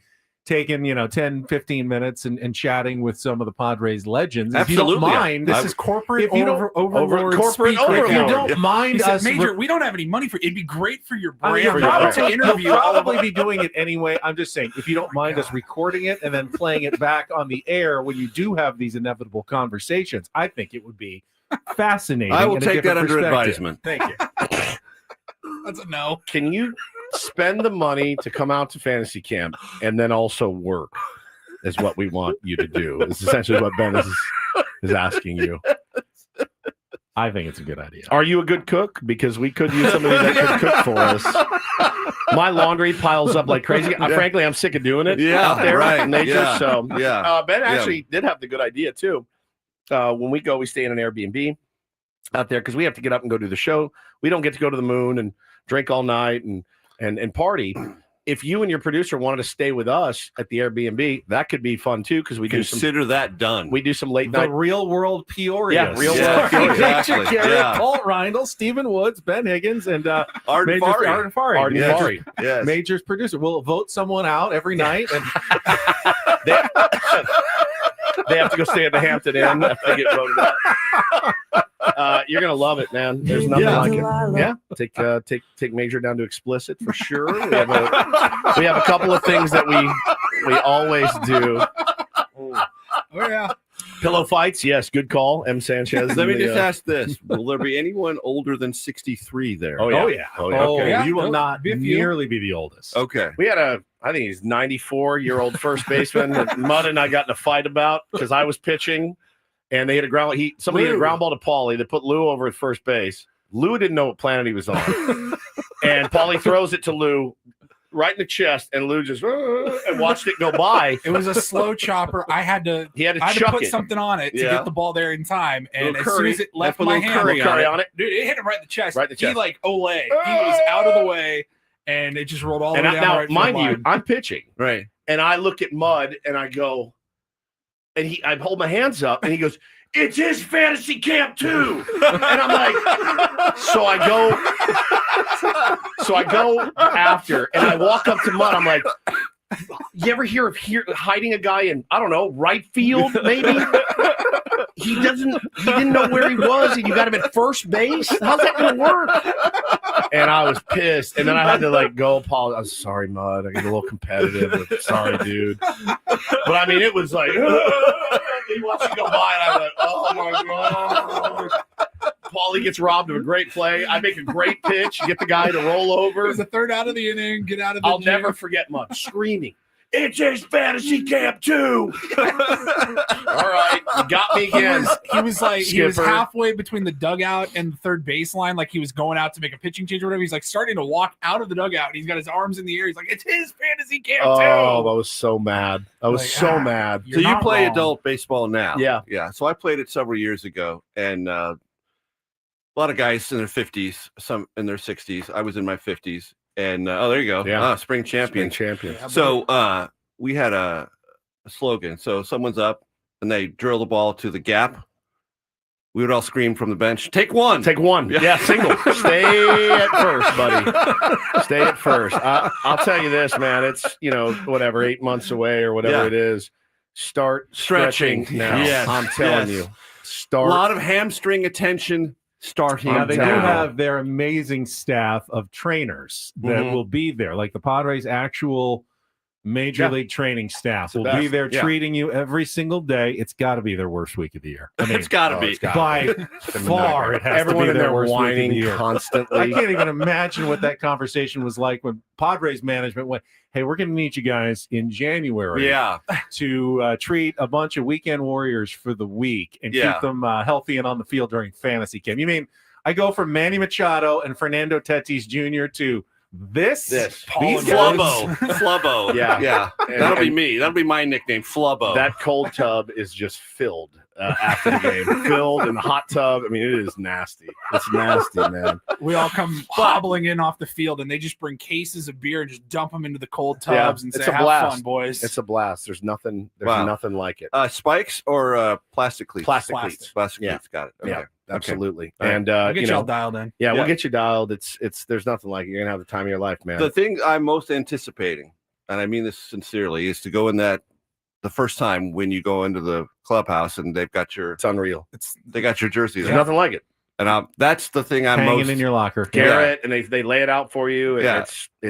taking 10 15 minutes and chatting with some of the Padres legends. Absolutely. If you don't mind, this is corporate overlord corporate speak overlord. right now. If you don't mind us, Major, we don't have any money for it. It'd be great for your brand. We'll probably be doing it anyway. I'm just saying, if you don't mind us recording it and then playing it back on the air when you do have these inevitable conversations, I think it would be fascinating. I will take that under advisement. Thank you. That's a no. Can you spend the money to come out to fantasy camp and then also work is what we want you to do. It's essentially what Ben is asking you. I think it's a good idea. Are you a good cook? Because we could use somebody that could cook for us. My laundry piles up like crazy. Frankly, I'm sick of doing it out there in nature. So Ben actually did have the good idea too. When we go, we stay in an Airbnb out there because we have to get up and go do the show. We don't get to go to the moon and drink all night and party. If you and your producer wanted to stay with us at the Airbnb, that could be fun too because we consider that done. We do some late night. The Real World Peoria. Yeah, Real World Peoria. Exactly. Garrett, Paul Reindl, Stephen Woods, Ben Higgins, and Arden Fari. Yes. Major's producer. We'll vote someone out every night, and they have to go stay at the Hampton Inn after they get voted out. You're gonna love it, man. There's nothing like it. Yeah, take Major down to explicit for sure. We have a couple of things that we always do. Oh yeah. Pillow fights, yes, good call. M. Sanchez. Let me just ask this: will there be anyone older than 63 there? Oh yeah. Okay. You will not nearly be the oldest. Okay. We had I think he's 94-year-old first baseman that Mudd and I got in a fight about because I was pitching and they hit a ground. Somebody hit a ground ball to Paulie. They put Lou over at first base. Lou didn't know what planet he was on, and Paulie throws it to Lou right in the chest, and Lou just and watched it go by. It was a slow chopper. I had to put something on it to get the ball there in time, and as soon as it left my hand, curry on it. Dude, it hit him right in the chest. Right in the chest. He like Olay. He was out of the way. And it just rolled all the way down. Now, right mind you, I'm pitching. Right. And I look at Mudd and I go, and I hold my hands up and he goes, "It's his fantasy camp too." And I'm like, so I go after and I walk up to Mudd. I'm like, you ever hear of hiding a guy in, I don't know, right field, maybe? He didn't know where he was, and you got him at first base? How's that going to work? And I was pissed. And then I had to go, Paul, I'm sorry, Mudd. I get a little competitive. Sorry, dude. But I mean, it was like, he watched me go by, and I went, oh my God. Paulie gets robbed of a great play. I make a great pitch, get the guy to roll over. It was the third out of the inning, get out of the I'll gym. never forget Mudd screaming, "It's his fantasy camp too." All right, you got me again. He was halfway between the dugout and the third baseline, like he was going out to make a pitching change or whatever. He's like starting to walk out of the dugout. And he's got his arms in the air. He's like, "It's his fantasy camp too." Oh, I was so mad. I was so mad. So you play adult baseball now? Yeah. So I played it several years ago, and a lot of guys in their 50s, some in their 60s. I was in my 50s. And there you go. Yeah. Spring champion. Yeah, so we had a slogan. So someone's up and they drill the ball to the gap. we would all scream from the bench, take one. Take one. Yeah, single. Stay at first, buddy. Stay at first. I'll tell you this, man. It's, whatever, 8 months away or whatever it is. Start stretching now. Yes. I'm telling you. Start. A lot of hamstring attention starting. Yeah, they do now. have their amazing staff of trainers that will be there. Like the Padres' actual Major League training staff will be there treating you every single day. It's got to be their worst week of the year. I mean, it's got to be. By far, it has Everyone to be in their there worst week of the whining year. constantly. I can't even imagine what that conversation was like when Padres management went, hey, we're going to need you guys in January to treat a bunch of weekend warriors for the week and keep them healthy and on the field during fantasy camp. You mean I go from Manny Machado and Fernando Tatis Jr. to this Flubbo. Yeah. That'll be me. That'll be my nickname, Flubbo. That cold tub is just filled after the game. Filled in the hot tub. I mean, it is nasty. It's nasty, man. We all come hobbling in off the field, and they just bring cases of beer and just dump them into the cold tubs and say, "Have fun, boys." It's a blast. There's nothing like it. Spikes or plastic cleats? Plastic cleats. Plastic cleats. Got it. Okay. Yeah. Absolutely. Okay. And we'll get y'all dialed in. Yeah, we'll get you dialed. It's there's nothing like it. You're gonna have the time of your life, man. The thing I'm most anticipating, and I mean this sincerely, is to go in the first time when you go into the clubhouse and they've got your it's unreal. They got your jerseys. There's nothing like it. And that's the thing I'm hanging most in your locker. Garrett, and they lay it out for you. Yeah.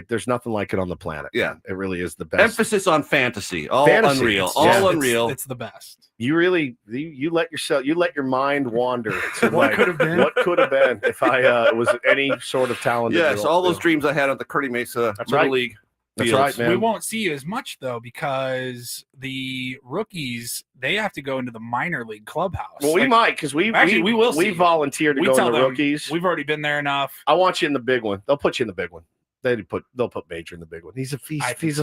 There's nothing like it on the planet. Yeah. It really is the best. Emphasis on fantasy. All Fantasy. unreal. Yeah. All unreal. It's the best. You really you let your mind wander to What could have been? What could have been if I was any sort of talented. Yes, all those dreams I had on the Curry Mesa Little League. That's fields. right, man. We won't see you as much though because the rookies they have to go into the minor league clubhouse. Well, we might because we will. We volunteered to go in the rookies. We've already been there enough. I want you in the big one. They'll put you in the big one. They'll put Major in the big one. He's a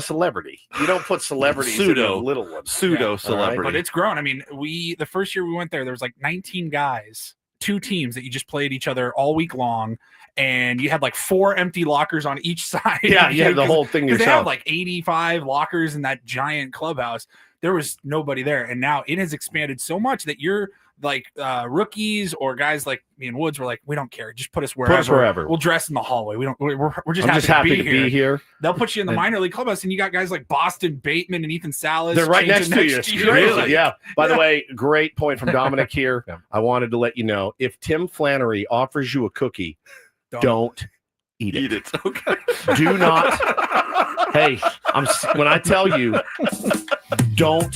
celebrity. You don't put celebrities in the little one. Pseudo celebrity. But it's grown. I mean, the first year we went there was like 19 guys, 2 teams that you just played each other all week long. And you had like 4 empty lockers on each side. Yeah, you had the whole thing yourself. They have like 85 lockers in that giant clubhouse. There was nobody there. And now it has expanded so much that you're like rookies or guys like me and Woods were like, we don't care. Just put us wherever. We'll dress in the hallway. We're just happy to be here. They'll put you in the minor league clubhouse and you got guys like Boston Bateman and Ethan Salas. They're right next to you. Really? Yeah. By the way, great point from Dominic here. I wanted to let you know if Tim Flannery offers you a cookie, don't eat it. Eat it. Okay. Do not. Hey, when I tell you, don't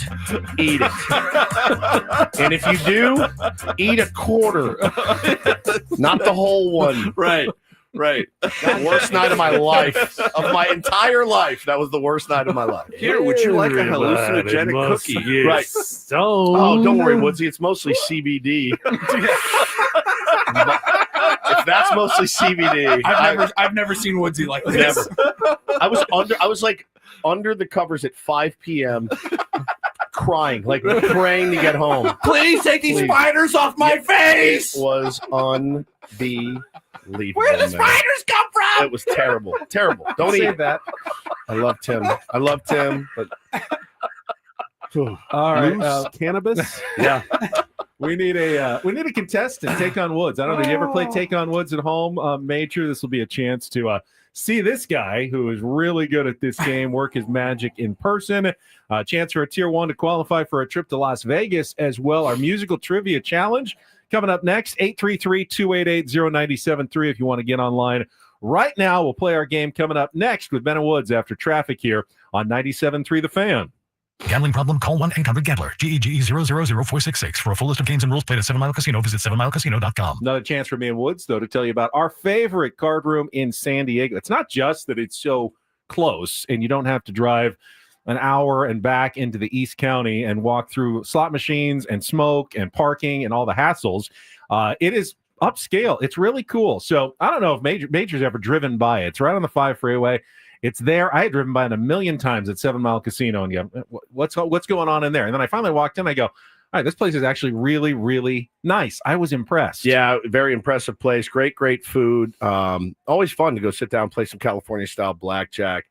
eat it. And if you do, eat a quarter, not the whole one. Right. The worst night of my life, of my entire life. That was the worst night of my life. Here, would you like a hallucinogenic cookie? Right. Oh, don't worry, Woodsy. It's mostly CBD. If that's mostly CBD, I've never seen Woodsy like this. Never. I was like under the covers at 5 p.m. crying, like praying to get home. Please take these spiders off my face. It was unbelievable. Where did the spiders come from? It was terrible. Don't eat that. I love Tim, but all right, cannabis. Yeah. We need a contestant. Take on Woods. I don't know. Did you ever play Take on Woods at home, Major? This will be a chance to see this guy who is really good at this game work his magic in person. Chance for a tier 1 to qualify for a trip to Las Vegas as well. Our musical trivia challenge coming up next. 833-288-0973 if you want to get online right now. We'll play our game coming up next with Ben and Woods after traffic here on 97.3 The Fan. Gambling problem? Call 1-800-GAMBLER. GEGE 000-466. For a full list of games and rules, play at 7 Mile Casino. Visit 7milecasino.com. Another chance for me and Woods, though, to tell you about our favorite card room in San Diego. It's not just that it's so close and you don't have to drive an hour and back into the East County and walk through slot machines and smoke and parking and all the hassles. It is upscale. It's really cool. So I don't know if Major's ever driven by it. It's right on the 5 freeway. It's there. I had driven by it 1,000,000 times at 7 Mile Casino and go, what's going on in there? And then I finally walked in. I go, all right, this place is actually really, really nice. I was impressed. Yeah, very impressive place. Great food. Always fun to go sit down and play some California style blackjack.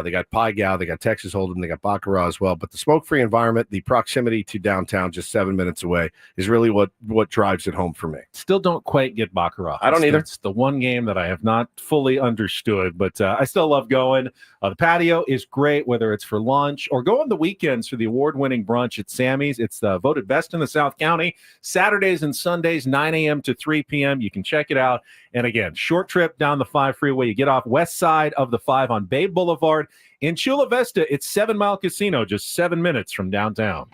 They got Pai Gow, they got Texas Hold'em, they got Baccarat as well. But the smoke-free environment, the proximity to downtown, just 7 minutes away, is really what drives it home for me. Still don't quite get Baccarat. I don't either. It's the one game that I have not fully understood, but I still love going. The patio is great, whether it's for lunch or go on the weekends for the award-winning brunch at Sammy's. It's voted best in the South County. Saturdays and Sundays, 9 a.m. to 3 p.m. You can check it out. And again, short trip down the 5 freeway. You get off west side of the 5 on Bay Boulevard. In Chula Vista, it's 7 Mile Casino, just 7 minutes from downtown.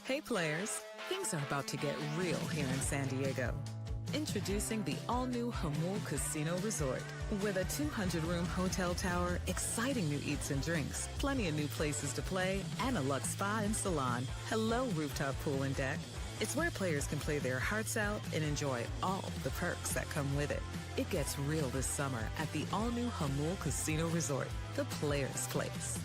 Hey players, things are about to get real here in San Diego. Introducing the all-new Jamul Casino Resort. With a 200-room hotel tower, exciting new eats and drinks, plenty of new places to play, and a luxe spa and salon. Hello, rooftop pool and deck. It's where players can play their hearts out and enjoy all the perks that come with it. It gets real this summer at the all-new Jamul Casino Resort, the players' place.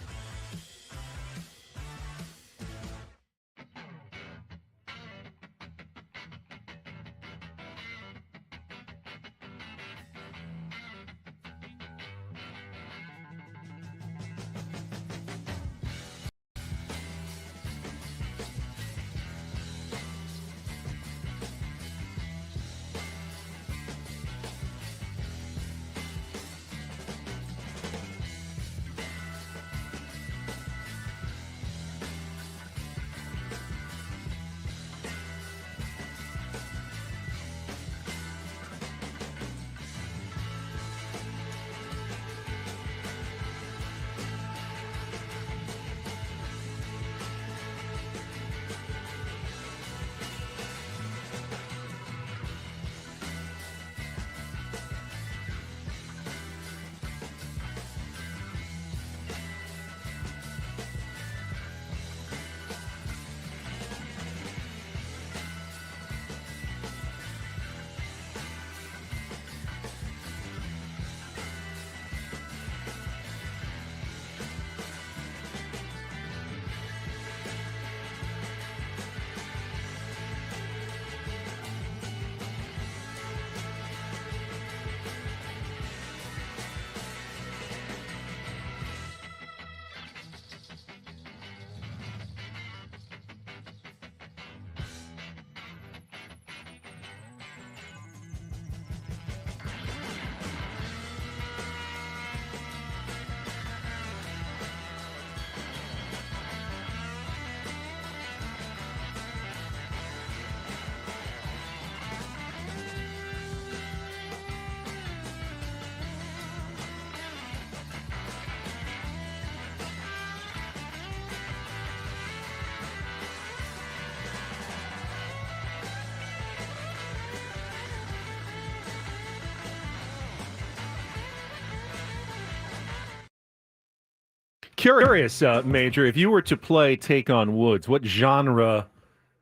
Curious, Major, if you were to play Take on Woods, what genre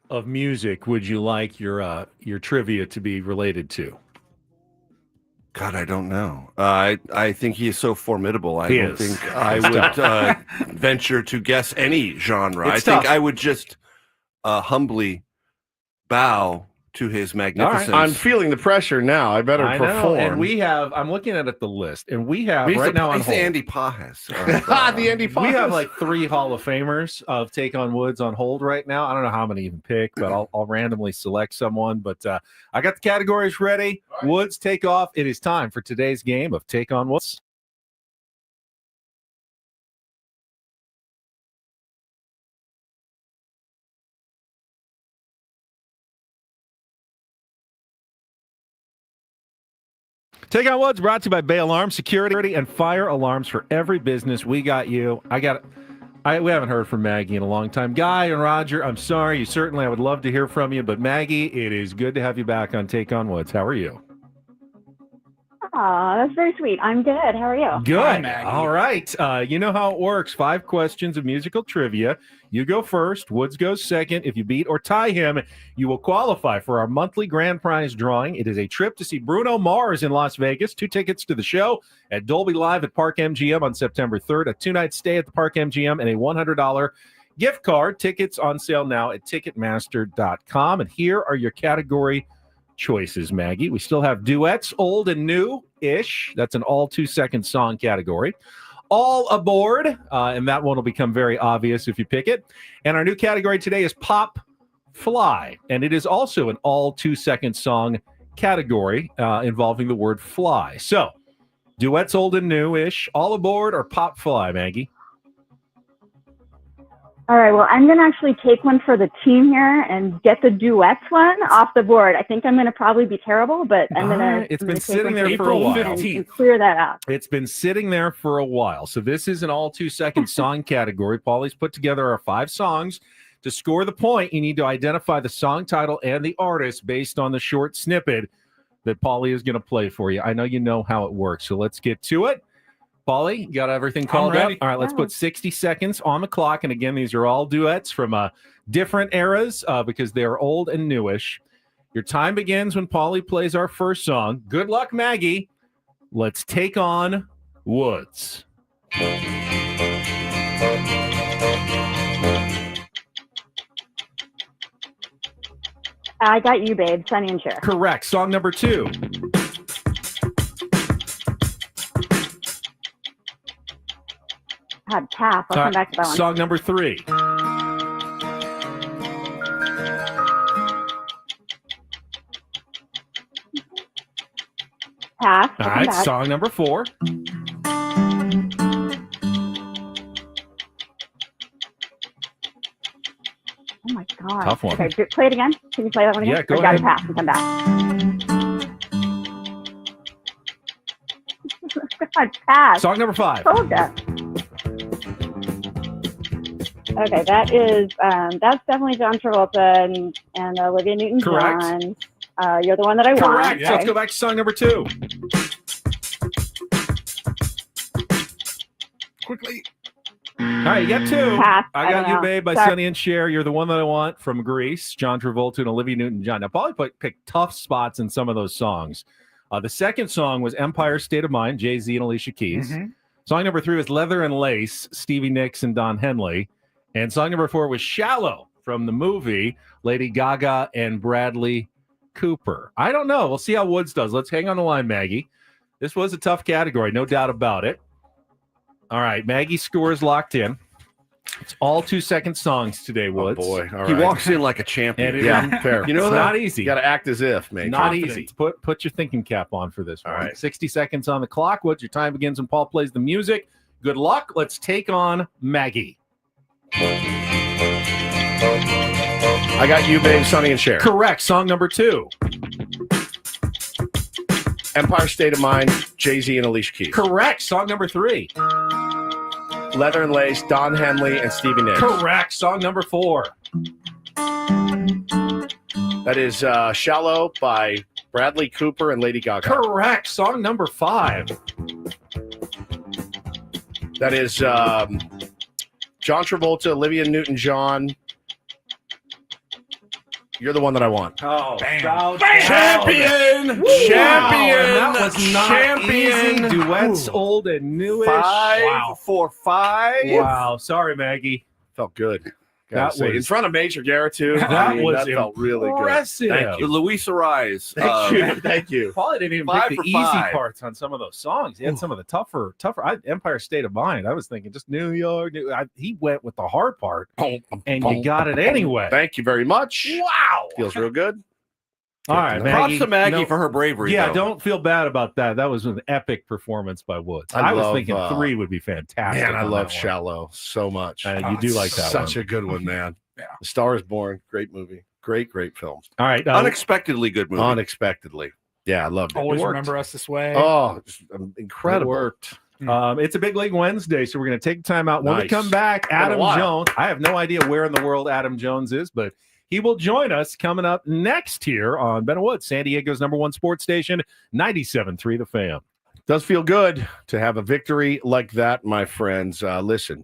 of music would you like your trivia to be related to? God, I don't know. I think he is so formidable. I don't think I would venture to guess any genre. I think I would just humbly bow to his magnificence. I'm feeling the pressure now. I better perform. And we have, I'm looking at the list, and we have right now on hold. The Andy Pajas. The Andy Pajas. We have like 3 Hall of Famers of Take on Woods on hold right now. I don't know how many even pick, but I'll randomly select someone. But I got the categories ready. Right. Woods, take off. It is time for today's game of Take on Woods. Take on Woods brought to you by Bay Alarm, security and fire alarms for every business. We got you. We haven't heard from Maggie in a long time. Guy and Roger, I'm sorry. I would love to hear from you. But Maggie, it is good to have you back on Take on Woods. How are you? Aw, that's very sweet. I'm good. How are you? Good. Hi, Maggie. All right. You know how it works. 5 questions of musical trivia. You go first. Woods goes second. If you beat or tie him, you will qualify for our monthly grand prize drawing. It is a trip to see Bruno Mars in Las Vegas, 2 tickets to the show at Dolby Live at Park MGM on September 3rd, a 2-night stay at the Park MGM, and a $100 gift card. Tickets on sale now at Ticketmaster.com. And here are your category choices, Maggie. We still have duets, old and new-ish. That's an all 2-second song category. All aboard, and that one will become very obvious if you pick it. And our new category today is Pop Fly, and it is also an all 2-second song category involving the word fly. So, duets, old and new-ish, all aboard, or Pop Fly, Maggie? All right, well, I'm going to actually take one for the team here and get the duets one off the board. I think I'm going to probably be terrible, but I'm going to. It's been sitting there for a while. And clear that out. It's been sitting there for a while. So this is an all 2-second song category. Paulie's put together our 5 songs. To score the point, you need to identify the song title and the artist based on the short snippet that Paulie is going to play for you. I know you know how it works, so let's get to it. Paulie, you got everything called up? All right, let's put 60 seconds on the clock. And again, these are all duets from different eras because they are old and newish. Your time begins when Paulie plays our first song. Good luck, Maggie. Let's take on Woods. I got you, babe. Sonny and Cher. Correct. Song number 2. Pass. I'll come back to that one. Song number 3. Pass. All right. Song number 4. Oh my God. Tough one. Okay, play it again. Can you play that one again? Yeah, go ahead. ahead. Pass and come back. God, pass. Song number 5. Told ya. Okay, that is that's definitely John Travolta and Olivia Newton-John. You're the one that I want. Correct. Okay. Let's go back to song number 2. Quickly. All right, you got 2. Pass. I got don't You, know. Babe by Sorry. Sonny and Cher. You're the one that I want from Grease, John Travolta and Olivia Newton-John. Now, Paulie picked tough spots in some of those songs. The second song was Empire State of Mind, Jay-Z and Alicia Keys. Mm-hmm. Song number 3 was Leather and Lace, Stevie Nicks and Don Henley. And song number 4 was Shallow from the movie, Lady Gaga and Bradley Cooper. I don't know. We'll see how Woods does. Let's hang on the line, Maggie. This was a tough category, no doubt about it. All right, Maggie's score is locked in. It's all 2-second songs today, Woods. Oh boy, all He right. walks in like a champion. Yeah, fair. You know, It's not easy. You got to act as if, man. Not Confident. easy. Put your thinking cap on for this one. All right. 60 seconds on the clock. Woods, your time begins when Paul plays the music. Good luck. Let's take on Maggie. I got You, Babe, Sonny and Cher. Correct. Song number 2. Empire State of Mind, Jay-Z and Alicia Keys. Correct. Song number 3. Leather and Lace, Don Henley and Stevie Nicks. Correct. Song number 4. That is Shallow by Bradley Cooper and Lady Gaga. Correct. Song number 5. That is John Travolta, Olivia Newton-John. You're the one that I want. Oh, Bam. Champion! Wow, Champion! and that was not Champion! easy. Duets, old and newish. 5 for 5. Wow. Sorry, Maggie. Felt good. That Gotta say. was- in front of Major Garrett too. That was that felt really good. impressive. Thank The you. Luis Arise. Thank you. Thank you. Paulie didn't even 5 pick for the easy 5. parts on some of those songs. He had some of the tougher. Empire State of Mind. I was thinking just New York. He went with the hard part, and you got it anyway. Thank you very much. Wow. Feels real good. All right, Maggie. Props to Maggie No- for her bravery. Yeah, though. don't feel bad about that. That was an epic performance by Woods. I I was love, thinking 3 would be fantastic. Man, I on love that one. Shallow so much. You do like that Such one. a good one, man. Yeah. The Star is Born. Great movie. Great film. All right. Unexpectedly good movie. Unexpectedly. Yeah, I loved it. Always It worked. remember us this way. Oh, it's It incredible. worked. It's a big league Wednesday, so we're going to take time out. When we Nice. come back, Been a Adam while. Jones. I have no idea where in the world Adam Jones is, but he will join us coming up next here on Ben Woods, San Diego's #1 sports station, 97.3 The Fan. Does feel good to have a victory like that, my friends. Listen,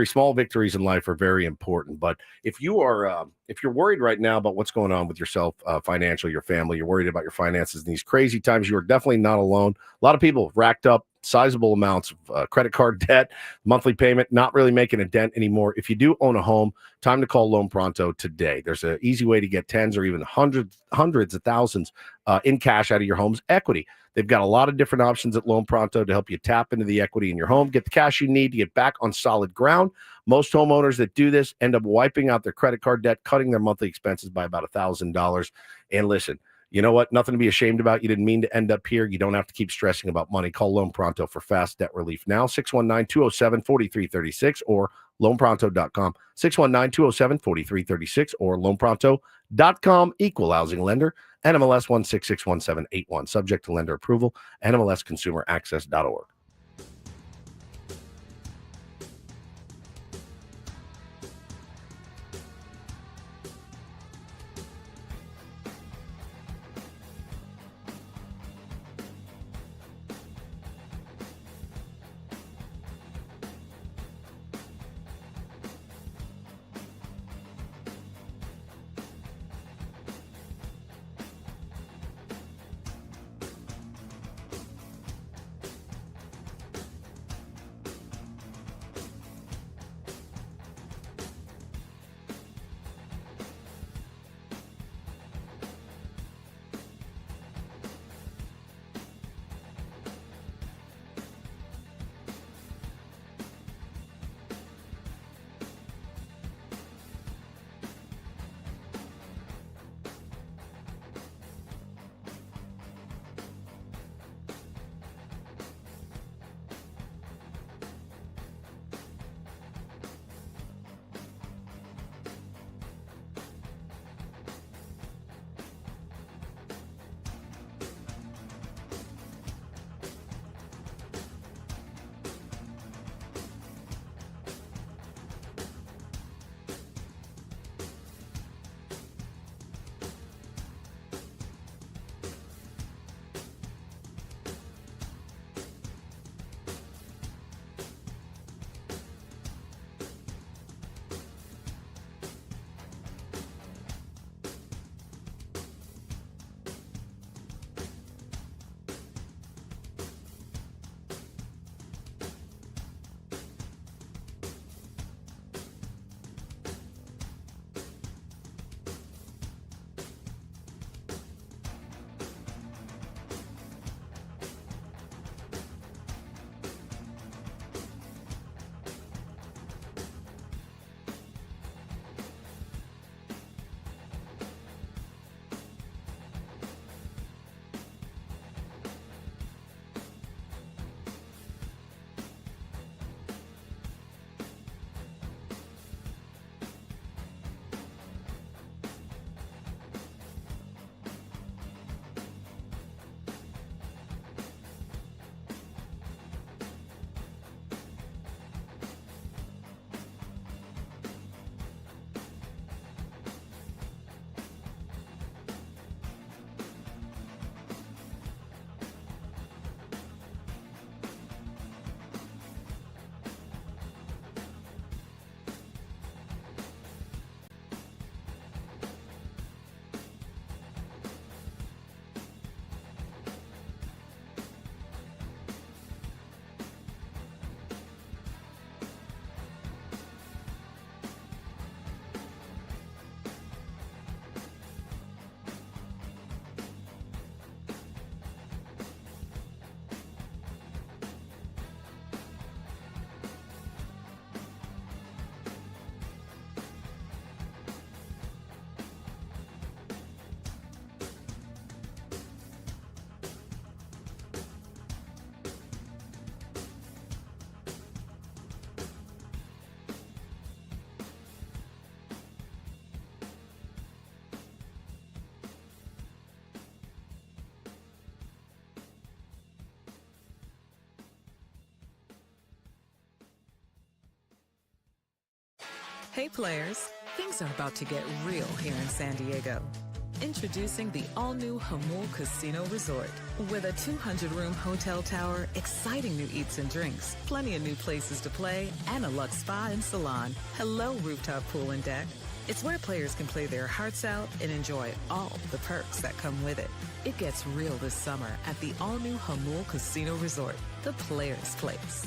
small victories in life are very important. But if you're worried right now about what's going on with yourself, financially, your family, you're worried about your finances in these crazy times, you are definitely not alone. A lot of people have racked up sizable amounts of credit card debt, monthly payment, not really making a dent anymore. If you do own a home, time to call Loan Pronto today. There's an easy way to get tens or even hundreds of thousands in cash out of your home's equity. They've got a lot of different options at Loan Pronto to help you tap into the equity in your home, get the cash you need to get back on solid ground. Most homeowners that do this end up wiping out their credit card debt, cutting their monthly expenses by about $1,000. And listen, you know what? Nothing to be ashamed about. You didn't mean to end up here. You don't have to keep stressing about money. Call Loan Pronto for fast debt relief now, 619-207-4336 or loanpronto.com, 619-207-4336 or loanpronto.com. Equal housing lender, NMLS 1661781, subject to lender approval, NMLSconsumeraccess.org. Hey players, things are about to get real here in San Diego. Introducing the all-new Jamul Casino Resort. With a 200-room hotel tower, exciting new eats and drinks, plenty of new places to play, and a luxe spa and salon. Hello, rooftop pool and deck. It's where players can play their hearts out and enjoy all the perks that come with it. It gets real this summer at the all-new Jamul Casino Resort, the players' place.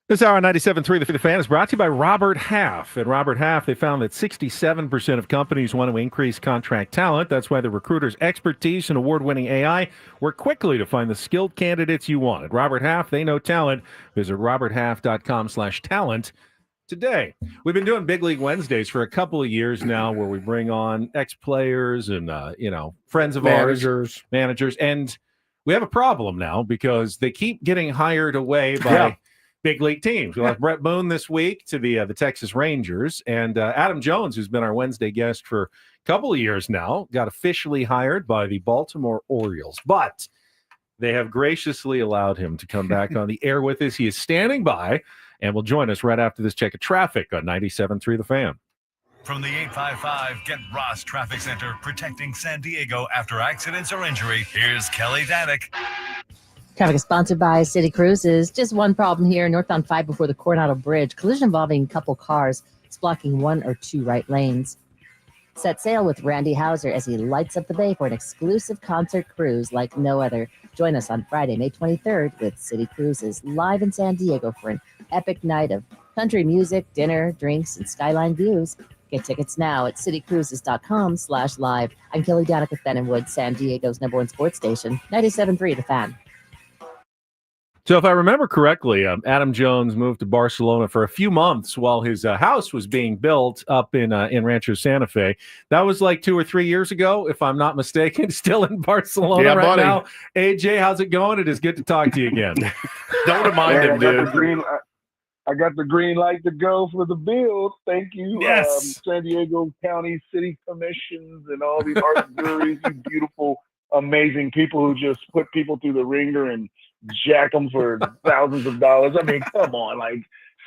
This hour on 97.3 The Fan is brought to you by Robert Half. At Robert Half, they found that 67% of companies want to increase contract talent. That's why the recruiter's expertise and award-winning AI work quickly to find the skilled candidates you want. At Robert Half, they know talent. Visit roberthalf.com/talent today. We've been doing Big League Wednesdays for a couple of years now where we bring on ex-players and, friends of ours, managers. And we have a problem now because they keep getting hired away by big league teams. We'll have Brett Boone this week to the Texas Rangers, and Adam Jones, who's been our Wednesday guest for a couple of years now, got officially hired by the Baltimore Orioles. But they have graciously allowed him to come back on the air with us. He is standing by and will join us right after this check of traffic on 97.3 The Fan. From the 855 Get Ross Traffic Center, protecting San Diego after accidents or injury, here's Kelly Danick. Traffic is sponsored by City Cruises. Just one problem here. Northbound 5 before the Coronado Bridge. Collision involving a couple cars. It's blocking one or two right lanes. Set sail with Randy Hauser as he lights up the bay for an exclusive concert cruise like no other. Join us on Friday, May 23rd with City Cruises live in San Diego for an epic night of country music, dinner, drinks, and skyline views. Get tickets now at citycruises.com/live. I'm Kelly Danick with Ben & Wood, San Diego's #1 sports station, 97.3 The Fan. So if I remember correctly, Adam Jones moved to Barcelona for a few months while his house was being built up in Rancho Santa Fe. That was like 2 or 3 years ago, if I'm not mistaken. Still in Barcelona right now. AJ, how's it going? It is good to talk to you again. Don't remind him, dude. I got the green light to go for the Bills. Thank you, yes. San Diego County City Commissions and all these art juries, you beautiful, amazing people who just put people through the ringer and jack them for thousands of dollars. I mean, come on, like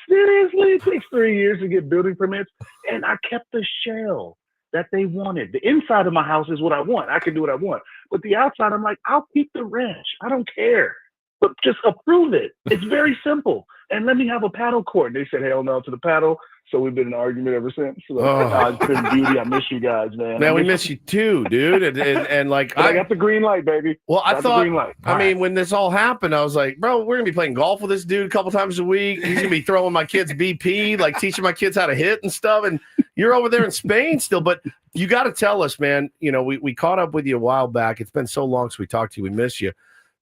seriously, it takes 3 years to get building permits, and I kept the shell that they wanted. The inside of my house is what I want. I can do what I want, but the outside, I'm like, I'll keep the wrench. I don't care, but just approve it. It's very simple, and let me have a paddle court. And they said hell no to the paddle, so we've been in an argument ever since. So it's been beauty. I miss you guys, man. Man, we miss you too, dude. And like, I got the green light, baby. Well, I thought, I mean, when this all happened, I was like, bro, we're gonna be playing golf with this dude a couple times a week. He's gonna be throwing my kids BP, like teaching my kids how to hit and stuff. And you're over there in Spain still, but you got to tell us, man. You know, we caught up with you a while back. It's been so long since we talked to you. We miss you.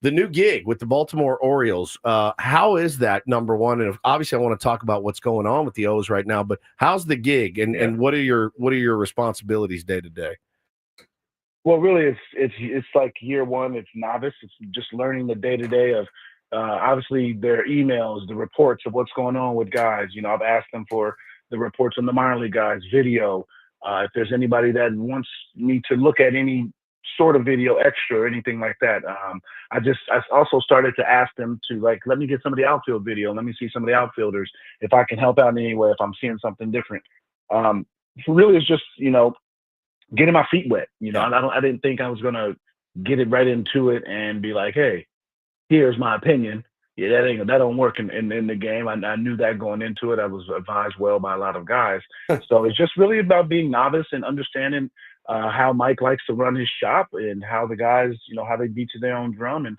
The new gig with the Baltimore Orioles, how is that, number one? And obviously I want to talk about what's going on with the O's right now, but how's the gig and what are your responsibilities day to day? Well, really, it's like year one. It's novice. It's just learning the day to day of obviously their emails, the reports of what's going on with guys. You know, I've asked them for the reports on the minor league guys, video. If there's anybody that wants me to look at any sort of video extra or anything like that. I also started to ask them to, like, let me get some of the outfield video. Let me see some of the outfielders if I can help out in any way, if I'm seeing something different. So really it's just, you know, getting my feet wet. You know, I didn't think I was going to get it right into it and be like, hey, here's my opinion. Yeah, that don't work in the game. I knew that going into it. I was advised well by a lot of guys. So it's just really about being novice and understanding how Mike likes to run his shop and how the guys, how they beat to their own drum and,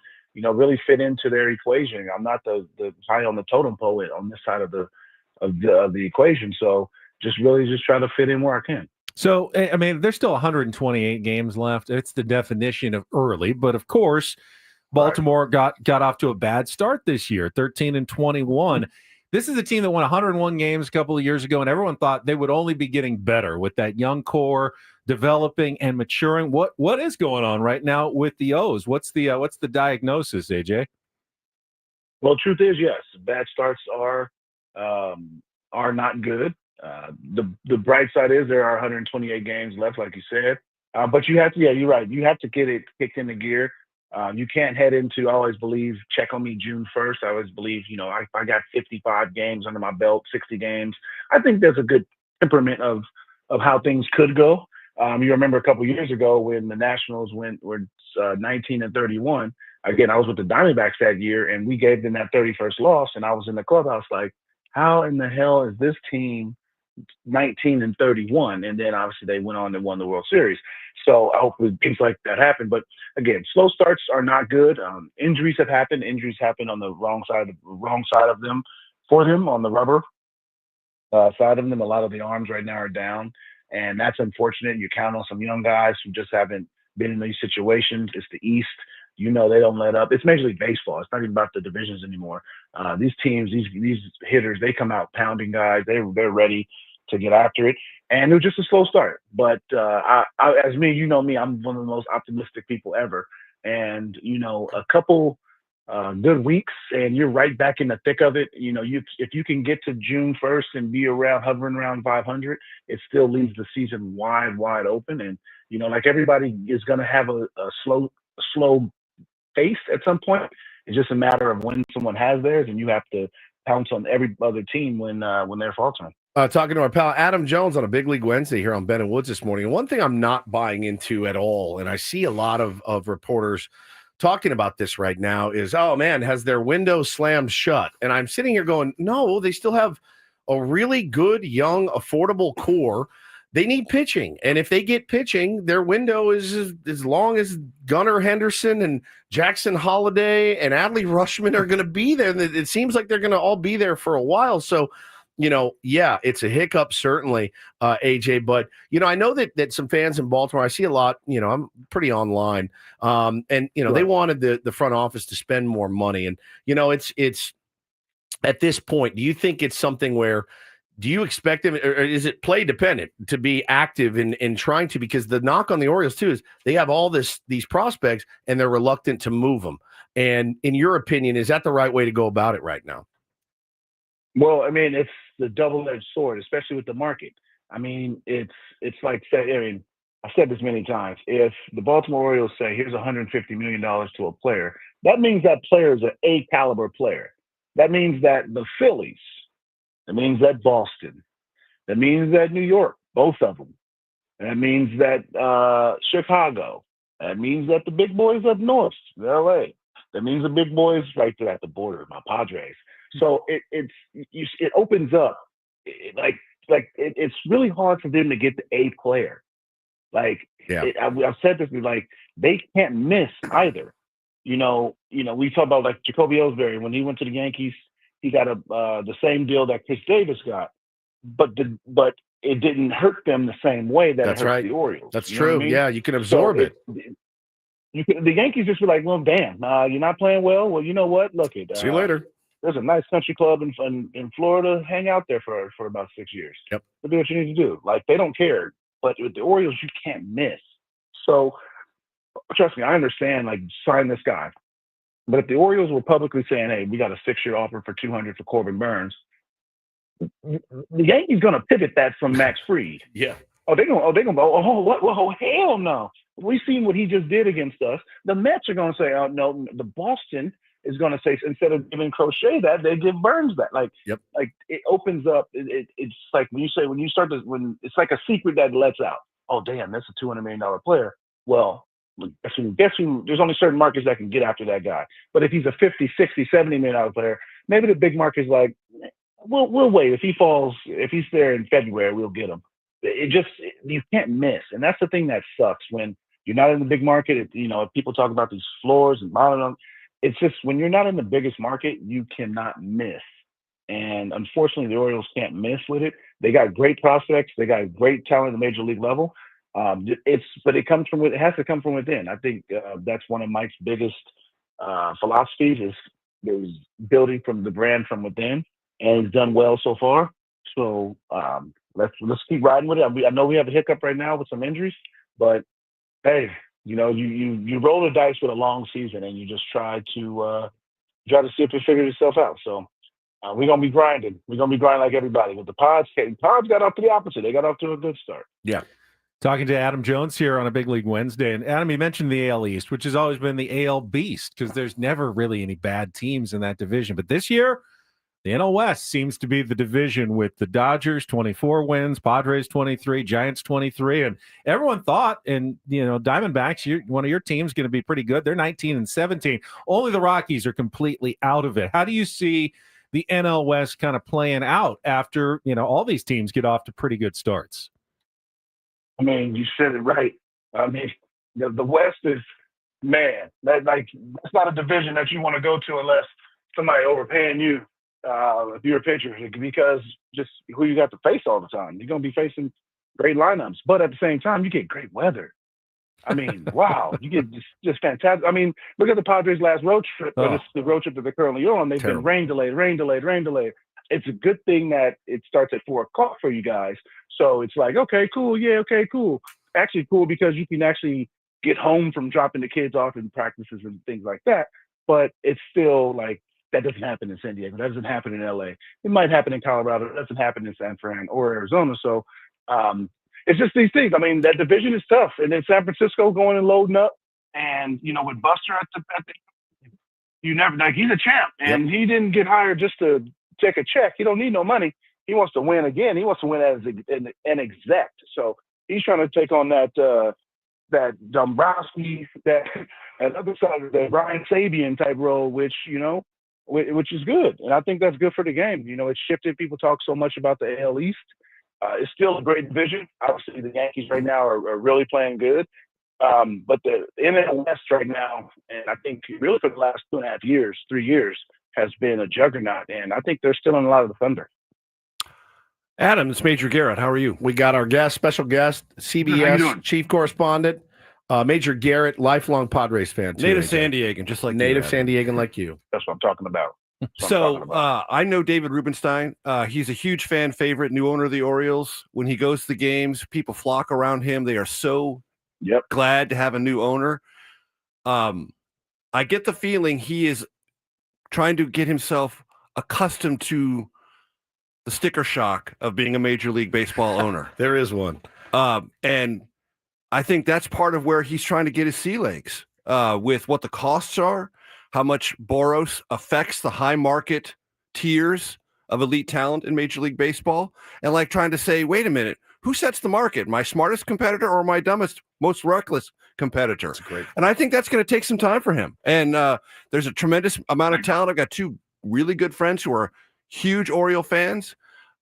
really fit into their equation. I'm not the high on the totem pole on this side of the equation. So just try to fit in where I can. So, I mean, there's still 128 games left. It's the definition of early, but of course, Baltimore got off to a bad start this year, 13-21. This is a team that won 101 games a couple of years ago, and everyone thought they would only be getting better with that young core developing and maturing. What is going on right now with the O's? What's the diagnosis, AJ? Well, truth is, yes, bad starts are not good. The bright side is there are 128 games left, like you said. But you have to, you're right. You have to get it kicked into gear. You can't head into, I always believe, check on me June 1st. I always believe, I got 55 games under my belt, 60 games. I think there's a good temperament of how things could go. You remember a couple years ago when the Nationals were 19-31. Again, I was with the Diamondbacks that year, and we gave them that 31st loss, and I was in the clubhouse like, how in the hell is this team 19-31? And then obviously they went on and won the World Series. So I hope things like that happen. But again, slow starts are not good. Injuries have happened. Injuries happen on the wrong side of them for them, on the rubber side of them. A lot of the arms right now are down, and that's unfortunate. You count on some young guys who just haven't been in these situations. It's the East. They don't let up. It's Major League Baseball. It's not even about the divisions anymore. These teams, these hitters, they come out pounding guys. They're ready to get after it. And it was just a slow start. But as me, me, I'm one of the most optimistic people ever. And, a couple good weeks and you're right back in the thick of it. If you can get to June 1st and be hovering around 500, it still leaves the season wide open. And, like everybody is going to have a slow pace at some point. It's just a matter of when someone has theirs, and you have to pounce on every other team when they're faltering. Talking to our pal Adam Jones on a Big League Wednesday here on Ben and Woods this morning. And one thing I'm not buying into at all, and I see a lot of reporters talking about this right now, is, oh man, has their window slammed shut? And I'm sitting here going, no, they still have a really good, young, affordable core. They need pitching. And if they get pitching, their window is as long as Gunnar Henderson and Jackson Holliday and Adley Rutschman are going to be there. It seems like they're going to all be there for a while. So, it's a hiccup, certainly, AJ. But, I know that some fans in Baltimore, I see a lot, I'm pretty online. They wanted the front office to spend more money. And, it's at this point, do you think it's something where, do you expect them, or is it play dependent to be active in trying to? Because the knock on the Orioles, too, is they have all these prospects and they're reluctant to move them. And in your opinion, is that the right way to go about it right now? Well, I mean, it's the double-edged sword, especially with the market. I mean, it's like, I've said this many times. If the Baltimore Orioles say, here's $150 million to a player, that means that player is an A-caliber player. That means that the Phillies, that means that Boston, that means that New York, both of them. That means that Chicago. That means that the big boys up north, LA. That means the big boys right there at the border, my Padres. So it opens up. It's really hard for them to get the A player. I've said this, they can't miss either. We talk about like Jacoby Ellsbury when he went to the Yankees. He got the same deal that Chris Davis got, but it didn't hurt them the same way that it hurt the Orioles. That's true. I mean? Yeah, you can absorb it. The Yankees just were like, well, damn, you're not playing well. Well, you know what? Look, see you later. There's a nice country club in Florida. Hang out there for about 6 years. Yep. Do what you need to do. Like, they don't care. But with the Orioles, you can't miss. So trust me, I understand. Like, sign this guy. But if the Orioles were publicly saying, "Hey, we got a 6-year offer for $200 for Corbin Burns," the Yankees gonna pivot that from Max Fried. Yeah. They're gonna go. Oh, what? Oh, hell no. We've seen what he just did against us. The Mets are gonna say, "Oh no." The Boston is gonna say, instead of giving Crochet that, they give Burns that. Like it opens up. It's like when it's like a secret that lets out. Oh damn, that's a $200 million player. Well. Guess who? There's only certain markets that can get after that guy. But if he's a $50, $60, $70 million player, maybe the big market's like, we'll wait. If he falls, if he's there in February, we'll get him. you can't miss. And that's the thing that sucks when you're not in the big market. People talk about these floors and bottom. It's just when you're not in the biggest market, you cannot miss. And unfortunately, the Orioles can't miss with it. They got great prospects. They got great talent at the major league level. But it has to come from within. I think that's one of Mike's biggest philosophies is building from the brand from within, and he's done well so far. So let's keep riding with it. I know we have a hiccup right now with some injuries, but hey, you roll the dice with a long season, and you just try to see if it figures itself out. So we're gonna be grinding. We're gonna be grinding like everybody. But the Pods got off to the opposite. They got off to a good start. Yeah. Talking to Adam Jones here on a Big League Wednesday. And Adam, you mentioned the AL East, which has always been the AL Beast because there's never really any bad teams in that division. But this year, the NL West seems to be the division with the Dodgers, 24 wins, Padres, 23, Giants, 23. And everyone thought, and, Diamondbacks, one of your teams going to be pretty good. They're 19 and 17. Only the Rockies are completely out of it. How do you see the NL West kind of playing out after, all these teams get off to pretty good starts? I mean, you said it right. I mean, the West is, man, that's not a division that you want to go to unless somebody overpaying you if you're a pitcher, because just who you got to face all the time. You're going to be facing great lineups, but at the same time, you get great weather. I mean, wow, you get just fantastic. I mean, look at the Padres' last road trip, but it's the road trip that they're currently on. They've been rain delayed. It's a good thing that it starts at 4 o'clock for you guys. So it's like, okay, cool. Yeah, okay, cool. Actually cool because you can actually get home from dropping the kids off in practices and things like that. But it's still like, that doesn't happen in San Diego. That doesn't happen in LA. It might happen in Colorado. It doesn't happen in San Fran or Arizona. So it's just these things. I mean, that division is tough. And then San Francisco going and loading up. And, with Buster at the you never, he's a champ. And he didn't get hired just to take a check. He don't need no money. He wants to win again. He wants to win as an exec. So he's trying to take on that Dombrowski, that other side of that Ryan Sabian type role, which is good. And I think that's good for the game. It's shifted. People talk so much about the AL East. It's still a great division. Obviously, the Yankees right now are really playing good. But the NL West right now, and I think really for the last 2.5 years, 3 years, has been a juggernaut. And I think they're still in a lot of the thunder. Adam, it's Major Garrett. How are you? We got our special guest, CBS chief correspondent, Major Garrett, lifelong Padres fan. Too, native San Diegan, just like native San Diegan like you. That's what I'm talking about. So I know David Rubenstein. He's a huge fan favorite, new owner of the Orioles. When he goes to the games, people flock around him. They are so glad to have a new owner. I get the feeling he is trying to get himself accustomed to the sticker shock of being a Major League Baseball owner. There is one. And I think that's part of where he's trying to get his sea legs with what the costs are, how much Boros affects the high market tiers of elite talent in Major League Baseball, and like trying to say, wait a minute, who sets the market? My smartest competitor or my dumbest, most reckless competitor? That's great. And I think that's going to take some time for him. And there's a tremendous amount of talent. I've got 2 really good friends who are huge Oriole fans.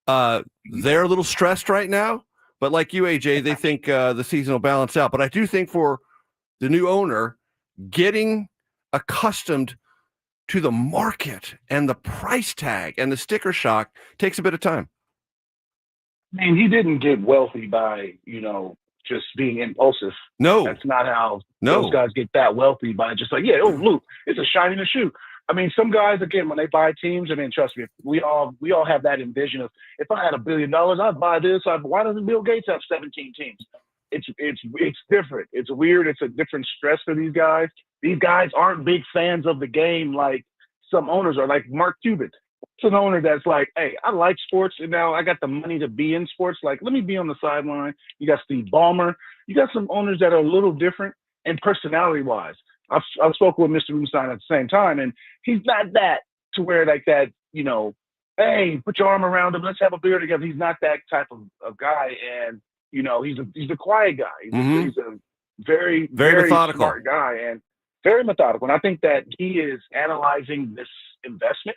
They're a little stressed right now, but like you, AJ, they think the season will balance out. But I do think for the new owner, getting accustomed to the market and the price tag and the sticker shock takes a bit of time. I mean, he didn't get wealthy by, just being impulsive. No. That's not how those guys get that wealthy, by just like, look, it's a shiny new shoe. I mean, some guys, again, when they buy teams, I mean, trust me, we all have that envision of, if I had $1 billion, I'd buy this. Why doesn't Bill Gates have 17 teams? It's different. It's weird. It's a different stress for these guys. These guys aren't big fans of the game like some owners are, like Mark Cuban. It's an owner that's like, hey, I like sports, and now I got the money to be in sports. Like, let me be on the sideline. You got Steve Ballmer. You got some owners that are a little different, and personality-wise. I've spoken with Mr. Rubenstein at the same time, and he's not that to where like that, hey, put your arm around him, let's have a beer together. He's not that type of guy, and he's a quiet guy. He's a very methodical, smart guy, and very methodical. And I think that he is analyzing this investment,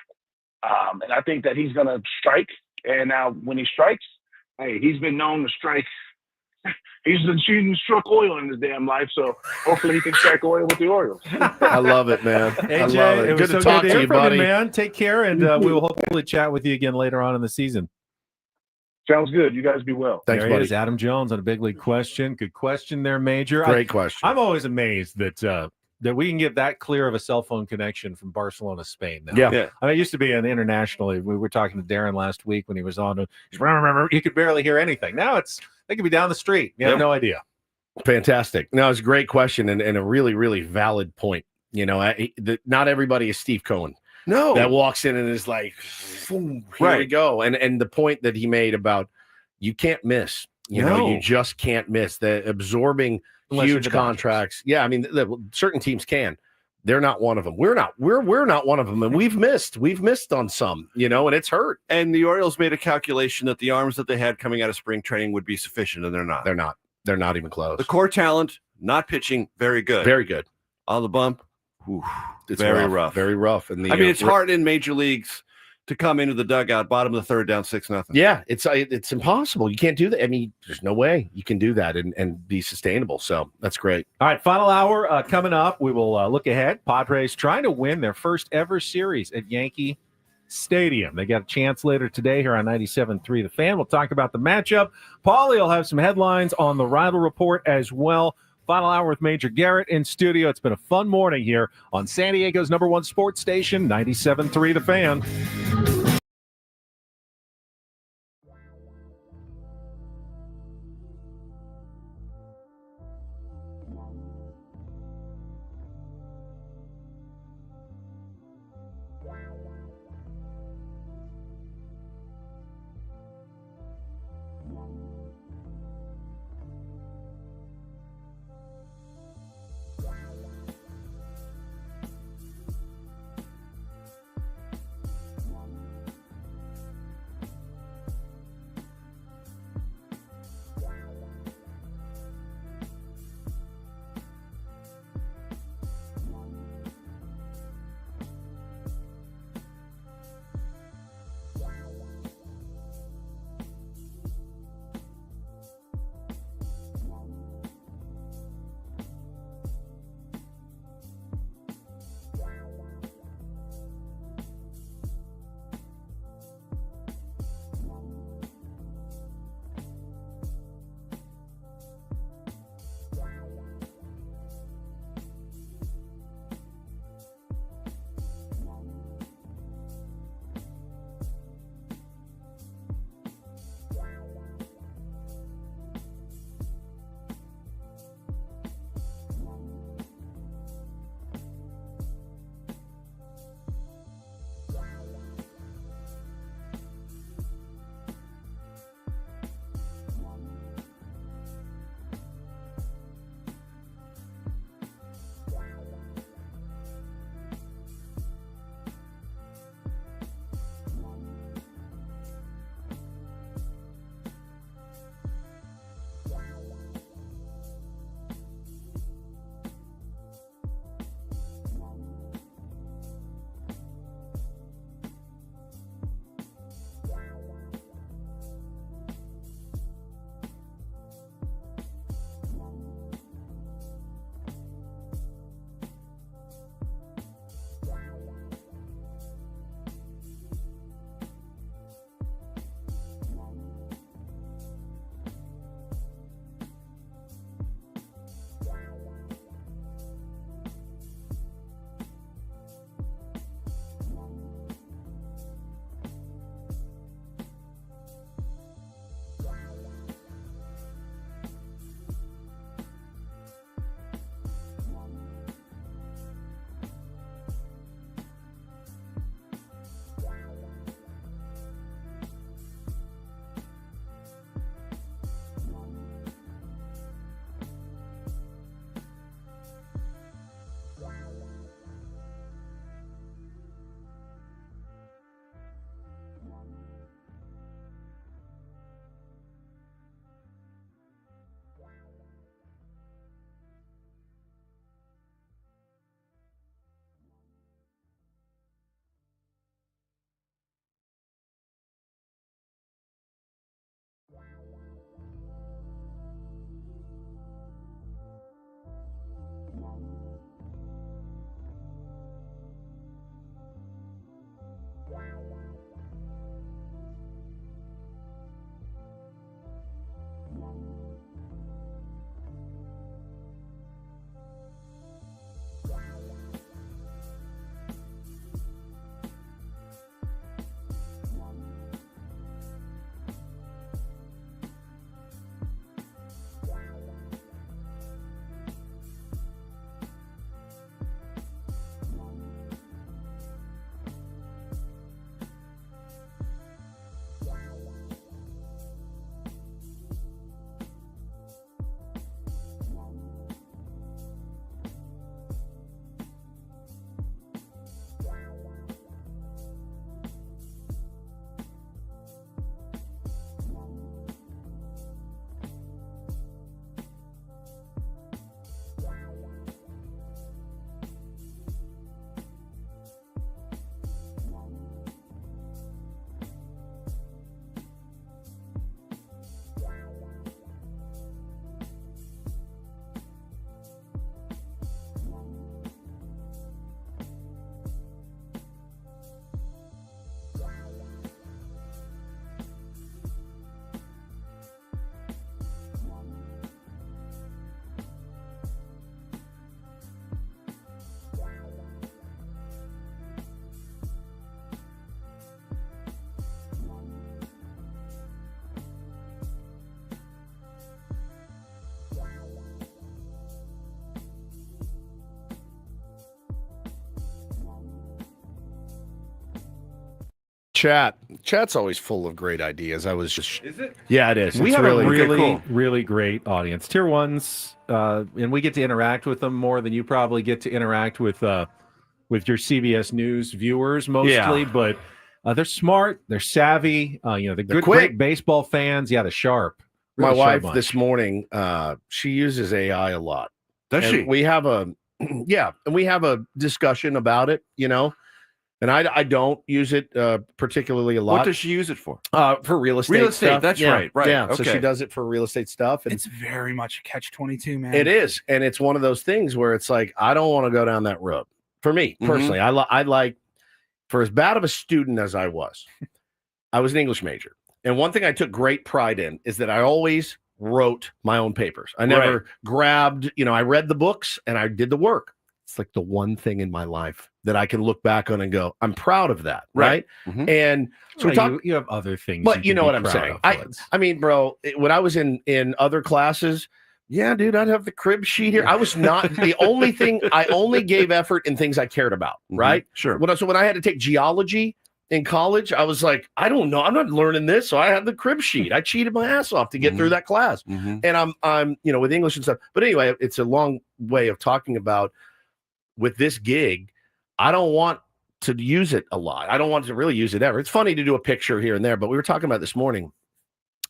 and I think that he's going to strike. And now when he strikes, Hey, he's been known to strike. He's been struck oil in his damn life, so hopefully he can strike oil with the Orioles. I love it, man. I AJ, love it. it was Good to so talk good to to hear you, from buddy. you, man. Take care, and we will hopefully chat with you again later on in the season. Sounds good. You guys be well. Thanks, there he buddy. is, Adam Jones on a big league question. Good question there, Major. Great question. I'm always amazed that we can get that clear of a cell phone connection from Barcelona, Spain. Now. Yeah. I mean, it used to be an internationally. We were talking to Darren last week when he was on. You could barely hear anything. Now they could be down the street. You have no idea. Fantastic. No, it's a great question and a really, really valid point. You know, not everybody is Steve Cohen. No. That walks in and is like, here we go. And the point that he made about you can't miss. You know, you just can't miss. The absorbing Unless you're huge the Dodgers. contracts. Yeah, I mean, certain teams can. They're not one of them. We're not one of them. And we've missed on some, you know, and it's hurt. And the Orioles made a calculation that the arms that they had coming out of spring training would be sufficient, and they're not. They're not. They're not even close. The core talent, not pitching, very good. Very good. On the bump, It's very rough. Very rough. And I mean, it's hard in major leagues to come into the dugout, bottom of the third, down 6-0. Yeah, it's impossible. You can't do that. I mean, there's no way you can do that and be sustainable. So that's great. All right, final hour coming up. We will look ahead. Padres trying to win their first ever series at Yankee Stadium. They got a chance later today here on 97.3 The Fan. We'll talk about the matchup. Paulie will have some headlines on the Reindl Report as well. Final hour with Major Garrett in studio. It's been a fun morning here on San Diego's #1 sports station, 97.3 The Fan. Chat's always full of great ideas. Is it? Yeah, it is. We It's have really, a really, cool. really great audience. Tier 1s, and we get to interact with them more than you probably get to interact with your CBS News viewers mostly. Yeah. But they're smart, they're savvy. They're good, quick. great baseball fans. Yeah, they're sharp. My Really sharp wife bunch. this morning, she uses AI a lot. Does And she? We have a discussion about it, and I don't use it particularly a lot. What does she use it for? For real estate. Real estate, stuff. that's Yeah, right. Yeah, Okay. so she does it for real estate stuff. And It's very much a catch-22, man. it is, and it's one of those things where it's like I don't want to go down that road. For me personally, I like, for as bad of a student as I was an English major, and one thing I took great pride in is that I always wrote my own papers. I never grabbed, I read the books and I did the work. It's like the one thing in my life that I can look back on and go, I'm proud of that. Right. Mhm. And so we talk, you have other things, but you can know be what I'm proud saying? of, Woods. I mean, bro, when I was in other classes, yeah, dude, I'd have the crib sheet here. I was not the only thing. I only gave effort in things I cared about. Right. Sure. So when I had to take geology in college, I was like, I don't know. I'm not learning this. So I had the crib sheet. I cheated my ass off to get through that class. And I'm, with English and stuff. But anyway, it's a long way of talking about with this gig. I don't want to use it a lot. I don't want to really use it ever. It's funny to do a picture here and there, but we were talking about this morning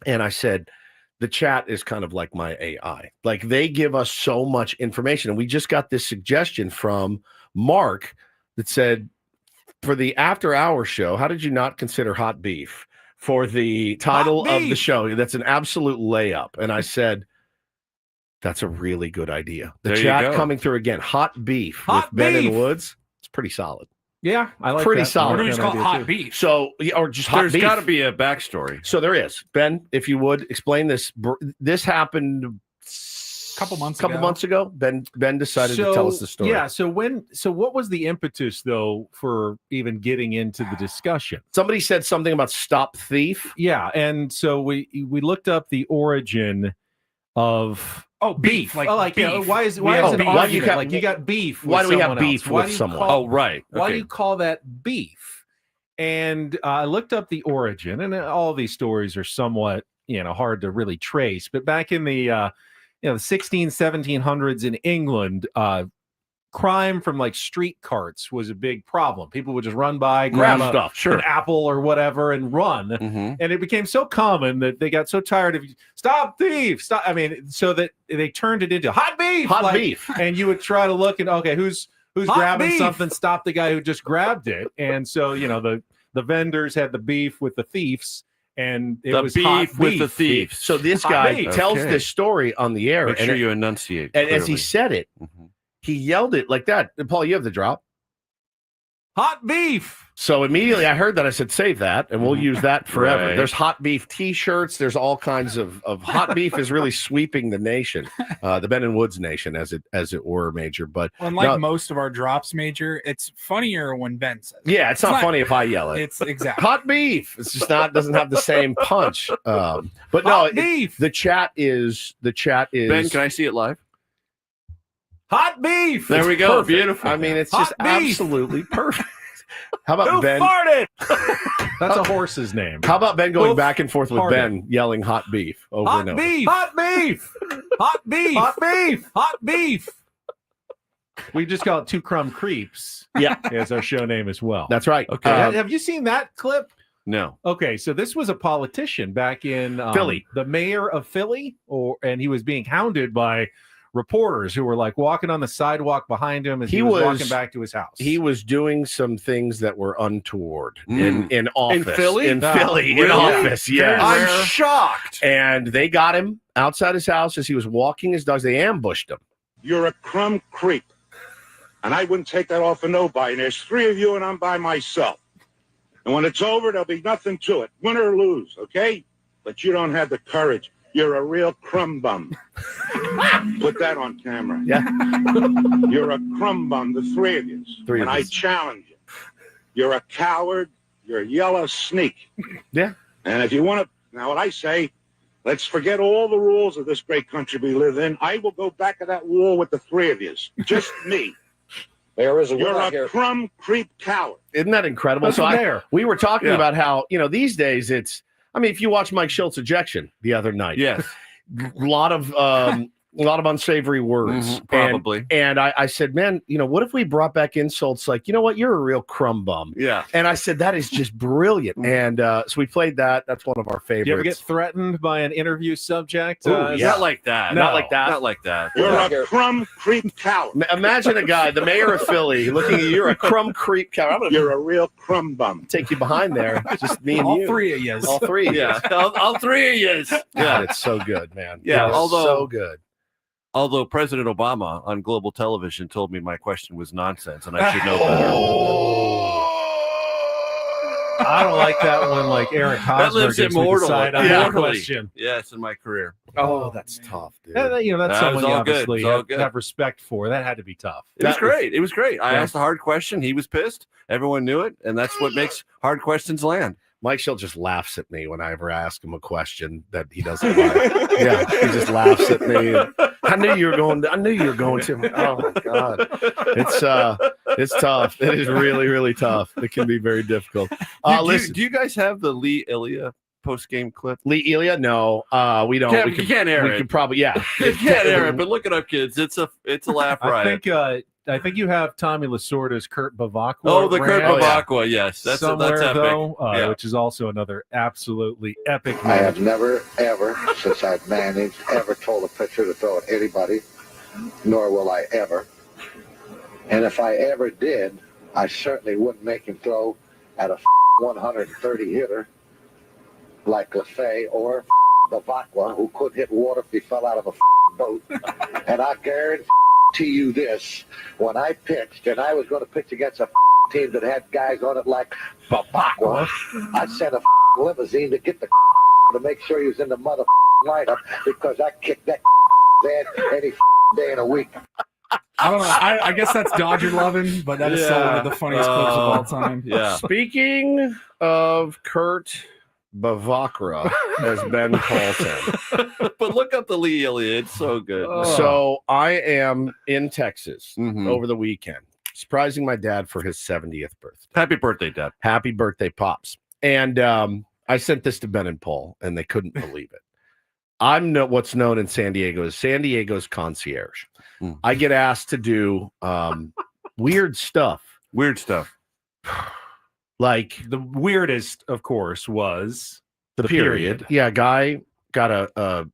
and I said, the chat is kind of like my AI. Like they give us so much information. And we just got this suggestion from Mark that said, for the after hour show, how did you not consider hot beef for the title of the show? That's an absolute layup. And I said, that's a really good idea. The There you chat go. coming through again. Hot beef Hot with Ben beef. and Woods. It's pretty solid. Yeah, I like Pretty that. solid. What do we I like just that call idea, hot too. beef? So, or just hot There's beef. got to be a backstory. So there is. Ben, if you would explain this. This happened a couple months ago. Ben decided to tell us the story. Yeah. So what was the impetus though for even getting into the discussion? Somebody said something about stop thief. Yeah, and so we looked up the origin of beef. Like beef. why is it Why an do you argument? have- like you got beef? Why with do we have someone beef else? Why with do you someone? call- Right. Why do Okay. you call that beef? And I looked up the origin, and all these stories are somewhat, hard to really trace. But back in the, the 1700s in England, crime from like street carts was a big problem. People would just run by, grab stuff, an apple or whatever, and run. And it became so common that they got so tired of stop thief, stop. I mean, so that they turned it into hot beef, beef. And you would try to look and okay, who's Hot grabbing beef. something, stop the guy who just grabbed it. And so the vendors had the beef with the thieves, and it The was hot beef with the beef. thieves. So this Hot guy beef. tells Okay. this story on the air, Make sure you enunciate. and as he clearly. said it, he yelled it like that. And Paul, you have the drop. Hot beef. So immediately I heard that. I said, save that, and we'll use that forever. Right. There's hot beef T-shirts. There's all kinds of hot beef is really sweeping the nation, the Ben and Woods nation, as it were, Major. But Well, and like no, most of our drops, Major, it's funnier when Ben says it. yeah, it's not funny if I yell it. It's exactly. Hot beef. It's just doesn't have the same punch. But no, Hot beef. the chat is. Ben, can I see it live? Hot beef. There we go. Perfect. Beautiful. I mean, it's Hot just beef. absolutely perfect. How about Who Ben? farted? That's a horse's name. How about Ben going Who back and forth with farted? Ben yelling hot beef over Hot and over? beef. Hot beef. Hot beef. Hot beef. Hot beef. We just call it Two Crumb Creeps. Yeah. As our show name as well. That's right. Okay. Have you seen that clip? No. Okay, so this was a politician back in Philly. the mayor of Philly, and he was being hounded by reporters who were like walking on the sidewalk behind him as he was walking back to his house. He was doing some things that were untoward Mm. in office. In Philly? In No. Philly. In Really? office, Very yeah. rare. I'm shocked. And they got him outside his house as he was walking his dogs. They ambushed him. You're a crumb creep. And I wouldn't take that off for nobody. And there's three of you and I'm by myself. And when it's over, there'll be nothing to it. Win or lose, okay? But you don't have the courage. You're a real crumb bum. Put that on camera. Yeah. You're a crumb bum, the three of you. Three of and I us. challenge you. You're a coward. You're a yellow sneak. Yeah. And if you want to, now what I say, let's forget all the rules of this great country we live in. I will go back to that wall with the three of you. Just me. You're a crumb creep coward. Isn't that incredible? That's we were talking Yeah. about how, these days if you watch Mike Schultz ejection the other night, Yes. a lot of unsavory words, probably. And I said, man, what if we brought back insults like, you know what, you're a real crumb bum. Yeah. And I said, that is just brilliant. And so we played that. That's one of our favorites. Do you ever get threatened by an interview subject? Ooh, yeah. Not like that. Not like that. Not like that. You're a crumb creep coward. Imagine a guy, the mayor of Philly, looking at you. You're a crumb creep coward. I'm going You're a real crumb bum. to take you behind there. Just me and All you. three of you. All three of you. Yeah. all three of you. God, it's so good, man. Yeah, It is although- so good. Although President Obama on global television told me my question was nonsense and I should know better. I don't like that one. Like Eric That Hosmer lives gets me to immortal. decide on that Immortally. question. Yes, in my career. Oh, that's tough, dude. And, that's That was someone you all good. obviously It was all have, good. have respect for. That had to be tough. It was great. It was great. I Yeah. asked a hard question. He was pissed. Everyone knew it. And that's what makes hard questions land. Mike Schultz just laughs at me when I ever ask him a question that he doesn't like. Yeah, he just laughs at me. I knew you were going to. Oh my God. It's tough. It is really, really tough. It can be very difficult. Listen, Do you guys have the Lee Ilya post-game clip? Lee Ilya? No, we don't. You can't air we it. could probably, yeah. You can't air it, but look it up, kids. It's a laugh riot. I think you have Tommy Lasorda's Kurt Bavacqua. Oh, the Kurt rant Bavacqua, yes. That's somewhere epic. though, Yeah. which is also another absolutely epic. I have never, ever, since I've managed, ever told a pitcher to throw at anybody, nor will I ever. And if I ever did, I certainly wouldn't make him throw at a 130 hitter like LaFay or Bavacqua, who could hit water if he fell out of a boat. And I guarantee you this, when I pitched, and I was going to pitch against a team that had guys on it like Bavacqua, I sent a limousine to get the to make sure he was in the mother lineup because I kicked that head any day in a week. I don't know. I guess that's Dodger loving, but that is still one of the funniest clips of all time. Yeah. Speaking of Kurt Bavacqua, as Ben calls him. But look up the Lee Ilya. It's so good. So I am in Texas Mhm. over the weekend, surprising my dad for his 70th birthday. Happy birthday, Dad. Happy birthday, Pops. And I sent this to Ben and Paul, and they couldn't believe it. I'm what's known in San Diego as San Diego's concierge. Mm. I get asked to do weird stuff. Weird stuff. Like The weirdest, of course, was the period. Yeah, guy got a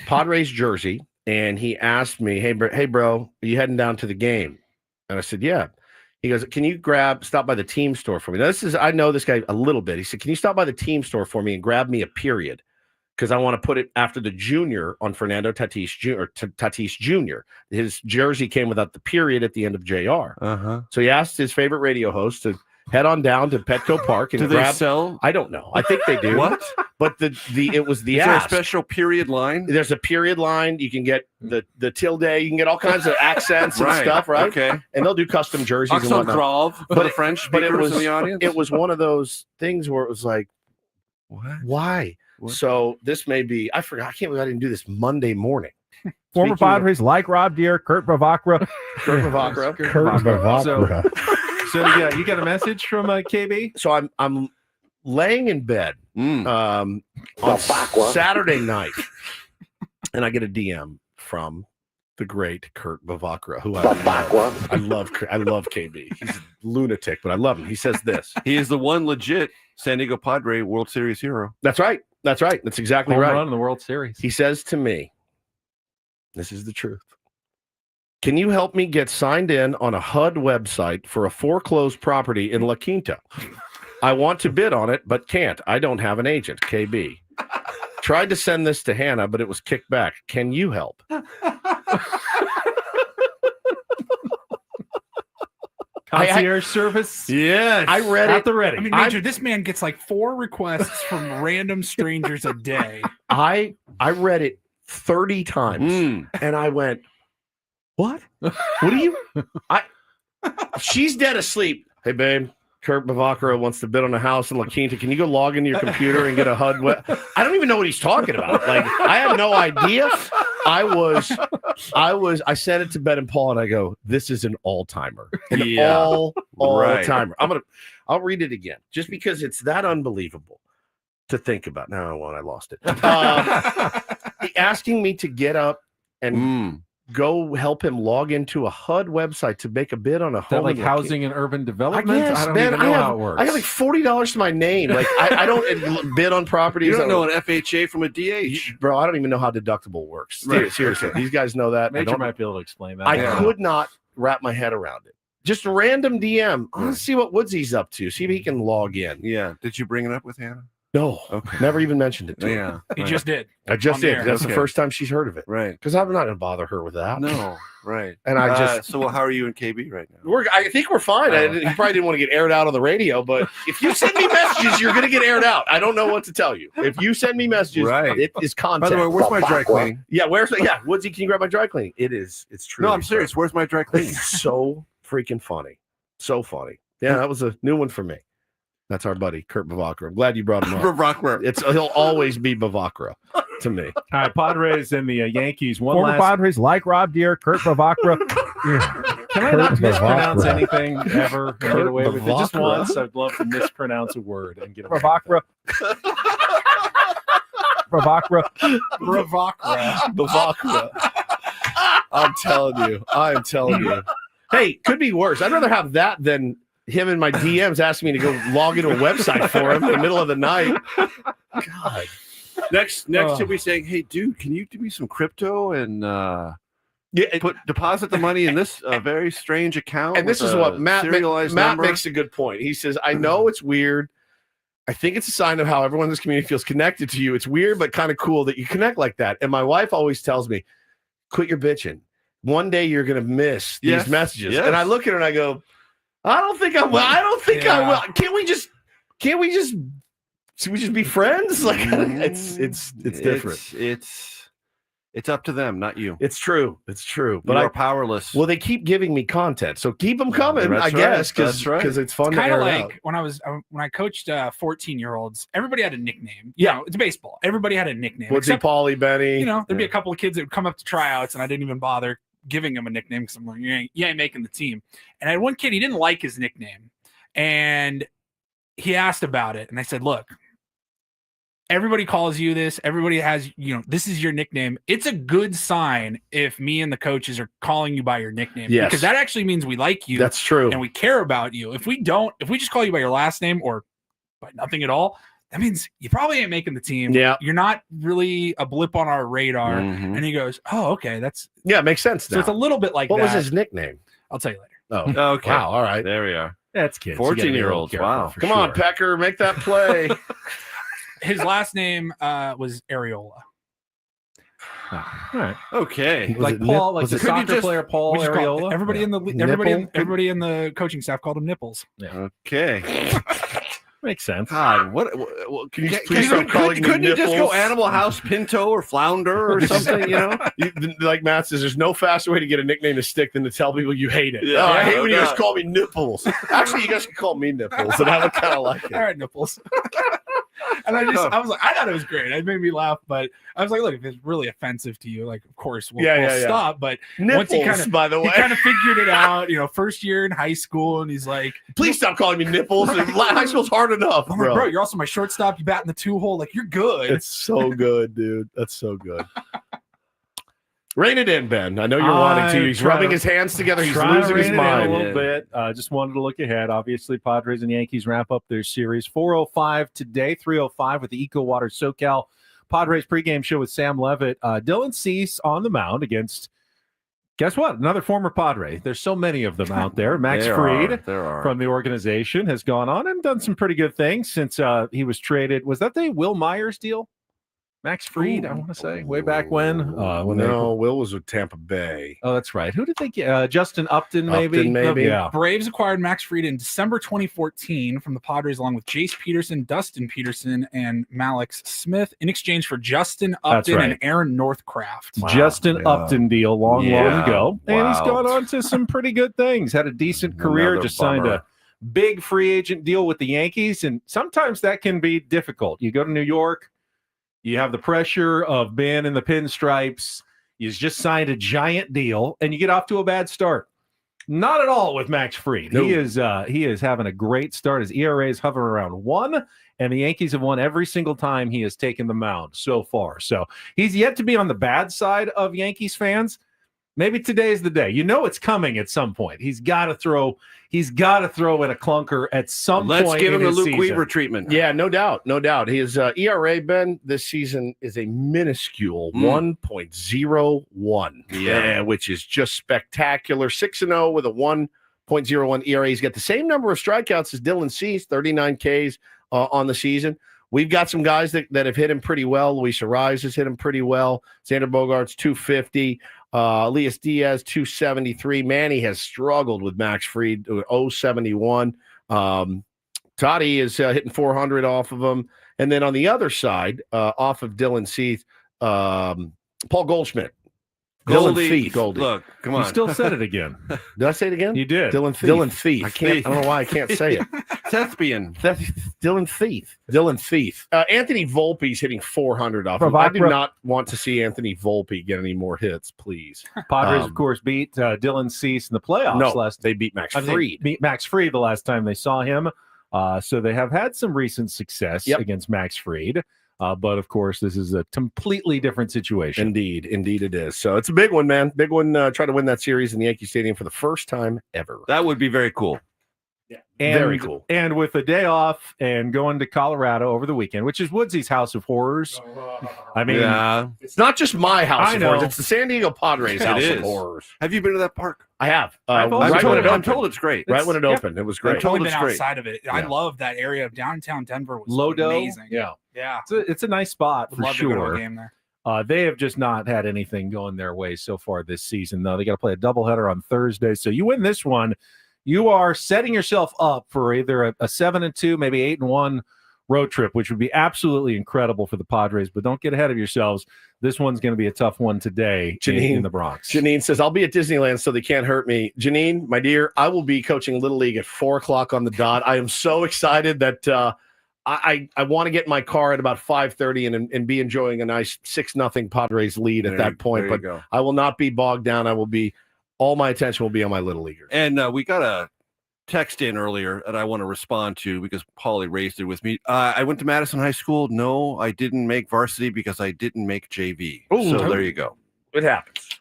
Padres jersey, and he asked me, hey, bro, are you heading down to the game? And I said, yeah. He goes, can you stop by the team store for me? Now, I know this guy a little bit. He said, can you stop by the team store for me and grab me a period? Because I want to put it after the junior on Fernando Tatis Jr. His jersey came without the period at the end of JR. Uh-huh. So he asked his favorite radio host to head on down to Petco Park and Do grab. they sell? I don't know. I think they do. What? But it was the Is there a ask. special period line? There's a period line. You can get the tilde. You can get all kinds of accents and Right. stuff, right? Okay. And they'll do custom jerseys and Accent whatnot. grave for the French But speakers in the audience. it was one of those things where it was like, What? why? What? So this may be. I forgot. I can't believe I didn't do this Monday morning. Former Speaking of- Padres like Rob Deere, Kurt Bavacqua. Kurt Bavacqua. So yeah, you got a message from KB? So I'm laying in bed on Saturday night, and I get a DM from the great Kurt Bavacqua, who I love. I love KB. He's a lunatic, but I love him. He says this. He is the one legit San Diego Padre World Series hero. That's right. That's right. That's exactly Home right. run in the World Series. He says to me, this is the truth. Can you help me get signed in on a HUD website for a foreclosed property in La Quinta? I want to bid on it, but can't. I don't have an agent. KB. Tried to send this to Hannah, but it was kicked back. Can you help? Concierge service? Yes. I read At it. the ready. I mean, Major, this man gets like 4 requests from random strangers a day. I read it 30 times and I went, what? What are you? She's dead asleep. Hey, babe. Kurt Bavacqua wants to bid on a house in La Quinta. Can you go log into your computer and get a HUD? I don't even know what he's talking about. Like, I had no idea. I was I sent it to Ben and Paul, and I go, "This is an all-timer, all-timer." I'll read it again, just because it's that unbelievable to think about. Now I lost it. Asking me to get up and go help him log into a HUD website to make a bid on a home. Like housing and urban development? I don't even know how it works. I have like $40 to my name. Like I don't bid on properties. You don't know an FHA from a DH. Bro, I don't even know how deductible works. Seriously. These guys know that. Major might be able to explain that. I could not wrap my head around it. Just a random DM. Let's see what Woodsy's up to. See if he can log in. Yeah. Did you bring it up with Hannah? No. Okay. Never even mentioned it to her. Yeah. He just did. I just did. That's the first time she's heard of it. Right. Because I'm not going to bother her with that. No. Right. And I just. So how are you and KB right now? I think we're fine. You probably didn't want to get aired out on the radio, but if you send me messages, you're going to get aired out. I don't know what to tell you. If you send me messages, it is content. By the way, where's my dry cleaning? Yeah, Woodsy, can you grab my dry cleaning? It's true. No, I'm serious. Where's my dry cleaning? It's so freaking funny. So funny. Yeah, that was a new one for me. That's our buddy, Kurt Bavacra. I'm glad you brought him up. Bavacra. He'll always be Bavacra to me. All right, Padres and the Yankees. Former Padres like Rob Deere, Kurt Bavacra. Can I not mispronounce anything ever and get away with it? Just once, I'd love to mispronounce a word and get away Bavacra. Bavacra. Bavacra. I'm telling you. Hey, could be worse. I'd rather have that than him in my DMs asking me to go log into a website for him in the middle of the night. God. Next he'll be saying, "Hey, dude, can you do me some crypto and deposit the money in this very strange account?" And this is what Matt makes a good point. He says, "I know it's weird. I think it's a sign of how everyone in this community feels connected to you. It's weird, but kind of cool that you connect like that." And my wife always tells me, "Quit your bitching. One day you're going to miss these messages." And I look at her and I go, I don't think I will. I will. Can't we just be friends? Like it's different. It's up to them, not you. It's true. But I'm powerless. Well, they keep giving me content, so keep them coming. I guess because it's fun. Kind of like when I coached 14-year-olds. Everybody had a nickname. It's baseball. Everybody had a nickname. Woodsy, Paulie, Benny. There'd be a couple of kids that would come up to tryouts, and I didn't even bother giving him a nickname because I'm like, you ain't making the team. And I had one kid, he didn't like his nickname, and he asked about it, and I said, look, everybody calls you this. Everybody has, this is your nickname. It's a good sign if me and the coaches are calling you by your nickname, because that actually means we like you. That's true. And we care about you. If we just call you by your last name or by nothing at all, that means you probably ain't making the team. Yeah. You're not really a blip on our radar. Mm-hmm. And he goes, oh, okay. It makes sense now. So it's a little bit like what that. was his nickname? I'll tell you later. Oh, okay. Wow. All right. There we are. That's kids. 14-year-olds. Wow. Come on, Pecker. Make that play. His last name was Areola. All right. Okay. Like Paul, like the soccer player Paul Areola. Everybody in the coaching staff called him Nipples. Yeah. Okay. Makes sense. God, what can you please stop calling me Couldn't you just go Animal House Pinto or Flounder or something, Like Matt says, there's no faster way to get a nickname to stick than to tell people you hate it. Yeah, I hate when you guys call me Nipples. Actually, you guys can call me Nipples, and I would kind of like it. All right, Nipples. And I was like, I thought it was great. It made me laugh, but I was like, look, if it's really offensive to you, like, of course we'll stop. But Nipples, once he by the way, he kind of figured it out, first year in high school, and he's like, please stop calling me Nipples. High school's hard enough, I'm bro. like, bro, you're also my shortstop. You bat in the 2-hole, like you're good. It's so good, dude. That's so good. Rein it in, Ben. I know you're wanting to. He's rubbing his hands together. He's losing his mind a little bit. Just wanted to look ahead. Obviously, Padres and Yankees wrap up their series. 4:05 today, 3:05 with the Eco Water SoCal Padres pregame show with Sam Levitt. Dylan Cease on the mound against, guess what? Another former Padre. There's so many of them out there. Max Fried from the organization has gone on and done some pretty good things since he was traded. Was that the Will Myers deal? Max Fried, I want to say, way back when. Will was with Tampa Bay. Oh, that's right. Who did they get? Justin Upton, maybe? Yeah. Braves acquired Max Fried in December 2014 from the Padres, along with Jace Peterson, Dustin Peterson, and Malix Smith, in exchange for Justin Upton and Aaron Northcraft. Wow. Justin Upton deal long ago. And he's gone on to some pretty good things. Had a decent career, signed a big free agent deal with the Yankees. And sometimes that can be difficult. You go to New York. You have the pressure of being in the pinstripes. He's just signed a giant deal, and you get off to a bad start. Not at all with Max Fried. No. He is having a great start. His ERA is hovering around 1, and the Yankees have won every single time he has taken the mound so far. So he's yet to be on the bad side of Yankees fans. Maybe today's the day. You know it's coming at some point. He's got to throw in a clunker at some point. Let's give him the Luke season. Weaver treatment. Yeah, no doubt. No doubt. His ERA, Ben, this season is a minuscule 1.01. Yeah. Which is just spectacular. 6-0 with a 1.01 ERA. He's got the same number of strikeouts as Dylan Cease, 39 Ks on the season. We've got some guys that have hit him pretty well. Luis Ariz has hit him pretty well. Xander Bogaerts, 250. Elias Diaz, 273. Manny has struggled with Max Fried, 071. Toddy is hitting 400 off of him. And then on the other side, off of Dylan Cease, Paul Goldschmidt. Goldie. Goldie. Look, come on. You still said it again. Did I say it again? You did. Dylan Thief. I don't know why I can't say it. Thespian. Dylan Thief. Anthony Volpe's hitting 400 off him. I do not want to see Anthony Volpe get any more hits, please. Padres, of course, beat Dylan Cease in the playoffs. No, they beat Max Fried. Beat Max Fried the last time they saw him. So they have had some recent success against Max Fried. But, of course, this is a completely different situation. Indeed it is. So it's a big one, man. Big one. Try to win that series in the Yankee Stadium for the first time ever. That would be very cool. Yeah, very cool. And with a day off and going to Colorado over the weekend, which is Woodsy's House of Horrors. I mean, it's not just my house I of know. horrors. It's the San Diego Padres House of Horrors. Have you been to that park? I have. I'm told it's great. Right when it opened, it was great. I've only been outside of it. I love that area of downtown Denver. Was Lodo. amazing. Yeah. It's a nice spot Would for love to go to a sure. game there. They have just not had anything going their way so far this season, though. They got to play a doubleheader on Thursday. So you win this one, you are setting yourself up for either a 7-2, maybe 8-1 road trip, which would be absolutely incredible for the Padres. But don't get ahead of yourselves. This one's going to be a tough one today in the Bronx. Janine says, I'll be at Disneyland so they can't hurt me. Janine, my dear, I will be coaching Little League at 4 o'clock on the dot. I am so excited that I want to get in my car at about 5:30 and be enjoying a nice 6-0 Padres lead at that point. But I will not be bogged down. All my attention will be on my Little Leaguers. And we got a text in earlier and I want to respond to because Paulie raised it with me. I went to Madison High School. No, I didn't make varsity because I didn't make JV. So there you go. It happens.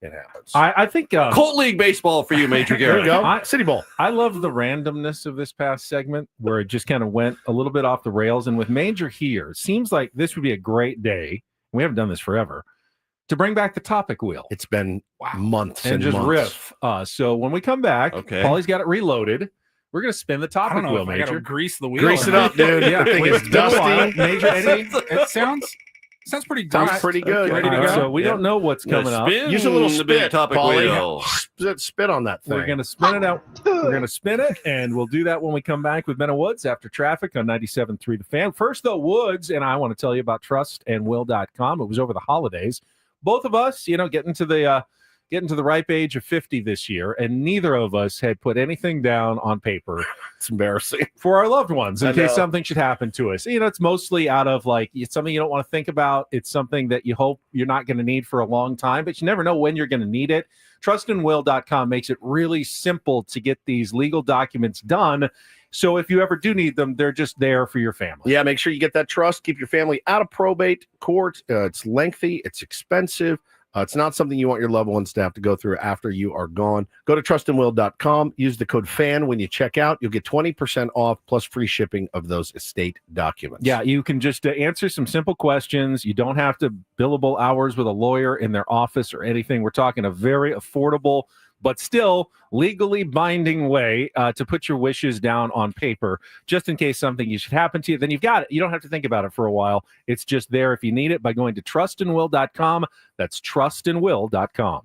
It happens. I think Colt League baseball for you, Major Garrett. There you go. City Bowl. I love the randomness of this past segment where it just kind of went a little bit off the rails. And with Major here, it seems like this would be a great day. We haven't done this forever. To bring back the topic wheel. It's been months and just months. riff. So when we come back, Paulie's got it reloaded. We're going to spin the topic wheel, I Major. gotta grease the wheel. Grease it up, dude. Yeah, The thing is dusty. Major, It sounds pretty good. Sounds pretty good. Ready to All right, go? so we don't know what's coming up. Use a little the big spit, topic Paulie. wheel. Spit on that thing. We're going to spin it out. We're going to spin it, and we'll do that when we come back with Benno Woods after traffic on 97.3 The Fan. First, though, Woods, and I want to tell you about trustandwill.com. It was over the holidays. Both of us, getting to the ripe age of 50 this year, and neither of us had put anything down on paper. It's embarrassing for our loved ones in I case know. something should happen to us. It's mostly out of it's something you don't want to think about. It's something that you hope you're not going to need for a long time, but you never know when you're going to need it. Trustandwill.com makes it really simple to get these legal documents done. So if you ever do need them, they're just there for your family. Yeah, make sure you get that trust. Keep your family out of probate court. It's lengthy. It's expensive. It's not something you want your loved ones to have to go through after you are gone. Go to trustandwill.com. Use the code FAN when you check out. You'll get 20% off plus free shipping of those estate documents. Yeah, you can just answer some simple questions. You don't have to billable hours with a lawyer in their office or anything. We're talking a very affordable but still legally binding way to put your wishes down on paper, just in case something should happen to you. Then you've got it. You don't have to think about it for a while. It's just there if you need it by going to trustandwill.com. That's trustandwill.com.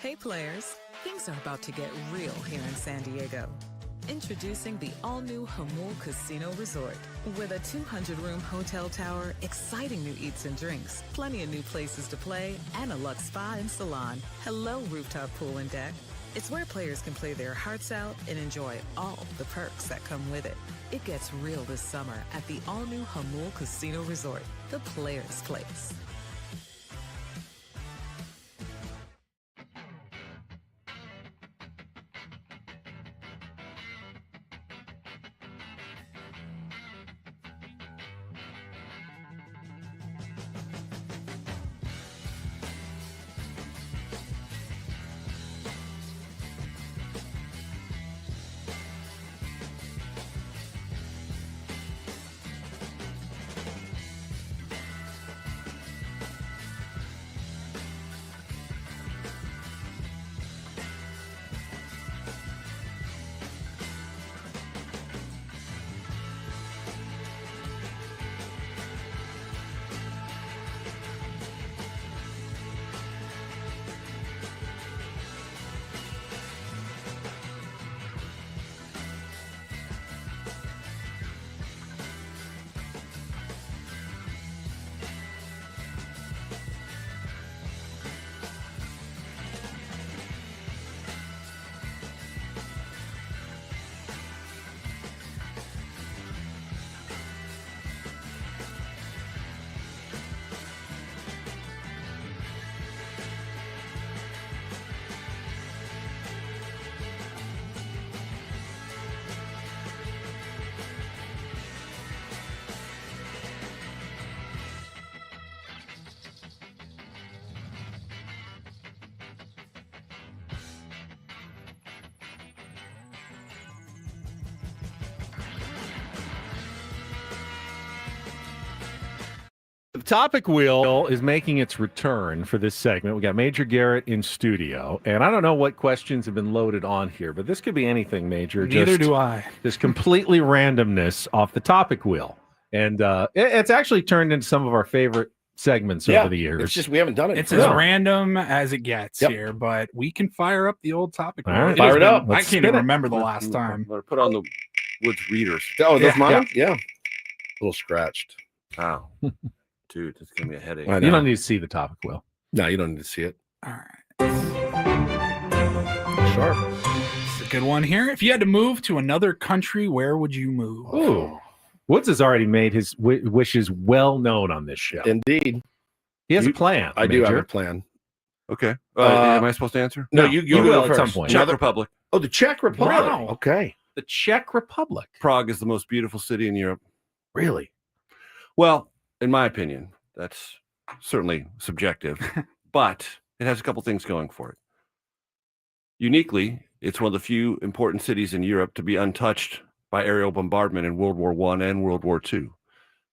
Hey players, things are about to get real here in San Diego. Introducing the all-new Hamul Casino Resort. With a 200-room hotel tower, exciting new eats and drinks, plenty of new places to play, and a luxe spa and salon. Hello, rooftop pool and deck. It's where players can play their hearts out and enjoy all the perks that come with it. It gets real this summer at the all-new Hamul Casino Resort, the players' place. The topic wheel is making its return for this segment. We got Major Garrett in studio, and I don't know what questions have been loaded on here, but this could be anything, Major. Neither do I. Just completely randomness off the topic wheel. And it's actually turned into some of our favorite segments over the years. It's just we haven't done it. It's as random as it gets here, but we can fire up the old topic. All right. Fire it up. I can't even remember the last time. Put on the Woods readers. Oh, those mine? Yeah. A little scratched. Wow. Dude, it's going to be a headache. You don't need to see the topic wheel. No, you don't need to see it. All right. Sharp. It's a good one here. If you had to move to another country, where would you move? Ooh. Woods has already made his wishes well known on this show. Indeed. He has a plan. I do have Major. a plan. Okay. Am I supposed to answer? No, you you go will first. at some point. Czech Republic. Oh, the Czech Republic. Wow. Okay. The Czech Republic. Prague is the most beautiful city in Europe. Really? Well, in my opinion, that's certainly subjective, but it has a couple things going for it. Uniquely, it's one of the few important cities in Europe to be untouched by aerial bombardment in World War I and World War II.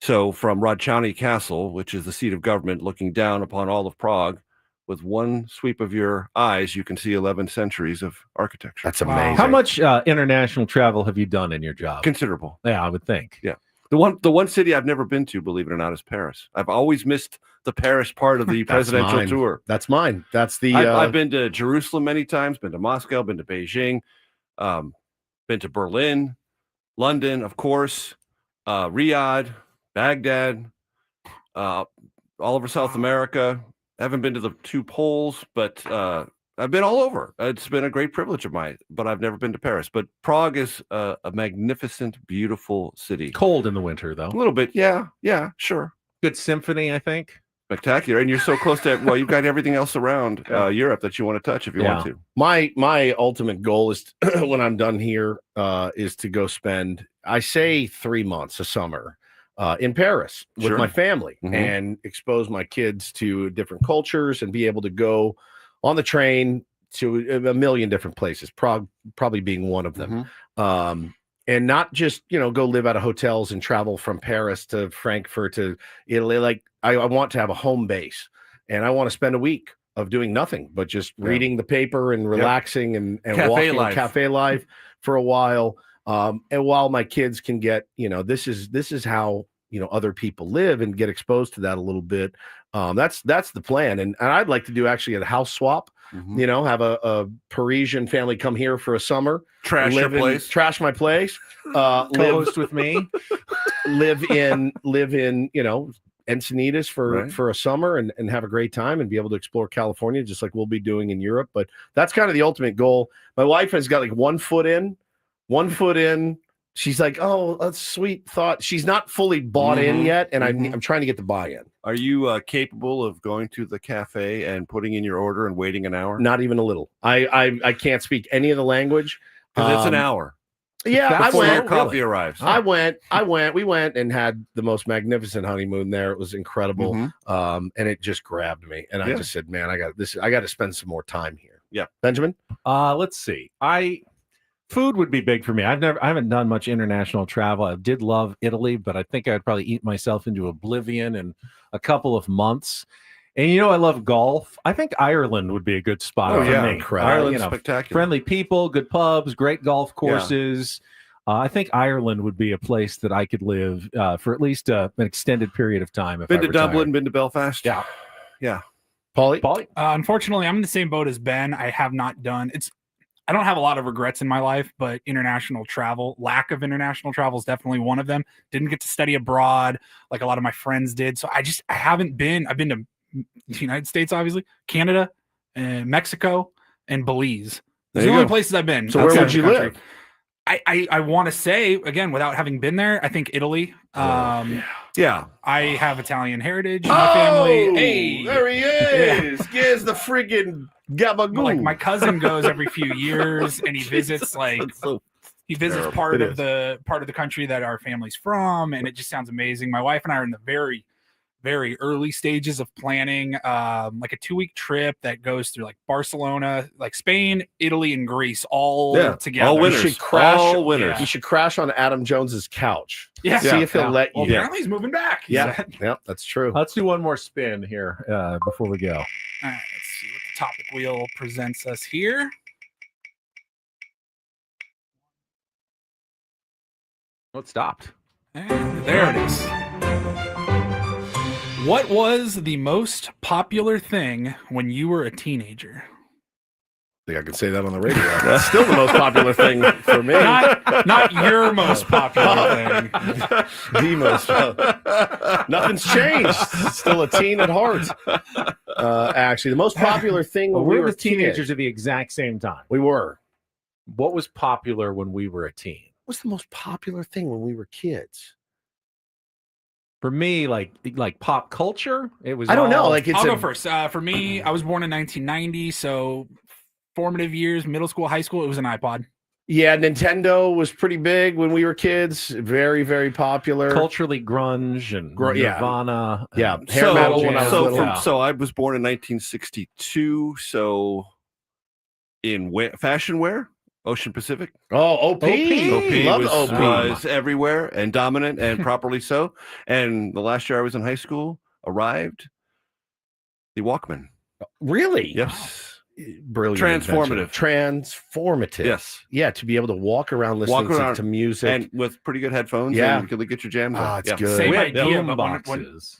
So from Radchany Castle, which is the seat of government, looking down upon all of Prague, with one sweep of your eyes, you can see 11 centuries of architecture. That's amazing. How much international travel have you done in your job? Considerable. Yeah, I would think. Yeah. The one city I've never been to, believe it or not, is Paris. I've always missed the Paris part of the presidential tour. That's mine. That's the. I've been to Jerusalem many times, been to Moscow, been to Beijing, been to Berlin, London, of course, Riyadh, Baghdad, all over South America. I haven't been to the two poles, but I've been all over. It's been a great privilege of mine, but I've never been to Paris. But Prague is a magnificent, beautiful city. Cold in the winter, though. A little bit. Yeah, sure. Good symphony, I think. Spectacular. And you're so close to, well, you've got everything else around Europe that you want to touch if you want to. My ultimate goal is when I'm done here is to go spend, I say 3 months, a summer, in Paris with my family and expose my kids to different cultures and be able to go on the train to a million different places, Prague probably being one of them. And not just, go live out of hotels and travel from Paris to Frankfurt to Italy. Like I want to have a home base, and I want to spend a week of doing nothing but just reading the paper and relaxing and walking cafe life for a while. And while my kids can get, this is how other people live and get exposed to that a little bit. That's the plan. And I'd like to do actually a house swap, have a Parisian family come here for a summer, trash my place, co-host with me, live in Encinitas for a summer and have a great time and be able to explore California just like we'll be doing in Europe. But that's kind of the ultimate goal. My wife has got like 1 foot in. She's like, oh, that's a sweet thought. She's not fully bought in yet, and I'm trying to get the buy-in. Are you capable of going to the cafe and putting in your order and waiting an hour? Not even a little. I can't speak any of the language. Because it's an hour. Yeah, before your coffee arrives. I went. We went and had the most magnificent honeymoon there. It was incredible, and it just grabbed me. And I just said, "Man, I got to spend some more time here." Yeah, Benjamin. Let's see. Food would be big for me. I haven't done much international travel. I did love Italy, but I think I'd probably eat myself into oblivion in a couple of months. And I love golf. I think Ireland would be a good spot for me. Incredible. Ireland's spectacular. Friendly people, good pubs, great golf courses. I think Ireland would be a place that I could live for at least an extended period of time. Been to Dublin, been to Belfast. Yeah. Paulie? Unfortunately, I'm in the same boat as Ben. I have not done I don't have a lot of regrets in my life, but lack of international travel is definitely one of them. Didn't get to study abroad like a lot of my friends did. So I haven't been. I've been to the United States, obviously, Canada, and Mexico, and Belize. Those are the only places I've been. So where would you live? I want to say, again, without having been there, I think Italy. Yeah. I have Italian heritage in my family. Hey, there he is. Here's the friggin' gabagool. Like my cousin goes every few years and he visits he visits part of the country that our family's from, and it just sounds amazing. My wife and I are in the very, very early stages of planning like a 2-week trip that goes through like Barcelona, like Spain, Italy, and Greece all together. All winners. You should crash on Adam Jones's couch. Yeah. See if he'll let you. Well, apparently he's moving back. Yeah, that's true. Let's do one more spin here before we go. All right, let's see what the topic wheel presents us here. Oh, it stopped. And there it is. What was the most popular thing when you were a teenager? I think I can say that on the radio. That's still the most popular thing for me. Not your most popular thing. The most. Nothing's changed. Still a teen at heart. Actually, the most popular thing when we were teenagers at the exact same time. We were. What was popular when we were a teen? What's the most popular thing when we were kids? For me, like pop culture, it was. I don't know. I'll go first. For me, I was born in 1990, so formative years, middle school, high school, it was an iPod. Yeah, Nintendo was pretty big when we were kids. Very, very popular. Culturally, grunge and Nirvana. Yeah, hair metal when I was little. So I was born in 1962. So in fashion wear, Ocean Pacific. Oh, OP. Love was, OP. Was everywhere and dominant and properly so. And the last year I was in high school, arrived the Walkman. Really? Yes. Brilliant. Transformative. Transformative. Yes. Yeah, to be able to walk around listening to music. And with pretty good headphones. Yeah. And you could get your jams on. It's good. Same idea, but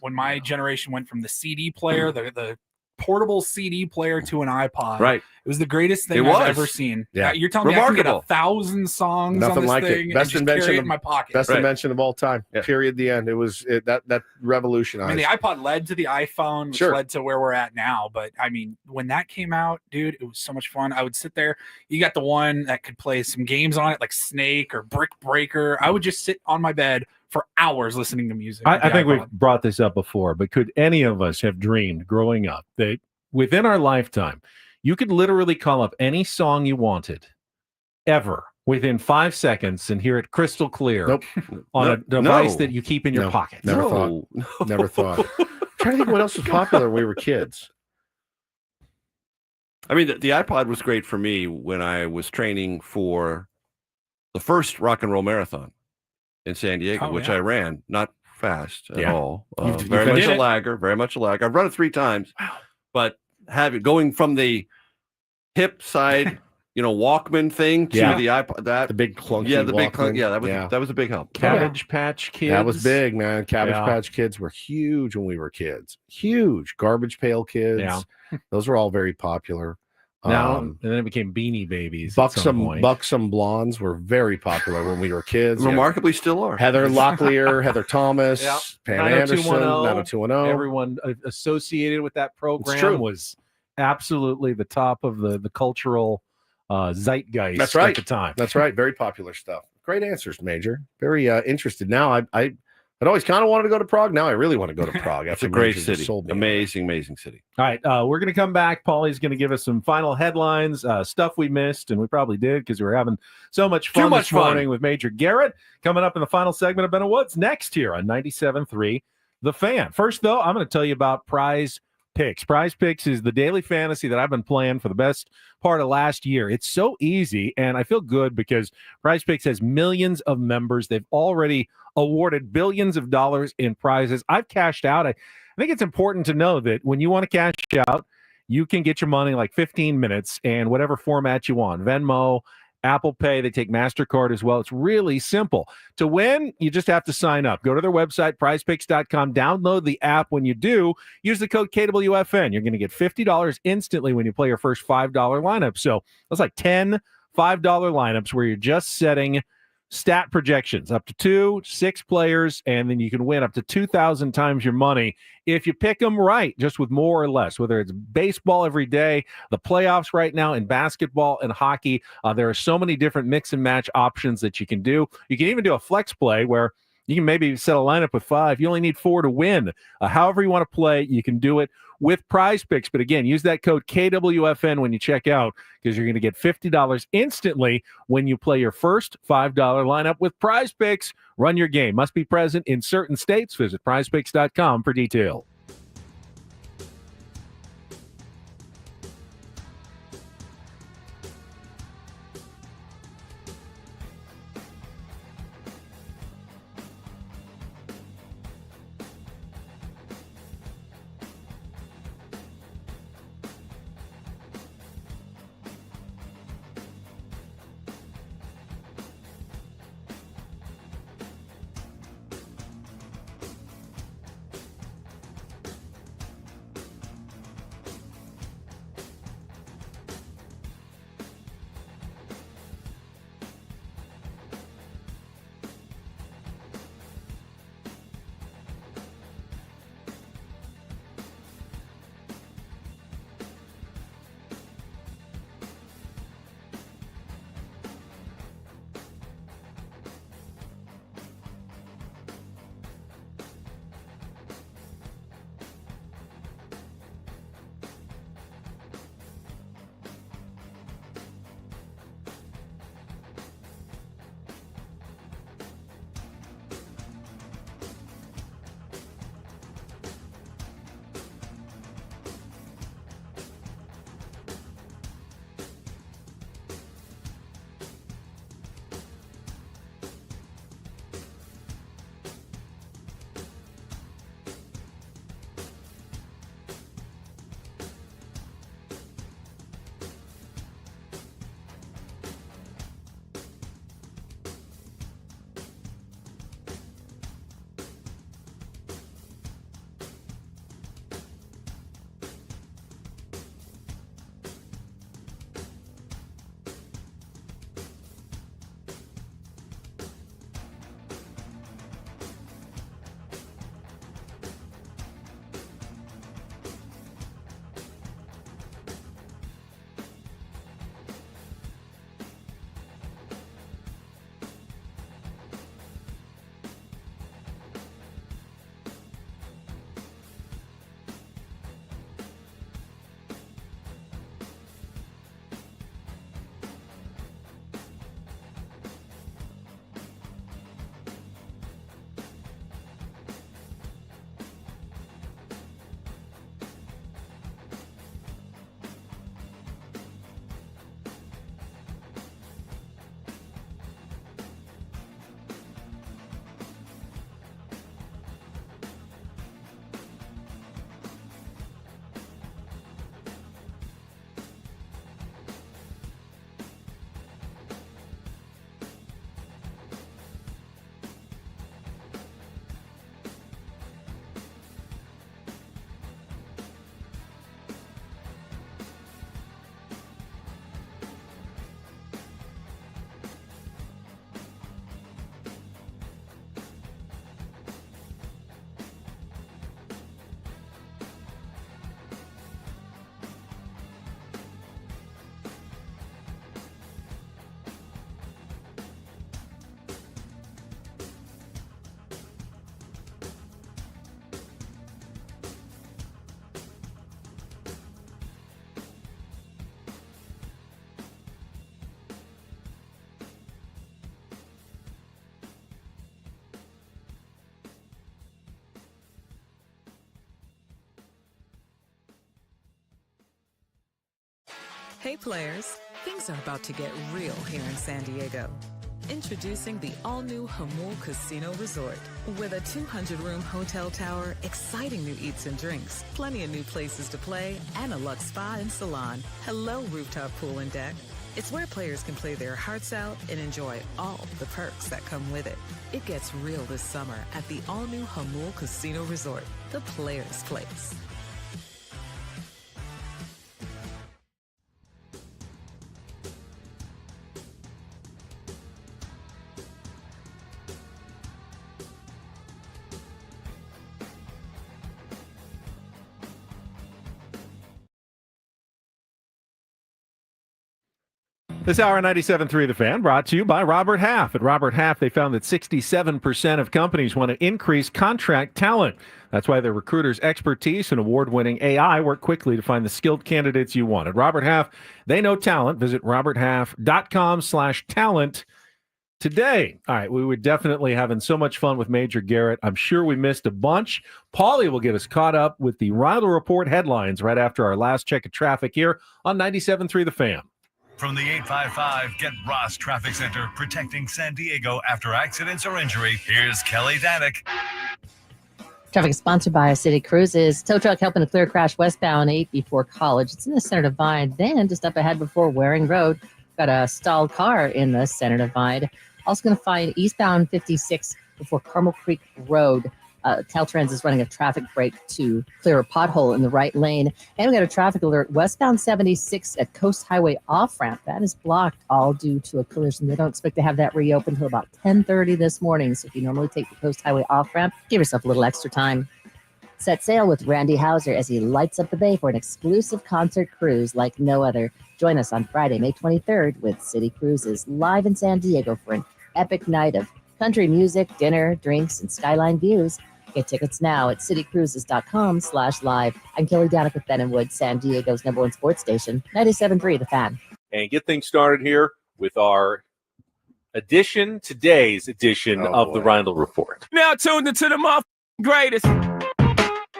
when my generation went from the CD player, the portable CD player to an iPod. Right. It was the greatest thing I've ever seen. Yeah. You're telling me I can get 1,000 songs Nothing on this like thing it. Best and just carry it in my pocket. Best invention of all time. Yeah. Period. The end. It was that revolutionized. I mean, the iPod led to the iPhone, which led to where we're at now. But I mean, when that came out, dude, it was so much fun. I would sit there. You got the one that could play some games on it, like Snake or Brick Breaker. I would just sit on my bed for hours listening to music. I think we've brought this up before, but could any of us have dreamed growing up that within our lifetime, you could literally call up any song you wanted ever within 5 seconds and hear it crystal clear on a device that you keep in your pocket? Never thought. Never thought. I'm trying to think what else was popular when we were kids. I mean, the iPod was great for me when I was training for the first rock and roll marathon in San Diego, which I ran, not fast at all. Very much a lagger. I've run it 3 times. Wow. But going from the hip side, Walkman thing to the iPod. The big clunky. Yeah, the big Walkman. Yeah, that was a big help. Cabbage Patch Kids. That was big, man. Cabbage Patch Kids were huge when we were kids. Huge. Garbage Pail Kids. Yeah. Those were all very popular. And then it became Beanie Babies. Buxom Blondes were very popular when we were kids. Remarkably still are. Heather Locklear, Heather Thomas, Pam Anderson, 90210. Everyone associated with that program was absolutely the top of the cultural zeitgeist at the time. That's right. Very popular stuff. Great answers, Major. Very interested. Now, I'd always kind of wanted to go to Prague. Now I really want to go to Prague. It's a great city. Amazing city. All right. We're going to come back. Paulie's going to give us some final headlines, stuff we missed, and we probably did because we were having so much fun this morning with Major Garrett. Coming up in the final segment of Ben and Woods next here on 97.3 The Fan. First, though, I'm going to tell you about Prize Picks. Prize Picks is the daily fantasy that I've been playing for the best part of last year. It's so easy, and I feel good because Prize Picks has millions of members. They've already awarded billions of dollars in prizes. I've cashed out. I think it's important to know that when you want to cash out, you can get your money in like 15 minutes and whatever format you want. Venmo, Apple Pay, they take MasterCard as well. It's really simple. To win, you just have to sign up. Go to their website, prizepicks.com, download the app. When you do, use the code KWFN. You're going to get $50 instantly when you play your first $5 lineup. So that's like 10 $5 lineups where you're just setting stat projections up to 2, 6 players, and then you can win up to 2,000 times your money if you pick them right, just with more or less, whether it's baseball every day, the playoffs right now, in basketball and hockey. There are so many different mix and match options that you can do. You can even do a flex play where you can maybe set a lineup with 5. You only need 4 to win. However you want to play, you can do it with Prize Picks. But again, use that code KWFN when you check out because you're going to get $50 instantly when you play your first $5 lineup with Prize Picks. Run your game. Must be present in certain states. Visit prizepicks.com for detail. Hey players, things are about to get real here in San Diego. Introducing the all-new Jamul Casino Resort. With a 200-room hotel tower, exciting new eats and drinks, plenty of new places to play, and a luxe spa and salon. Hello, rooftop pool and deck. It's where players can play their hearts out and enjoy all the perks that come with it. It gets real this summer at the all-new Jamul Casino Resort, the players' place. This hour 97.3 The Fan brought to you by Robert Half. At Robert Half, they found that 67% of companies want to increase contract talent. That's why their recruiters' expertise and award-winning AI work quickly to find the skilled candidates you want. At Robert Half, they know talent. Visit roberthalf.com/talent today. All right, we were definitely having so much fun with Major Garrett. I'm sure we missed a bunch. Paulie will get us caught up with the Reindl Report headlines right after our last check of traffic here on 97.3 The Fan. From the 855 Get Ross Traffic Center, protecting San Diego after accidents or injury, here's Kelly Danick. Traffic is sponsored by City Cruises. Tow truck helping to clear crash westbound 8 before College. It's in the Center Divide. Then just up ahead before Waring Road, got a stalled car in the Center Divide. Also going to find eastbound 56 before Carmel Creek Road. Caltrans is running a traffic brake to clear a pothole in the right lane. And we got a traffic alert westbound 76 at Coast Highway off-ramp. That is blocked, all due to a collision. They don't expect to have that reopened until about 10:30 this morning. So if you normally take the Coast Highway off-ramp, give yourself a little extra time. Set sail with Randy Hauser as he lights up the bay for an exclusive concert cruise like no other. Join us on Friday, May 23rd with City Cruises, live in San Diego for an epic night of country music, dinner, drinks, and skyline views. Get tickets now at citycruises.com/live. I'm Kelly Danick with Ben & Wood, San Diego's #1 sports station, 97.3 The Fan. And get things started here with our today's edition of the Reindl Report. Now tuned into the greatest.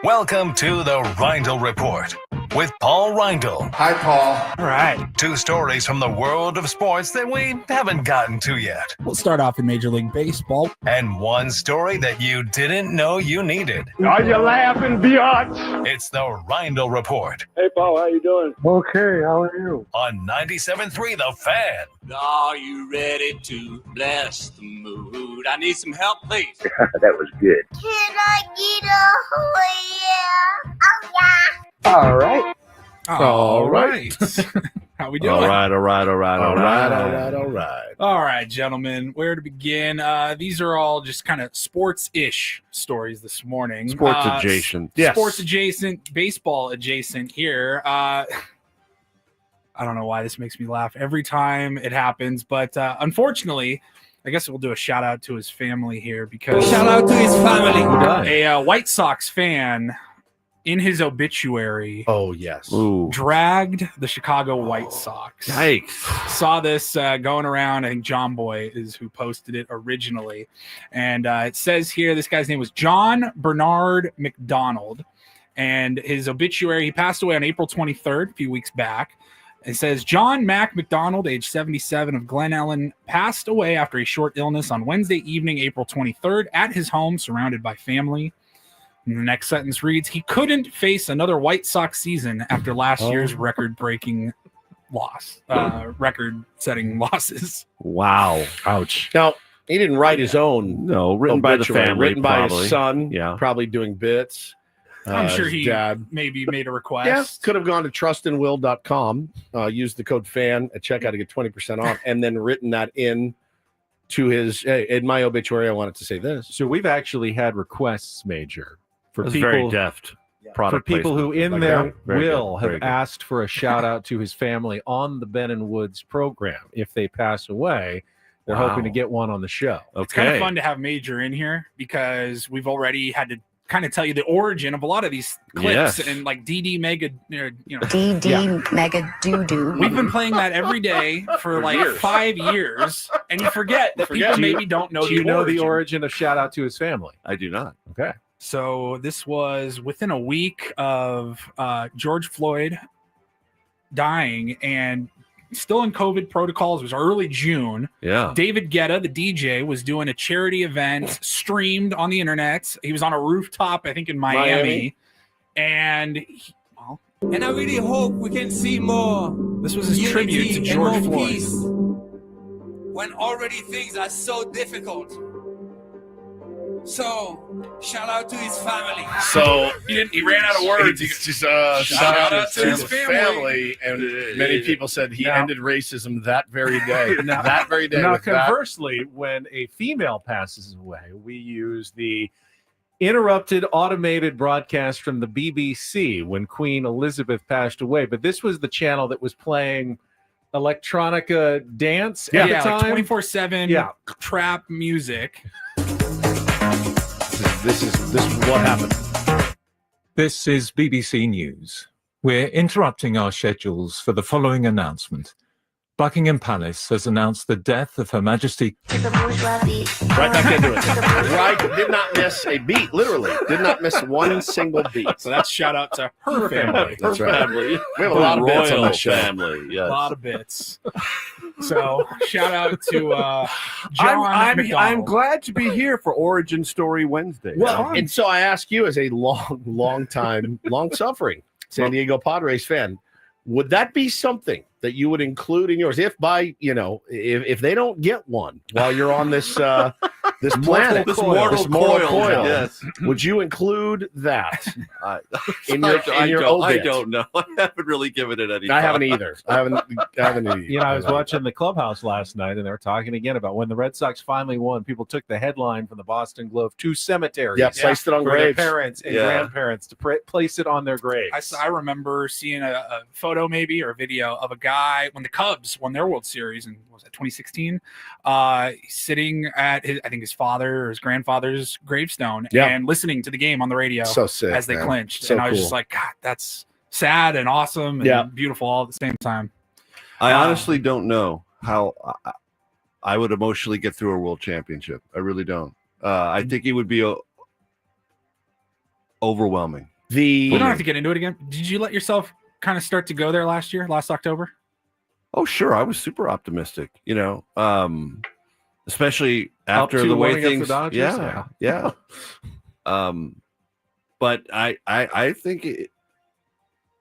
Welcome to the Reindl Report with Paul Reindl. Hi, Paul. All right. 2 stories from the world of sports that we haven't gotten to yet. We'll start off in Major League Baseball. And 1 story that you didn't know you needed. Are you laughing, biatch? It's the Reindl Report Hey, Paul, how you doing? Okay, how are you? on 97.3 The Fan. Are you ready to bless the mood? I need some help, please. That was good. Can I get a yeah? Oh, yeah. All right. All right. How we doing? All right. All right, gentlemen. Where to begin? These are all just kind of sports-ish stories this morning. Sports adjacent. Yes. Sports adjacent, baseball adjacent here. I don't know why this makes me laugh every time it happens, but unfortunately, I guess we'll do a shout out to his family here because Shout out to his family. a White Sox fan in his obituary Oh, yes. dragged the Chicago White Sox. Yikes. Saw this going around. I think John Boy is who posted it originally. And it says here, this guy's name was John Bernard McDonald. And his obituary, he passed away on April 23rd, a few weeks back. It says, John Mac McDonald, age 77, of Glen Ellen, passed away after a short illness on Wednesday evening, April 23rd, at his home, surrounded by family. And the next sentence reads, he couldn't face another White Sox season after last year's record-breaking record-setting losses. Wow. Ouch. Now, he didn't write his own. No, written by the obituary, family. Written by probably. his son. Yeah. Probably doing bits. I'm sure his he dad. maybe made a request. Yeah, could have gone to trustandwill.com, use the code FAN at checkout to get 20% off, and then written that in to his, hey, in my obituary, I wanted to say this. So we've actually had requests, Major, for That's people, very deft product for people who placement. in Like their that. Very will good. Very have good. asked for a shout out to his family on the Ben and Woods program. If they pass away, they're Wow. hoping to get one on the show. It's kind of fun to have Major in here because we've already had to kind of tell you the origin of a lot of these clips and like DD Mega, DD Mega Doo-Doo. We've been playing that every day for like years. 5 years, and you forget that people maybe don't know Do you know the origin. origin of shout out to his family? I do not. Okay. So this was within a week of George Floyd dying and still in COVID protocols. It was early June. Yeah. David Guetta, the DJ, was doing a charity event streamed on the internet. He was on a rooftop, I think in Miami. And and I really hope we can see more. This was his tribute to George Floyd. Peace when already things are so difficult. So, shout out to his family. So he ran out of words. It's just shout out to his family. And many people said he ended racism that very day. That very day. Now, with that. conversely, when a female passes away, we use the interrupted automated broadcast from the BBC when Queen Elizabeth passed away. But this was the channel that was playing electronica dance at the time. Like 24/7 trap music. This is what happened. This is BBC News. We're interrupting our schedules for the following announcement. Buckingham Palace has announced the death of Her Majesty. Right back into it. Right, did not miss a beat, literally. Did not miss one single beat. So that's shout out to her family. That's right. We have a lot of bits on the show. Family, yes. A lot of bits. So shout out to John McDonald. I'm glad to be here for Origin Story Wednesday. Well, and so I ask you as a long-suffering San Diego Padres fan, would that be something that you would include in yours? If if they don't get one while you're on this this planet, this mortal coil, yes. Would you include that in I your don't, obit? I don't know. I haven't really given it any I thought. haven't either. I haven't either. You know, I was watching the clubhouse last night, and they were talking again about when the Red Sox finally won. People took the headline from the Boston Globe to cemeteries. Yeah, placed it on for graves. their parents and grandparents to place it on their graves. I remember seeing a photo maybe or a video of a guy when the Cubs won their World Series in, what was that, 2016, sitting at his father or his grandfather's gravestone and listening to the game on the radio so sick, as they man. clinched. So and I was cool. just like, God, that's sad and awesome and beautiful all at the same time. I honestly don't know how I would emotionally get through a world championship. I really don't. I think it would be overwhelming. We don't have to get into it again. Did you let yourself kind of start to go there last October? Oh, sure. I was super optimistic, especially after the way things. Yeah. But I think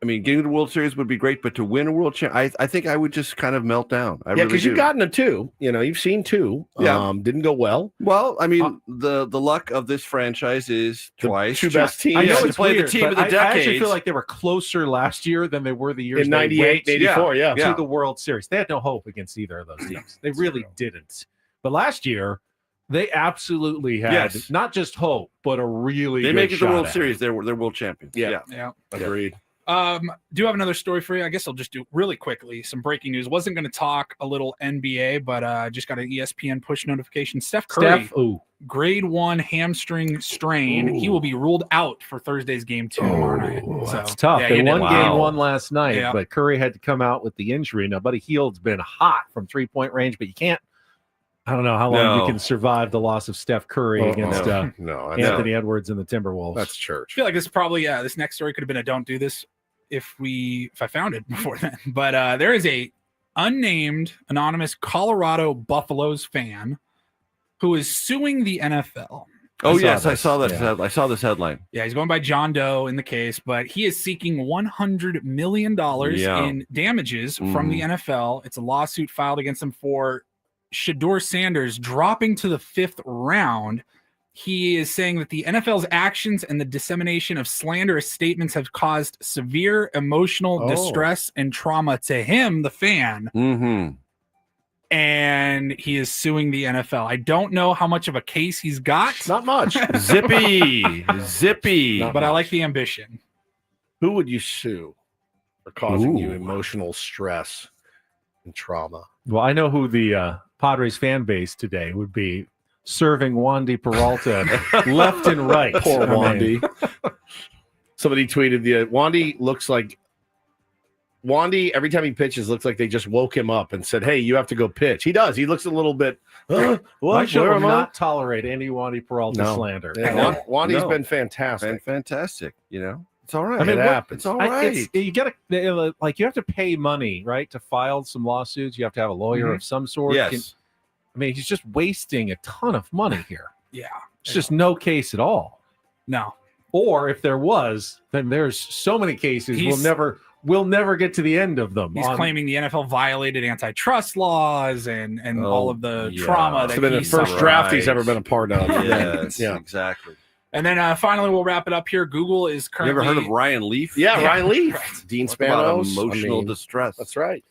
getting to the World Series would be great, but to win a world champ, I think I would just kind of melt down. Because you've gotten a two. You've seen two. Didn't go well. Well, the luck of this franchise is twice two best teams. I know it's play weird, the team of the I decades. actually feel like they were closer last year than they were the years in they 98, went 84, to the World Series. They had no hope against either of those teams. They really didn't. But last year, they absolutely had not just hope, but a really they good make it to the shot World at Series. They're world champions. Yeah. Agreed. Do have another story for you. I guess I'll just do really quickly some breaking news. Wasn't going to talk a little NBA, but just got an ESPN push notification. Steph Curry, grade 1 hamstring strain. He will be ruled out for Thursday's game 2 tomorrow night. That's tough. They won game 1 last night, Yeah. but Curry had to come out with the injury. Now, Buddy Hield's been hot from 3-point range, but you can't. I don't know how long you can survive the loss of Steph Curry against Anthony Edwards and the Timberwolves. That's I church. feel like this is probably this next story could have been a don't do this if I found it before then. But there is a unnamed anonymous Colorado Buffaloes fan who is suing the NFL. I saw that. Yeah. I saw this headline. Yeah, he's going by John Doe in the case, but he is seeking $100 million in damages from the NFL. It's a lawsuit filed against him for Shedeur Sanders dropping to the 5th round. He is saying that the NFL's actions and the dissemination of slanderous statements have caused severe emotional distress and trauma to him, the fan. Mm-hmm. And he is suing the NFL. I don't know how much of a case he's got. Not much. Zippy. But I like the ambition. Who would you sue for causing you emotional stress and trauma? Well, I know who the Padres fan base today would be. Serving Wandy Peralta left and right. Poor Wandy. Somebody tweeted Wandy looks like every time he pitches looks like they just woke him up and said, "Hey, you have to go pitch." He does. He looks a little bit. I shall not tolerate any Wandy Peralta slander. Yeah, Wandy's been fantastic. Fantastic. It's all right. I mean, it happens. It's all right. You got to like you have to pay money, right, to file some lawsuits. You have to have a lawyer of some sort. Yes. I mean, he's just wasting a ton of money here. Yeah. It's just no case at all. No. Or if there was, then there's so many cases we'll never get to the end of them. He's claiming the NFL violated antitrust laws and all of the trauma It's that been the first draft he's ever been a part of. Yes, yeah, exactly. And then finally, we'll wrap it up here. Google is You currently. ever heard of Ryan Leaf? Yeah, Ryan Leaf, Right. Dean Talk about Spanos, emotional distress. That's right.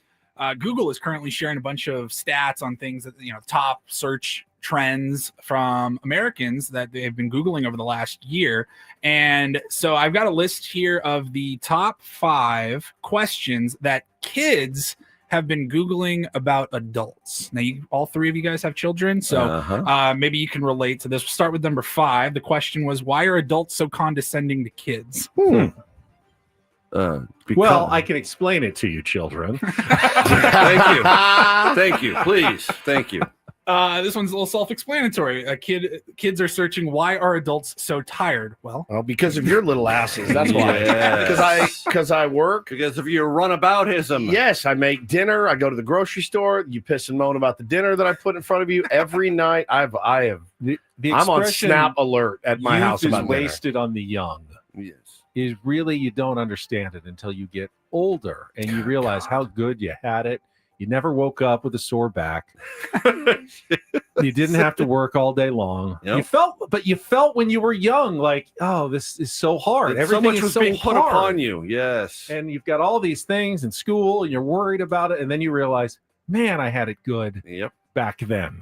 Google is currently sharing a bunch of stats on things that top search trends from Americans that they've been Googling over the last year. And so I've got a list here of the top 5 questions that kids have been Googling about adults. Now, all 3 of you guys have children, so maybe you can relate to this. We'll start with number 5. The question was, why are adults so condescending to kids? Well, I can explain it to you, children. Thank you. Thank you. Please. Thank you. This one's a little self-explanatory. Kids are searching, why are adults so tired? Well, because of your little asses. That's why. Because I work. Because of your runaboutism. Yes, I make dinner. I go to the grocery store. You piss and moan about the dinner that I put in front of you every night. I'm on Snap alert at my house is about wasted on the young. Yes. Is really you don't understand it until you get older and you realize how good you had it. You never woke up with a sore back. You didn't have to work all day long. Yep. You felt when you were young, like, oh, this is so hard. So much was being put upon you. Yes. And you've got all these things in school and you're worried about it. And then you realize, man, I had it good back then.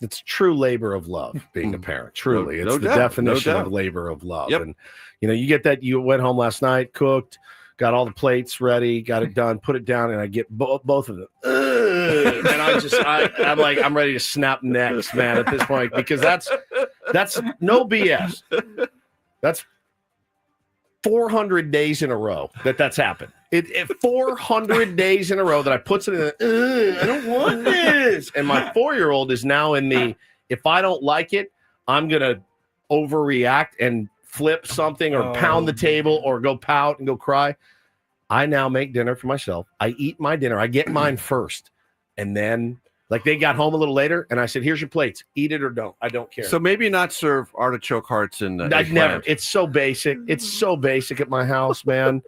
It's true labor of love being a parent. Truly. It's No the doubt. definition No doubt. of labor of love. Yep. And you get that, you went home last night, cooked, got all the plates ready, got it done, put it down, and I get both of them. And I'm like, I'm ready to snap necks, man, at this point, because that's no BS. That's 400 days in a row that's happened. It 400 days in a row that I puts it in. I don't want this. And my 4-year-old is now in the, if I don't like it, I'm gonna overreact and flip something or pound the table or go pout and go cry. I now make dinner for myself. I eat my dinner. I get mine first. And then, like, they got home a little later, and I said, here's your plates. Eat it or don't. I don't care. So maybe not serve artichoke hearts and I'd never. It's so basic. It's so basic at my house, man.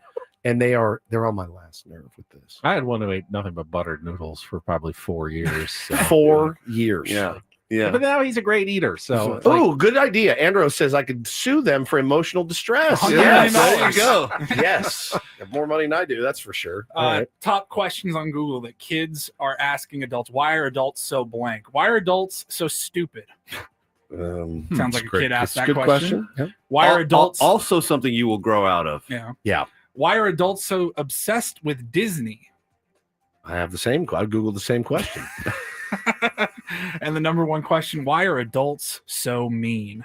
And they're on my last nerve with this. I had one who ate nothing but buttered noodles for probably 4 years. So. 4 years. Yeah. Yeah. But now he's a great eater. So, good idea. Andrew says I could sue them for emotional distress. Yes, there you go. Yes. Have more money than I do, that's for sure. All right. Top questions on Google that kids are asking adults. Why are adults so blank? Why are adults so stupid? Sounds like a kid asked that question. Yeah. Why are adults also something you will grow out of? Yeah. Why are adults so obsessed with Disney? I have the same. I Googled the same question. And the number one question: why are adults so mean?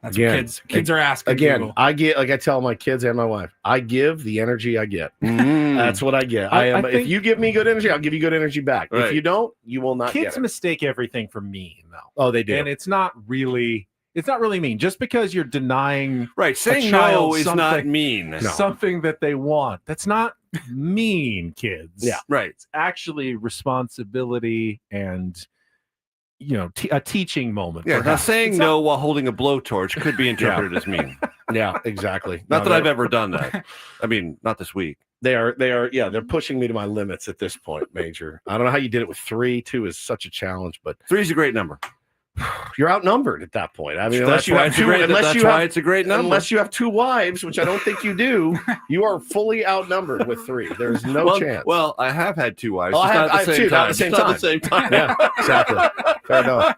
That's Again, what kids are asking. Again, Google. I get, like I tell my kids and my wife, I give the energy I get. That's what I get. I think- if you give me good energy, I'll give you good energy back. Right. If you don't, you will not Kids get it. mistake everything for mean, though. Oh, they do. And it's not really mean. Just because you're denying saying a child no is not something- mean. something that they want. That's not mean, kids. Yeah. Right. It's actually responsibility and a teaching moment. Yeah. Now perhaps. saying It's no while holding a blowtorch could be interpreted as mean. Yeah, exactly. Not that I've ever done that. I mean, not this week. They are. Yeah, they're pushing me to my limits at this point, Major. I don't know how you did it with 3. 2 is such a challenge, but 3 is a great number. You're outnumbered at that point. I mean, That's why it's a great number. Unless you have 2 wives, which I don't think you do, you are fully outnumbered with 3. There's no chance. Well, I have had 2 wives. Oh, just I have 2, not at the same Just time. Not at the same time. Yeah, exactly. Fair enough.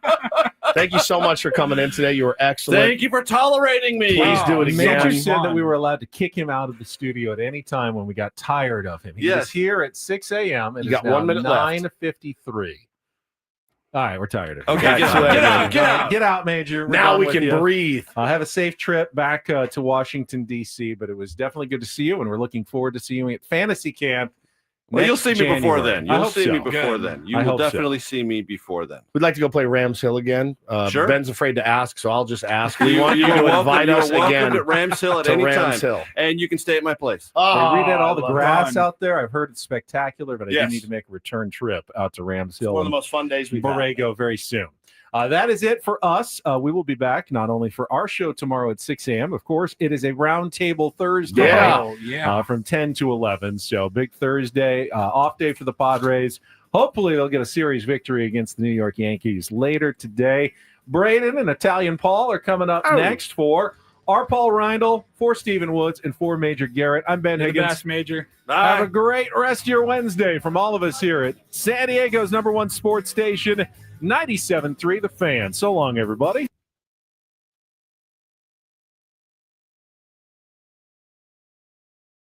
Thank you so much for coming in today. You were excellent. Thank you for tolerating me. Please do it again. Major said that we were allowed to kick him out of the studio at any time when we got tired of him. He was here at 6 a.m. and You got it's now 1 minute left. 9:53. All right, we're tired of it. Okay, Get out, Major. We're now done we with can you. breathe. Have a safe trip back to Washington, D.C., but it was definitely good to see you, and we're looking forward to seeing you at Fantasy Camp Well, you'll see me before January. then. I You'll hope see so. me before then. You I will hope so. definitely see me before then. We'd like to go play Rams Hill again. Sure. Ben's afraid to ask, so I'll just ask. We You want you are to welcome. invite You are us welcome again at Rams Hill at to any Rams time. Hill. And you can stay at my place. Oh, We redid all the I love grass that. out there. I've heard it's spectacular, but I Yes. do need to make a return trip out to Rams Hill. One of the and most fun days we've had. Borrego very soon. That is it for us. We will be back not only for our show tomorrow at 6 a.m. Of course, it is a roundtable Thursday from 10 to 11. So big Thursday, off day for the Padres. Hopefully they'll get a series victory against the New York Yankees later today. Braden and Italian Paul are coming up next for our Paul Reindl, for Stephen Woods, and for Major Garrett. I'm Ben You're the Higgins. best, Major. Have a great rest of your Wednesday from all of us here at San Diego's #1 sports station, 97.3 The Fan. So long, everybody.